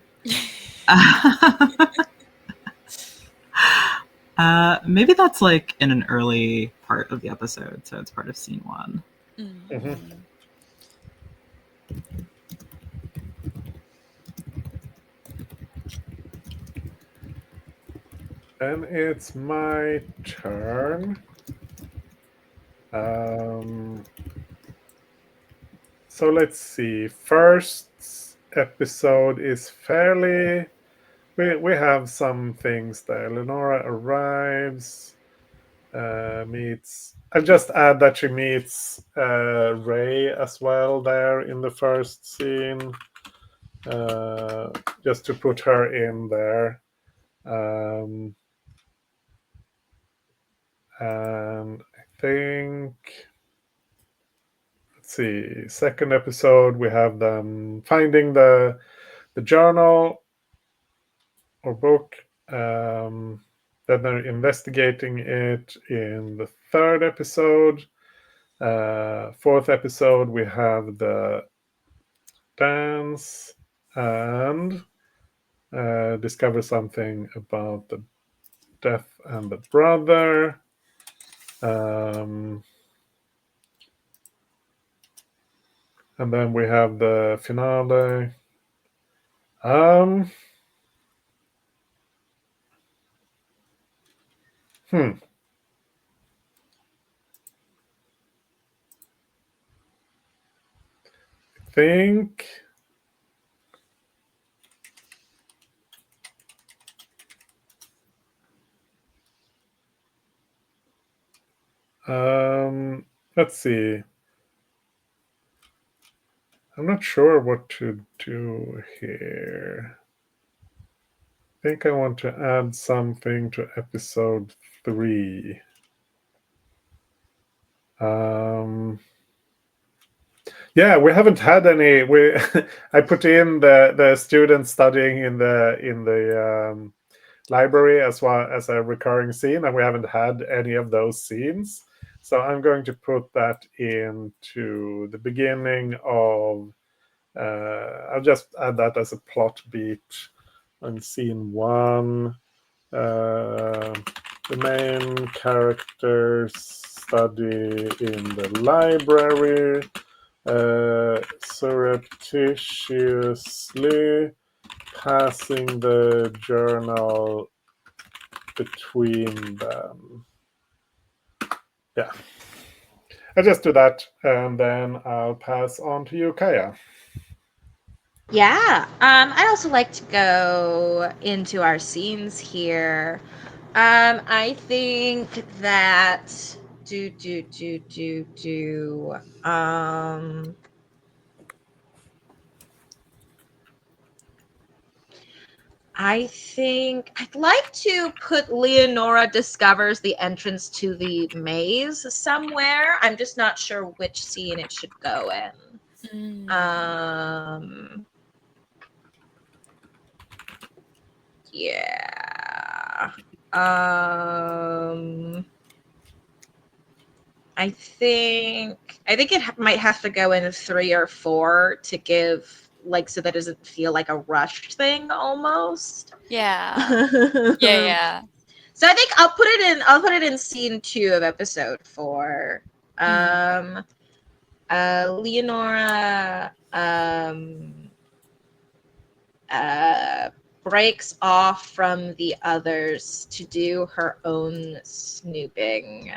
Maybe that's like in an early part of the episode, so it's part of scene 1. And it's my turn. So let's see. First episode is fairly. We have some things there. Lenora arrives, meets. I'll just add that she meets Ray as well there in the first scene, just to put her in there. And I think, let's see, second episode we have them finding the journal or book. Then they're investigating it in the third episode. Fourth episode we have the dance and discover something about the death and the brother. And then we have the finale. Hmm. I think let's see. I'm not sure what to do here. I think I want to add something to episode 3. Yeah, we haven't had any. We I put in the students studying in the library as well as a recurring scene, and we haven't had any of those scenes. So I'm going to put that into the beginning of. I'll just add that as a plot beat on scene 1. The main characters study in the library, surreptitiously passing the journal between them. Yeah. I'll just do that, and then I'll pass on to you, Kaya. Yeah. I'd also like to go into our scenes here. I think that I think I'd like to put Leonora discovers the entrance to the maze somewhere. I'm just not sure which scene it should go in. Yeah. I think it might have to go in 3 or 4 to give so that it doesn't feel like a rushed thing almost. Yeah. Yeah. So I think I'll put it in scene 2 of episode 4. Leonora breaks off from the others to do her own snooping.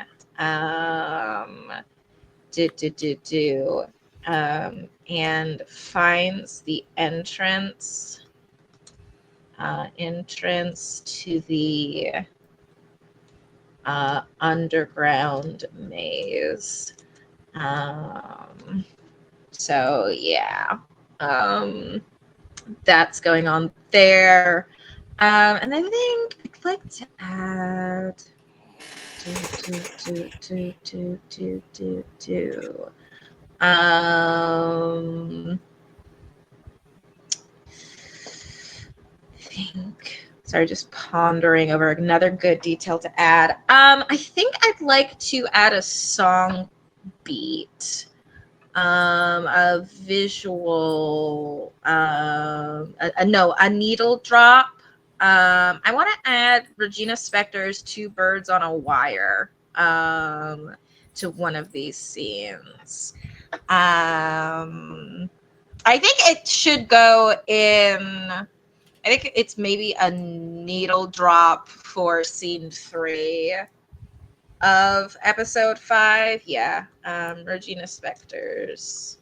And finds the entrance to the underground maze. So yeah, that's going on there. And I think I'd like to add sorry, just pondering over another good detail to add. I think I'd like to add a song beat, a visual, a needle drop. I want to add Regina Spektor's Two Birds on a Wire to one of these scenes. I think it should go in. I think it's maybe a needle drop for scene 3 of episode 5. Yeah, Regina Spektor's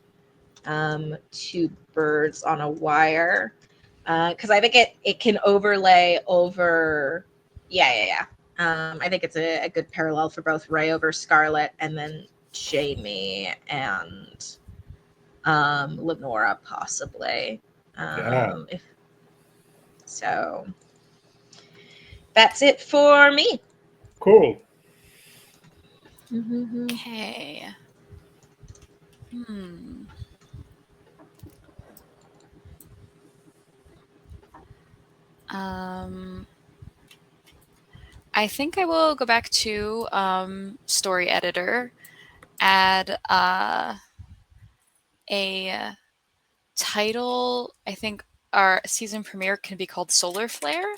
two birds on a wire, because I think it can overlay over. Yeah. I think it's a good parallel for both Ray over Scarlet, and then Jamie and Lenora possibly. If so, that's it for me. Cool. Okay. I think I will go back to story editor, add a title. I think our season premiere can be called Solar Flare.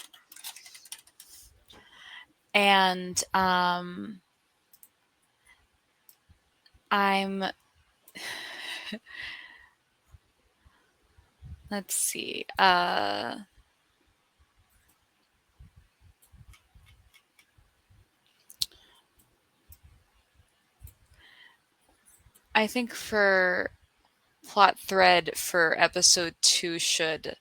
And I'm let's see. I think for plot thread for episode 2 should.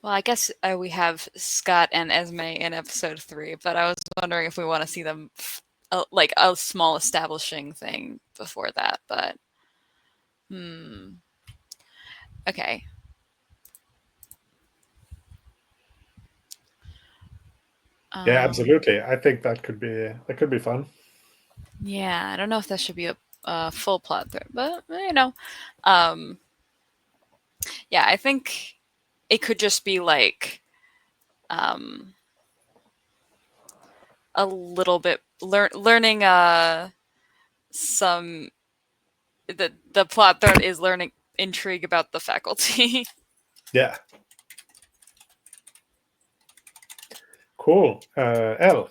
Well, I guess we have Scott and Esme in episode 3, but I was wondering if we want to see them like a small establishing thing before that. But okay. Yeah, absolutely. I think that could be fun. Yeah, I don't know if that should be a full plot thread, but yeah, I think it could just be like a little bit learning some the plot thread is learning intrigue about the faculty. Yeah. Cool. Elle.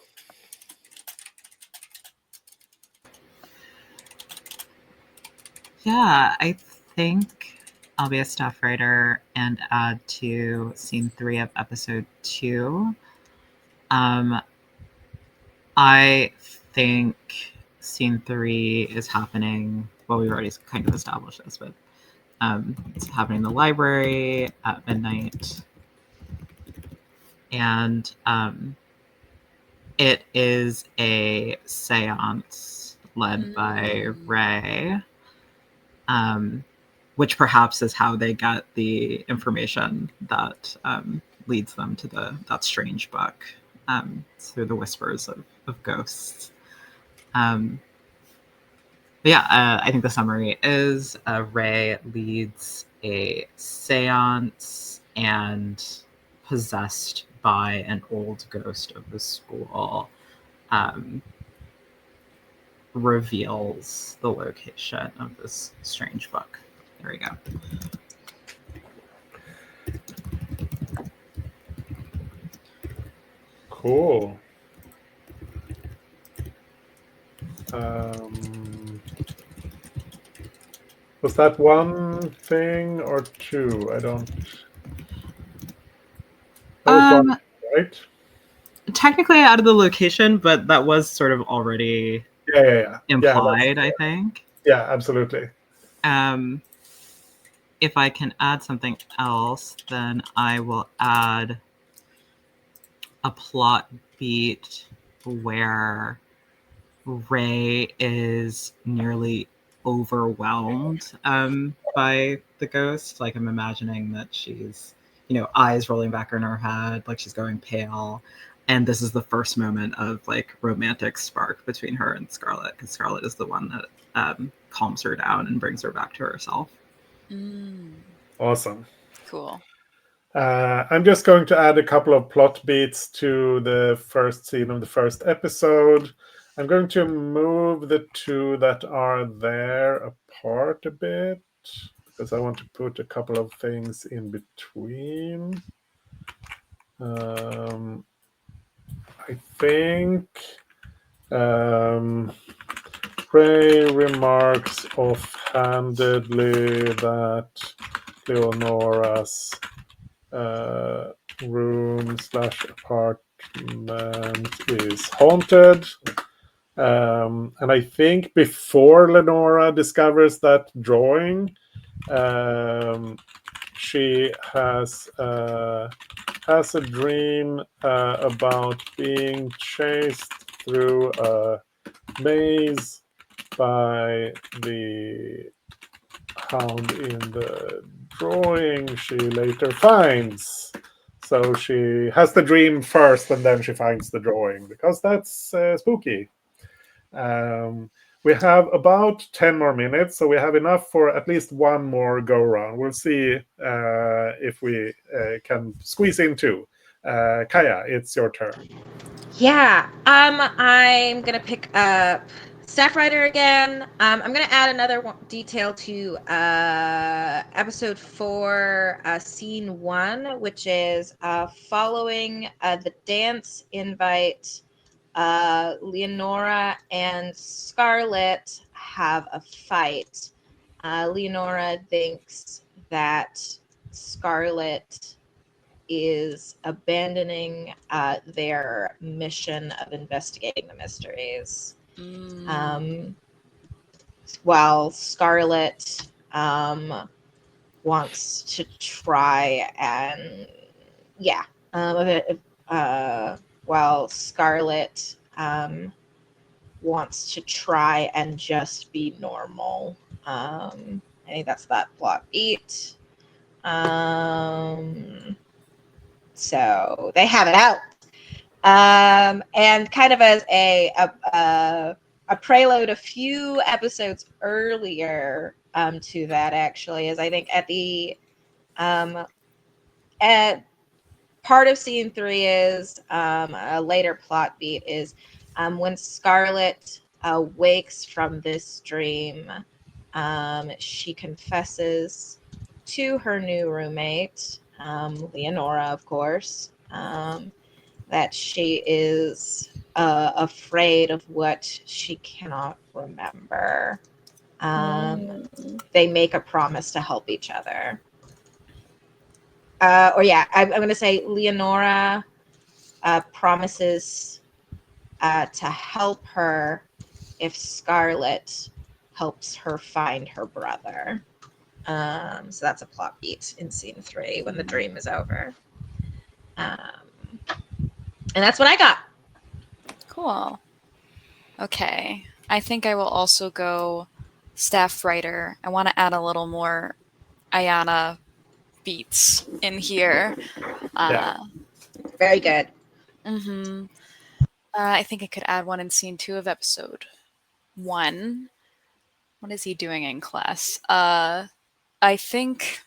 Yeah, I think I'll be a staff writer and add to scene 3 of episode 2. I think scene 3 is happening. Well, we've already kind of established this, but it's happening in the library at midnight. And it is a seance led by Ray, which perhaps is how they get the information that leads them to that strange book through the whispers of ghosts. But yeah, I think the summary is Ray leads a seance and possessed by an old ghost of the school reveals the location of this strange book. There we go. Cool. Was that one thing or two? I don't. That was one, right? Technically out of the location, but that was sort of already implied, I think. Yeah, absolutely. If I can add something else, then I will add a plot beat where Ray is nearly overwhelmed by the ghost. Like, I'm imagining that she's, eyes rolling back in her head, like she's going pale. And this is the first moment of like romantic spark between her and Scarlet, because Scarlet is the one that calms her down and brings her back to herself. Awesome. Cool. I'm just going to add a couple of plot beats to the first scene of the first episode. I'm going to move the two that are there apart a bit because I want to put a couple of things in between. I think Ray remarks offhandedly that Leonora's room/apartment is haunted. And I think before Lenora discovers that drawing, she has a dream about being chased through a maze by the hound in the drawing she later finds. So she has the dream first and then she finds the drawing because that's spooky. Um, we have about 10 more minutes, so we have enough for at least one more go round. We'll see if we can squeeze in two. Kaya, it's your turn. Yeah. I'm gonna pick up Staff Rider again. I'm gonna add another detail to episode 4, scene 1, which is following the dance invite. Leonora and Scarlet have a fight. Leonora thinks that Scarlet is abandoning their mission of investigating the mysteries. While Scarlet wants to try and while Scarlet wants to try and just be normal. I think that's that plot beat. So they have it out. And kind of as a prelude, a few episodes earlier to that, actually, is I think at part of scene 3 is a later plot beat is when Scarlet wakes from this dream. She confesses to her new roommate, Leonora, of course, that she is afraid of what she cannot remember. They make a promise to help each other. I'm going to say Leonora promises to help her if Scarlet helps her find her brother. So that's a plot beat in scene 3 when the dream is over. And that's what I got. Cool. Okay. I think I will also go Staff Writer. I want to add a little more Ayana beats in here. Very good. I think I could add one in scene 2 of episode 1. What is he doing in class? I think...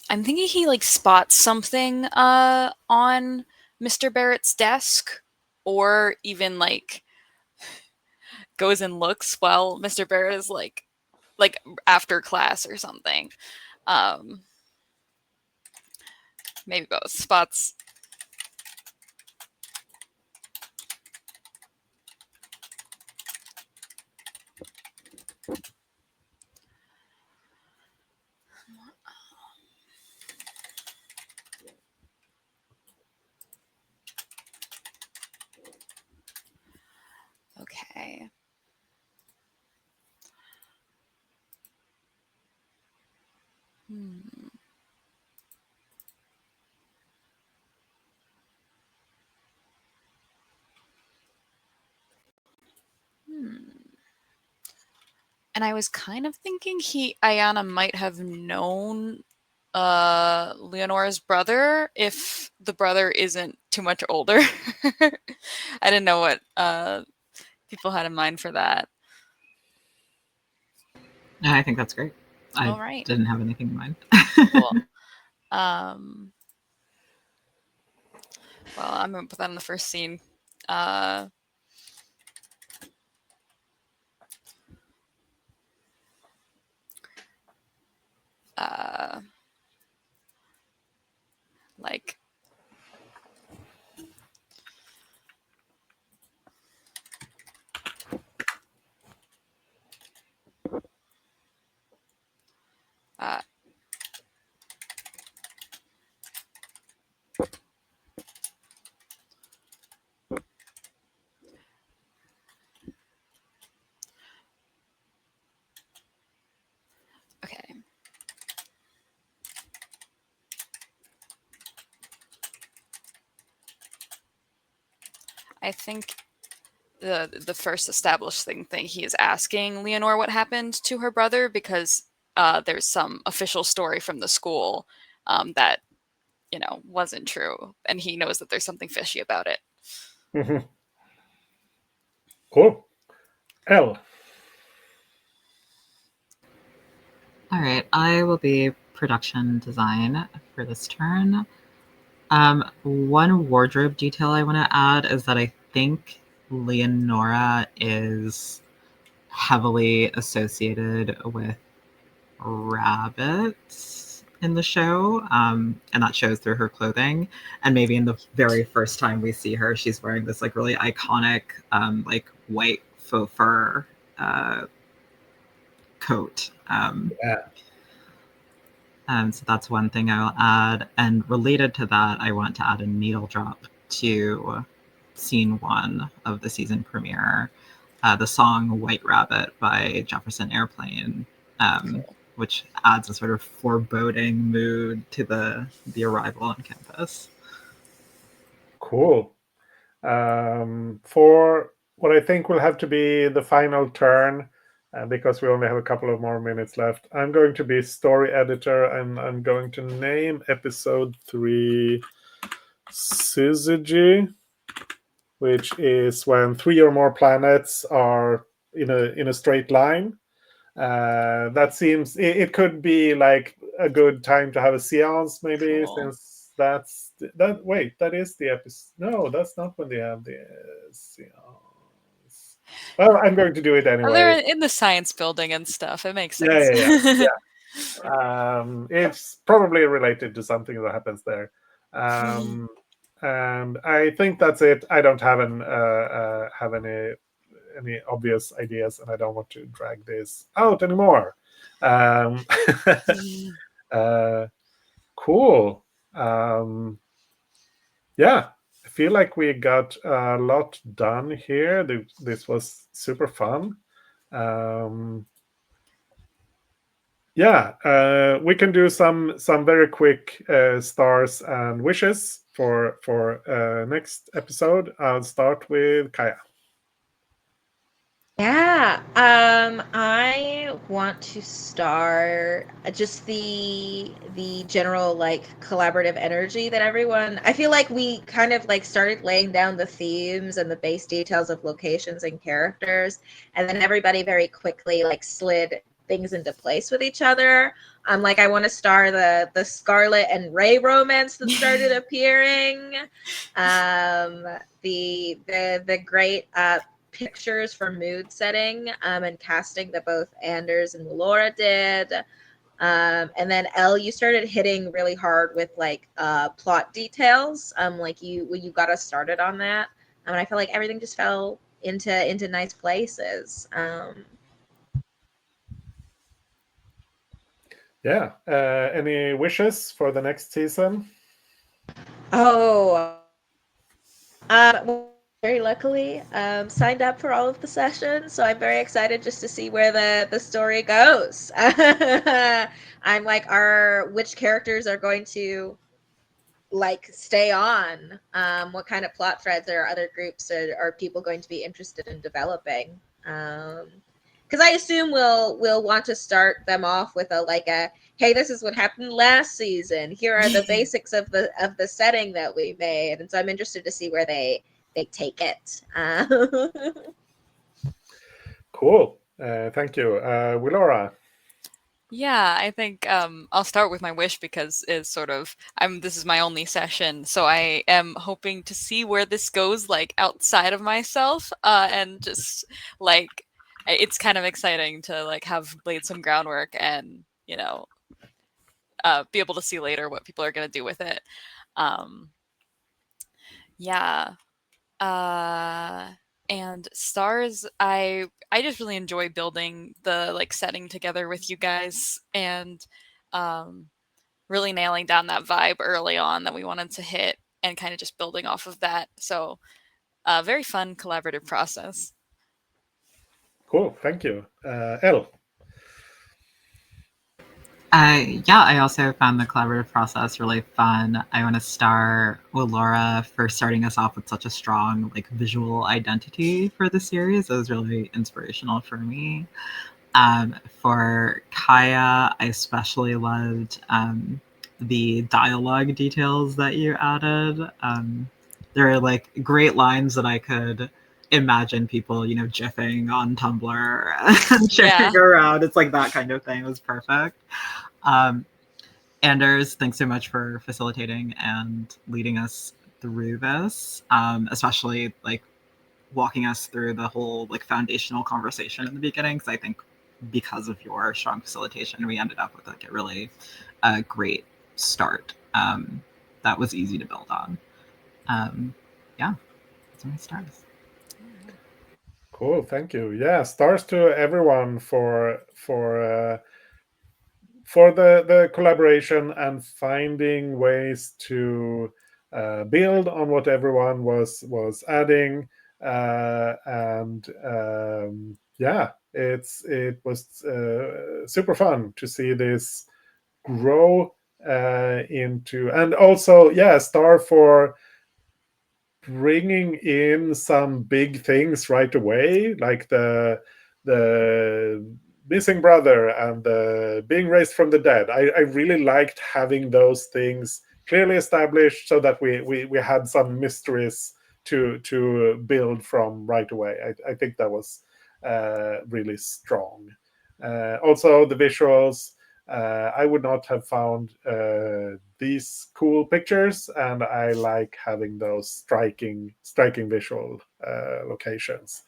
I'm thinking he like spots something on Mr. Barrett's desk, or even like goes and looks while Mr. Barrett is like after class or something. Maybe both spots. Okay. And I was kind of thinking Ayana might have known Leonora's brother if the brother isn't too much older. I didn't know what people had in mind for that. I think that's great. All right. Didn't have anything in mind. Cool. Well, I'm going to put that in the first scene. like uh, okay. I think the first established thing he is asking Leonore what happened to her brother because there's some official story from the school that wasn't true, and he knows that there's something fishy about it. Mhm. Cool. L. All right, I will be production design for this turn. One wardrobe detail I want to add is that I think Leonora is heavily associated with rabbits in the show, and that shows through her clothing. And maybe in the very first time we see her, she's wearing this like really iconic, like white faux fur coat. Yeah. So that's one thing I'll add. And related to that, I want to add a needle drop to scene 1 of the season premiere, the song White Rabbit by Jefferson Airplane, Cool. which adds a sort of foreboding mood to the arrival on campus. Cool. For what I think will have to be the final turn, because we only have a couple of more minutes left, I'm going to be story editor, and I'm going to name episode 3 Syzygy, which is when 3 or more planets are in a straight line. That seems it could be like a good time to have a seance, maybe, Cool. since that's that. Wait, that is the episode. No, that's not when they have the seance. Well, I'm going to do it Oh, anyway. they're in the science building and stuff. It makes Yeah, sense. yeah, yeah. It's probably related to something that happens there. And I think that's it. I don't have have any obvious ideas, and I don't want to drag this out anymore. Um, uh, cool. Yeah, I feel like we got a lot done here. This was super fun. Um, yeah, we can do some very quick stars and wishes for next episode. I'll start with Kaya. Yeah, I want to start just the general like collaborative energy that everyone. I feel like we kind of like started laying down the themes and the base details of locations and characters, and then everybody very quickly like slid things into place with each other. Like I want to star the Scarlet and Ray romance that started appearing. The great pictures for mood setting and casting that both Anders and Laura did. And then Elle, you started hitting really hard with like plot details. Like you got us started on that. And I feel like everything just fell into nice places. Yeah. Any wishes for the next season? Oh, well, very luckily signed up for all of the sessions, so I'm very excited just to see where the story goes. I'm like, which characters are going to like stay on? What kind of plot threads or other groups are people going to be interested in developing? Because I assume we'll want to start them off with a hey, this is what happened last season. Here are the basics of the setting that we made, and so I'm interested to see where they take it. Cool. Thank you, Willora. Yeah, I think I'll start with my wish because it's sort of this is my only session, so I am hoping to see where this goes, like outside of myself, and just it's kind of exciting to like have laid some groundwork and be able to see later what people are going to do with it. Yeah. And stars, I just really enjoy building the like setting together with you guys, and really nailing down that vibe early on that we wanted to hit, and kind of just building off of that. So very fun collaborative process. Cool, thank you. Elle. Yeah, I also found the collaborative process really fun. I want to star Laura for starting us off with such a strong like visual identity for the series. It was really inspirational for me. For Kaya, I especially loved the dialogue details that you added. There are like great lines that I could imagine people, jiffing on Tumblr and sharing around. It's like that kind of thing. It was perfect. Anders, thanks so much for facilitating and leading us through this, especially like walking us through the whole like foundational conversation in the beginning, because I think because of your strong facilitation, we ended up with like a really great start that was easy to build on. Yeah, that's my stars. Cool, thank you. Yeah, stars to everyone for the collaboration and finding ways to build on what everyone was adding, and yeah, it was super fun to see this grow into, and also yeah, star for bringing in some big things right away, like the missing brother and the being raised from the dead. I really liked having those things clearly established so that we had some mysteries to build from right away. I think that was really strong. Also, the visuals. I would not have found these cool pictures, and I like having those striking visual locations.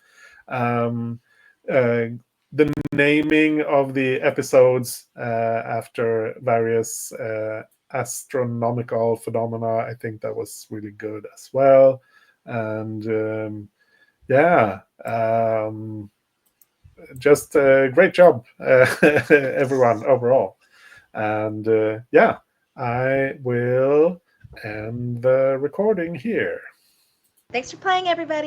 Um, the naming of the episodes after various astronomical phenomena, I think that was really good as well. And yeah, just a great job, everyone overall. And yeah, I will end the recording here. Thanks for playing, everybody.